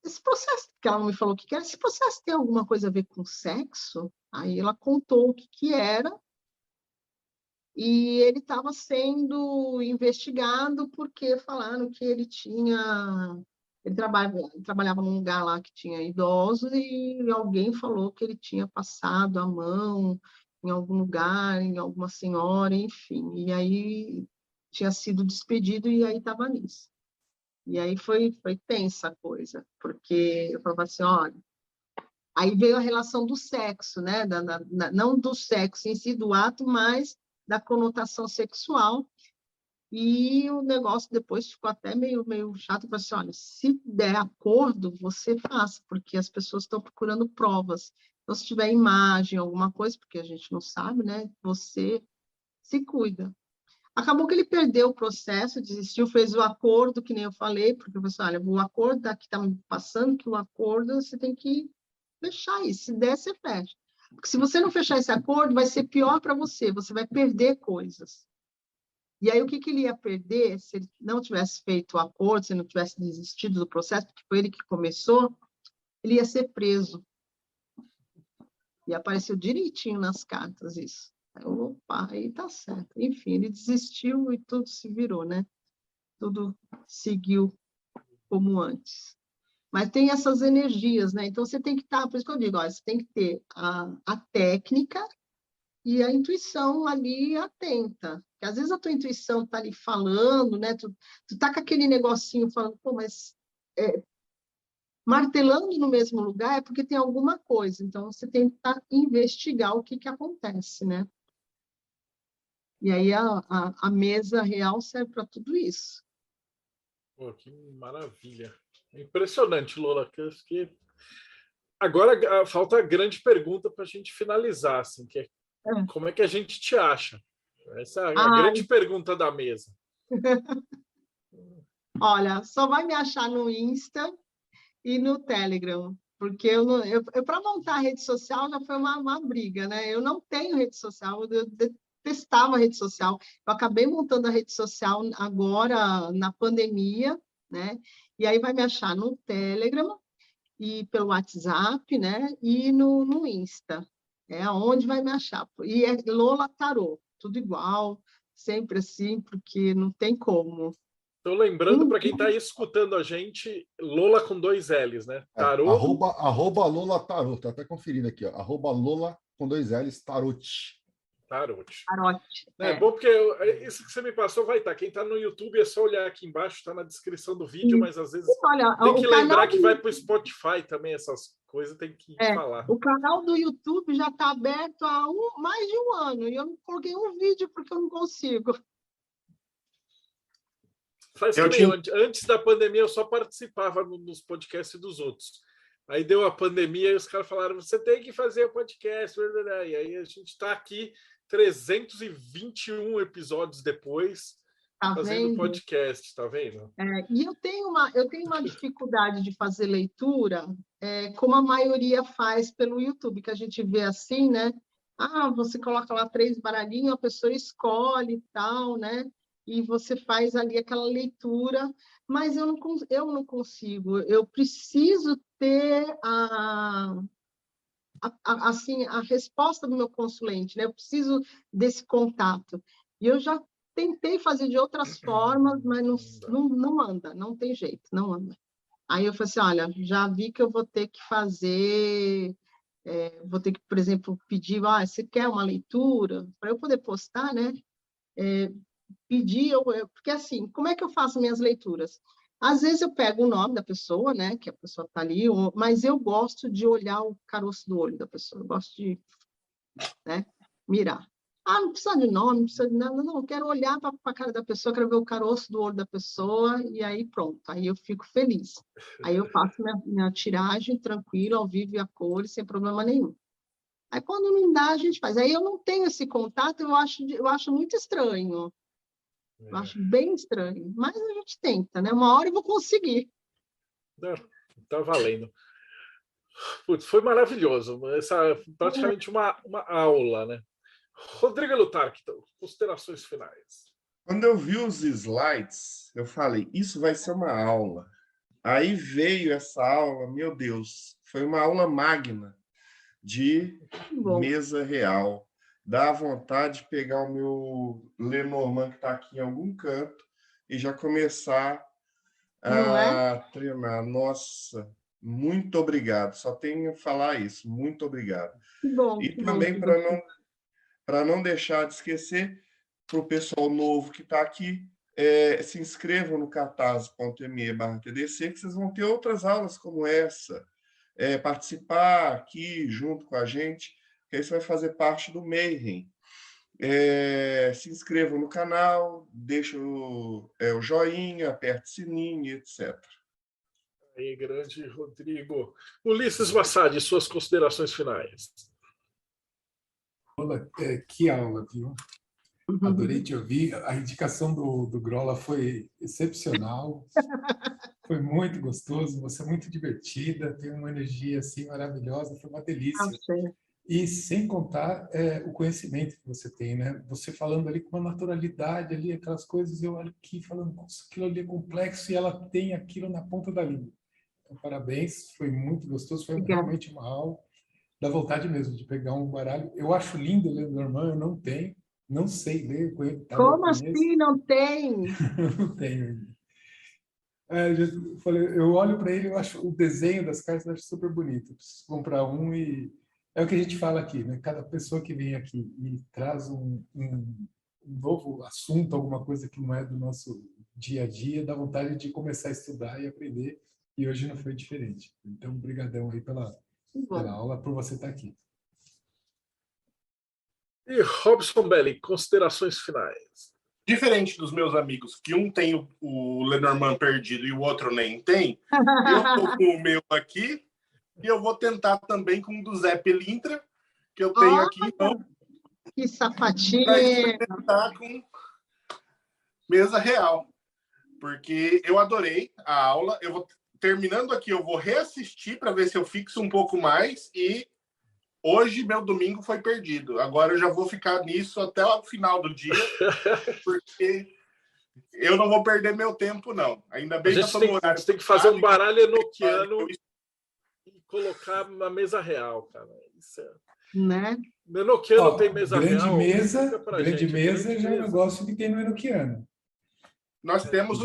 Speaker 6: esse processo, que ela não me falou o que era, esse processo tem alguma coisa a ver com sexo? Aí ela contou o que era, e ele estava sendo investigado porque falaram que ele trabalhava num lugar lá que tinha idosos e alguém falou que ele tinha passado a mão em algum lugar, em alguma senhora, enfim. E aí tinha sido despedido e aí estava nisso. E aí foi tensa a coisa, porque eu falava assim, olha, aí veio a relação do sexo, né? Não do sexo em si, do ato, mas da conotação sexual. E o negócio depois ficou até meio chato. Eu falei assim, olha, se der acordo, você faça, porque as pessoas estão procurando provas. Então, se tiver imagem, alguma coisa, porque a gente não sabe, né? Você se cuida. Acabou que ele perdeu o processo, desistiu, fez o acordo, que nem eu falei, porque eu falei assim, olha, o acordo aqui está me passando, que o acordo você tem que fechar isso. Se der, você fecha. Porque se você não fechar esse acordo, vai ser pior para você, você vai perder coisas. E aí, o que ele ia perder se ele não tivesse feito o acordo, se ele não tivesse desistido do processo, porque foi ele que começou, ele ia ser preso. E apareceu direitinho nas cartas isso. Aí, opa, aí tá certo. Enfim, ele desistiu e tudo se virou, né? Tudo seguiu como antes. Mas tem essas energias, né? Então, você tem que estar, por isso que eu digo, ó, você tem que ter a técnica e a intuição ali atenta. Porque às vezes a tua intuição está ali falando, né? Tu tá com aquele negocinho falando, pô, mas martelando no mesmo lugar é porque tem alguma coisa. Então, você tem que investigar o que acontece, né? E aí a mesa real serve para tudo isso.
Speaker 2: Pô, que maravilha. Impressionante, Lola. Que... Agora falta a grande pergunta para a gente finalizar, assim, que é como é que a gente te acha? Essa é a grande pergunta da mesa.
Speaker 6: Olha, só vai me achar no Insta e no Telegram, porque para montar a rede social já foi uma briga, né? Eu não tenho rede social, eu detestava a rede social. Eu acabei montando a rede social agora na pandemia, né? E aí vai me achar no Telegram e pelo WhatsApp, né? E no Insta. É onde vai me achar. E é Lola Tarô, tudo igual, sempre assim, porque não tem como.
Speaker 2: Estou lembrando para quem está aí escutando a gente, Lola com 2 L's, né? Tarô.
Speaker 7: Arroba Lola Tarot, tá até conferindo aqui, ó. Arroba Lola com 2 L's, Tarot.
Speaker 6: Tarote.
Speaker 2: É bom porque isso que você me passou vai estar. Quem está no YouTube é só olhar aqui embaixo, está na descrição do vídeo, mas às vezes tem que lembrar que vai para o Spotify também, essas coisas tem que falar.
Speaker 6: O canal do YouTube já está aberto há mais de um ano e eu não coloquei um vídeo porque eu não consigo.
Speaker 2: Antes da pandemia eu só participava nos podcasts dos outros. Aí deu a pandemia e os caras falaram, você tem que fazer o podcast. E aí a gente está aqui 321 episódios depois, fazendo podcast, tá vendo?
Speaker 6: E eu tenho uma dificuldade de fazer leitura, como a maioria faz pelo YouTube, que a gente vê assim, né? Você coloca lá 3 baralhinhos, a pessoa escolhe e tal, né? E você faz ali aquela leitura, mas eu não consigo. Eu preciso ter assim, a resposta do meu consulente, né? Eu preciso desse contato. E eu já tentei fazer de outras formas, mas não anda, não tem jeito, não anda. Aí eu falei assim, olha, já vi que eu vou ter que fazer, vou ter que, por exemplo, pedir, você quer uma leitura? Para eu poder postar, né? Pedir, porque assim, como é que eu faço minhas leituras? Às vezes eu pego o nome da pessoa, né, que a pessoa está ali, mas eu gosto de olhar o caroço do olho da pessoa, eu gosto de, né, mirar. Não precisa de nome, não precisa de nada, não, eu quero olhar para a cara da pessoa, quero ver o caroço do olho da pessoa, e aí pronto, aí eu fico feliz. Aí eu faço minha tiragem tranquila, ao vivo e a cores, sem problema nenhum. Aí quando não dá, a gente faz. Aí eu não tenho esse contato, eu acho muito estranho. Eu acho bem estranho, mas a gente tenta, né? Uma hora eu vou conseguir.
Speaker 2: Tá valendo. Putz, foi maravilhoso. Praticamente uma aula, né? Rodrigo Lutarque, então, considerações finais.
Speaker 3: Quando eu vi os slides, eu falei, isso vai ser uma aula. Aí veio essa aula, meu Deus, foi uma aula magna de mesa real. Dá vontade de pegar o meu Lenormand que está aqui em algum canto e já começar a treinar. Nossa, muito obrigado. Só tenho a falar isso. Muito obrigado.
Speaker 6: Que bom,
Speaker 3: e também para não deixar de esquecer, para o pessoal novo que está aqui, se inscrevam no catarse.me/TDC, que vocês vão ter outras aulas como essa. Participar aqui junto com a gente, que aí você vai fazer parte do Mayhem. Se inscrevam no canal, deixem o joinha, aperte o sininho, etc.
Speaker 2: Aí, grande Rodrigo. Ulisses Massad, suas considerações finais.
Speaker 4: Que aula, viu? Adorei te ouvir. A indicação do Grola foi excepcional. Foi muito gostoso. Você é muito divertida, tem uma energia assim maravilhosa. Foi uma delícia. E sem contar o conhecimento que você tem, né? Você falando ali com uma naturalidade, ali aquelas coisas, eu olho aqui falando, nossa, aquilo ali é complexo e ela tem aquilo na ponta da língua. Então, parabéns, foi muito gostoso, foi realmente uma aula. Dá vontade mesmo de pegar um baralho. Eu acho lindo ler Lenormand, eu não tenho, não sei ler.
Speaker 6: Como assim não tem?
Speaker 4: Não tenho. Eu olho para ele, eu acho o desenho das cartas, eu acho super bonito. Eu preciso comprar um e é o que a gente fala aqui, né? Cada pessoa que vem aqui e traz um novo assunto, alguma coisa que não é do nosso dia a dia, dá vontade de começar a estudar e aprender. E hoje não foi diferente. Então, brigadão aí pela aula, por você estar aqui.
Speaker 2: E Robson Belli, considerações finais.
Speaker 5: Diferente dos meus amigos, que um tem o Lenormand perdido e o outro nem tem, eu estou com o meu aqui e eu vou tentar também com o do Zé Pelintra, que eu tenho aqui. Então,
Speaker 6: que sapatinho!
Speaker 5: Para experimentar com mesa real. Porque eu adorei a aula. Terminando aqui, eu vou reassistir para ver se eu fixo um pouco mais e hoje meu domingo foi perdido. Agora eu já vou ficar nisso até o final do dia, porque eu não vou perder meu tempo, não. Ainda bem que eu tô no horário.
Speaker 2: A gente tem que fazer um baralho enoquiano e colocar na mesa real, cara. Isso é...
Speaker 6: Né?
Speaker 2: No enoquiano tem mesa
Speaker 4: grande
Speaker 2: real.
Speaker 4: Grande mesa já é um negócio que tem no enoquiano.
Speaker 5: Nós temos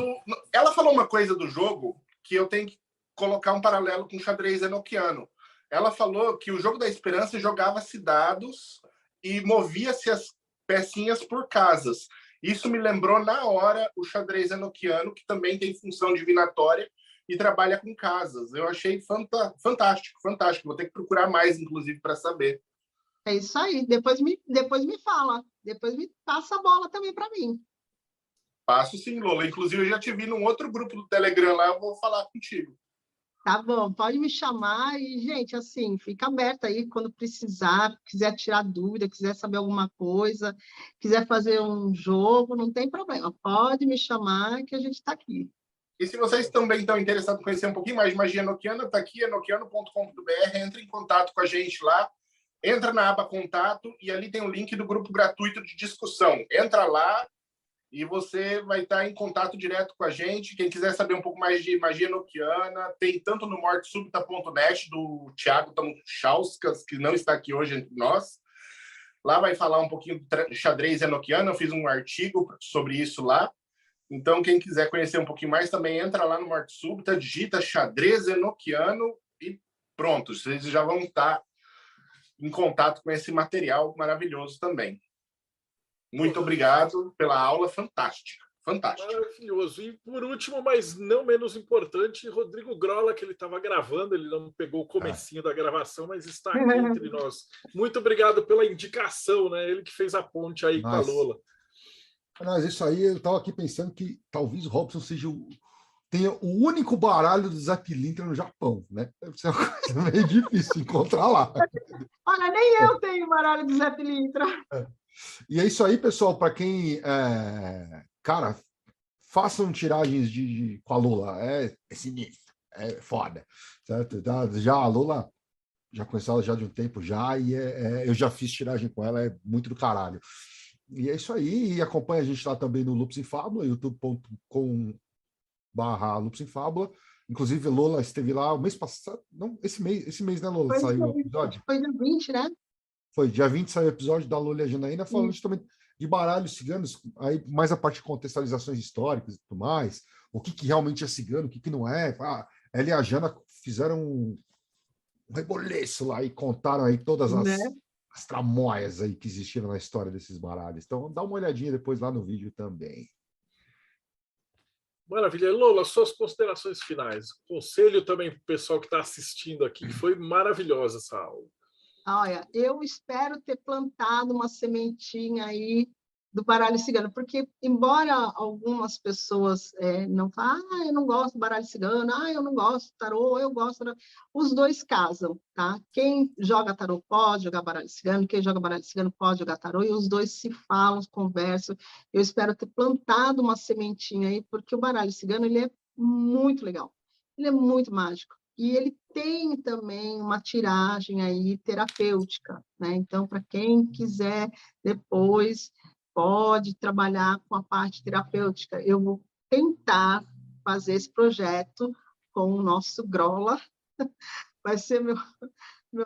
Speaker 5: Ela falou uma coisa do jogo que eu tenho que colocar um paralelo com o xadrez enoquiano. Ela falou que o jogo da esperança jogava-se dados e movia-se as pecinhas por casas. Isso me lembrou na hora o xadrez enoquiano, que também tem função divinatória e trabalha com casas. Eu achei fantástico, fantástico. Vou ter que procurar mais, inclusive, para saber.
Speaker 6: É isso aí. Depois me fala. Depois me passa a bola também para mim.
Speaker 5: Passo sim, Lola. Inclusive, eu já te vi num outro grupo do Telegram lá, eu vou falar contigo.
Speaker 6: Tá bom, pode me chamar e, gente, assim, fica aberto aí quando precisar, quiser tirar dúvida, quiser saber alguma coisa, quiser fazer um jogo, não tem problema. Pode me chamar que a gente está aqui.
Speaker 5: E se vocês também estão interessados em conhecer um pouquinho mais de magia enoquiana, está aqui, enoquiano.com.br, entre em contato com a gente lá, entra na aba contato e ali tem um link do grupo gratuito de discussão. Entra lá e você vai estar em contato direto com a gente. Quem quiser saber um pouco mais de magia enoquiana, tem tanto no mortesubita.net, do Thiago Tamuchauskas, que não está aqui hoje entre nós. Lá vai falar um pouquinho do xadrez enoquiano, eu fiz um artigo sobre isso lá. Então, quem quiser conhecer um pouquinho mais, também entra lá no Morte Súbita, digita xadrez enoquiano e pronto, vocês já vão estar em contato com esse material maravilhoso também. Muito obrigado pela aula fantástica. Fantástico.
Speaker 2: Maravilhoso. E por último, mas não menos importante, Rodrigo Grola, que ele estava gravando, ele não pegou o comecinho da gravação, mas está aqui entre nós. Muito obrigado pela indicação, né? Ele que fez a ponte aí com a Lola.
Speaker 7: Mas isso aí, eu estava aqui pensando que talvez o Robson tenha o único baralho do Zé Pelintra no Japão, né? Deve ser uma coisa meio difícil encontrar lá.
Speaker 6: Olha, nem eu tenho baralho do Zé Pelintra.
Speaker 7: E é isso aí, pessoal, para quem... cara, façam tiragens com a Lola, é sinistro, é foda, certo? Já a Lola, já conheço ela já de um tempo já, e eu já fiz tiragem com ela, é muito do caralho. E é isso aí, e acompanha a gente lá também no Lupus em Fábula, youtube.com/Lupus em Fábula. Inclusive, Lola esteve lá o mês passado, não, esse mês, né, Lola, saiu o episódio?
Speaker 6: Foi dia 20, né?
Speaker 7: Foi, dia 20 saiu o episódio da Lola e a Janaína, falando justamente de baralhos ciganos, aí mais a parte de contextualizações históricas e tudo mais, o que realmente é cigano, o que não é. Ela e a Jana fizeram um reboliço lá e contaram aí todas as tramóias aí que existiram na história desses baralhos. Então, dá uma olhadinha depois lá no vídeo também.
Speaker 2: Maravilha. Lola, suas considerações finais. Conselho também para o pessoal que está assistindo aqui, que foi maravilhosa essa aula.
Speaker 6: Olha, eu espero ter plantado uma sementinha aí do baralho cigano, porque embora algumas pessoas não falem, eu não gosto do baralho cigano, eu não gosto do tarô, eu gosto... Os dois casam, tá? Quem joga tarô pode jogar baralho cigano, quem joga baralho cigano pode jogar tarô, e os dois se falam, conversam. Eu espero ter plantado uma sementinha aí, porque o baralho cigano, ele é muito legal, ele é muito mágico. E ele tem também uma tiragem aí terapêutica, né? Então, para quem quiser depois pode trabalhar com a parte terapêutica. Eu vou tentar fazer esse projeto com o nosso Grola, vai ser meu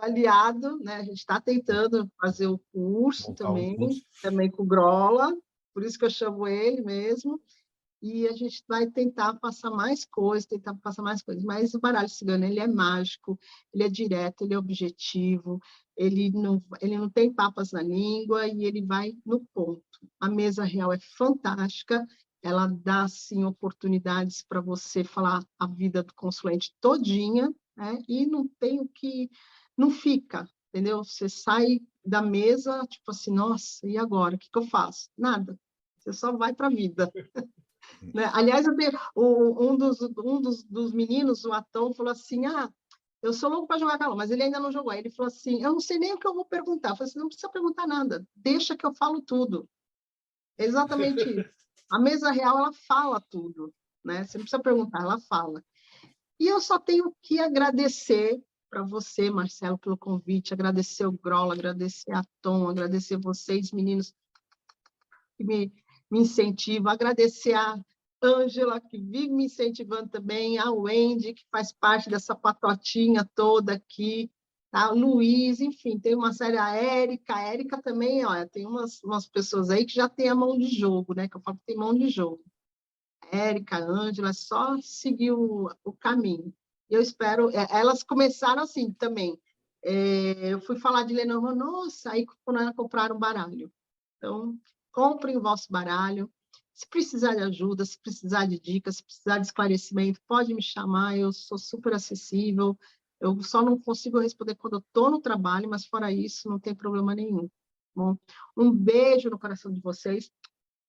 Speaker 6: aliado, né? A gente está tentando fazer o curso também com o Grola, por isso que eu chamo ele mesmo. E a gente vai tentar passar mais coisas, mas o baralho cigano, ele é mágico, ele é direto, ele é objetivo, ele não tem papas na língua e ele vai no ponto. A mesa real é fantástica, ela dá, assim, oportunidades para você falar a vida do consulente todinha, né? E não tem o que... Não fica, entendeu? Você sai da mesa, tipo assim, nossa, e agora? O que eu faço? Nada. Você só vai para a vida. Né? Aliás, um dos meninos, o Atão, falou assim, eu sou louco para jogar calor, mas ele ainda não jogou. Aí ele falou assim, eu não sei nem o que eu vou perguntar. Eu falei assim, não precisa perguntar nada, deixa que eu falo tudo. É exatamente isso. A mesa real, ela fala tudo, né? Você não precisa perguntar, ela fala. E eu só tenho que agradecer para você, Marcelo, pelo convite, agradecer o Grola, agradecer a Tom, agradecer vocês, meninos, que me incentivam, agradecer a Ângela, que vive me incentivando também, a Wendy, que faz parte dessa patotinha toda aqui, tá? Luiz, enfim, tem uma série, a Érica também, olha, tem umas pessoas aí que já tem a mão de jogo, né? Que eu falo que tem mão de jogo. Érica, Ângela, é só seguir o caminho. Eu espero, elas começaram assim também. Eu fui falar de Lenormand, nossa, aí compraram um baralho. Então, comprem o vosso baralho. Se precisar de ajuda, se precisar de dicas, se precisar de esclarecimento, pode me chamar, eu sou super acessível. Eu só não consigo responder quando eu estou no trabalho, mas fora isso, não tem problema nenhum. Bom, um beijo no coração de vocês.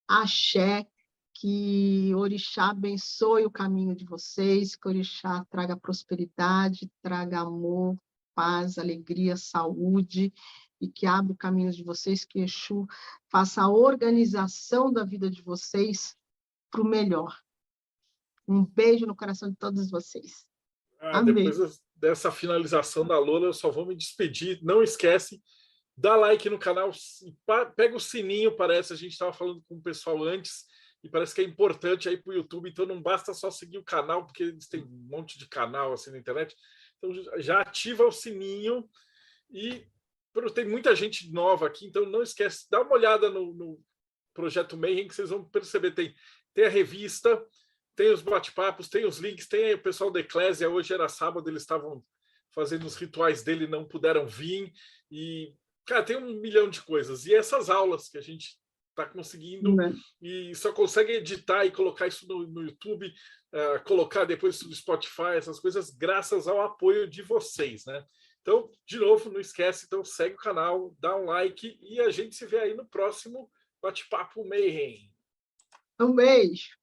Speaker 6: Axé, que Orixá abençoe o caminho de vocês, que Orixá traga prosperidade, traga amor, paz, alegria, saúde, e que abra o caminho de vocês, que Exu faça a organização da vida de vocês para o melhor. Um beijo no coração de todos vocês. Amém.
Speaker 2: Depois dessa finalização da Lola, eu só vou me despedir. Não esquece, dá like no canal, pega o sininho, parece, a gente estava falando com o pessoal antes, e parece que é importante aí para o YouTube, então não basta só seguir o canal, porque eles têm um monte de canal assim na internet, então já ativa o sininho, e tem muita gente nova aqui, então não esquece, dá uma olhada no Projeto Mayhem, que vocês vão perceber, tem a revista, tem os bate-papos, tem os links, tem o pessoal da Eclésia, hoje era sábado, eles estavam fazendo os rituais dele, não puderam vir, e, cara, tem 1 milhão de coisas, e essas aulas que a gente está conseguindo, e só consegue editar e colocar isso no YouTube, colocar depois no Spotify, essas coisas, graças ao apoio de vocês, né? Então, de novo, não esquece, então segue o canal, dá um like, e a gente se vê aí no próximo Bate-Papo Mayhem.
Speaker 6: Um beijo.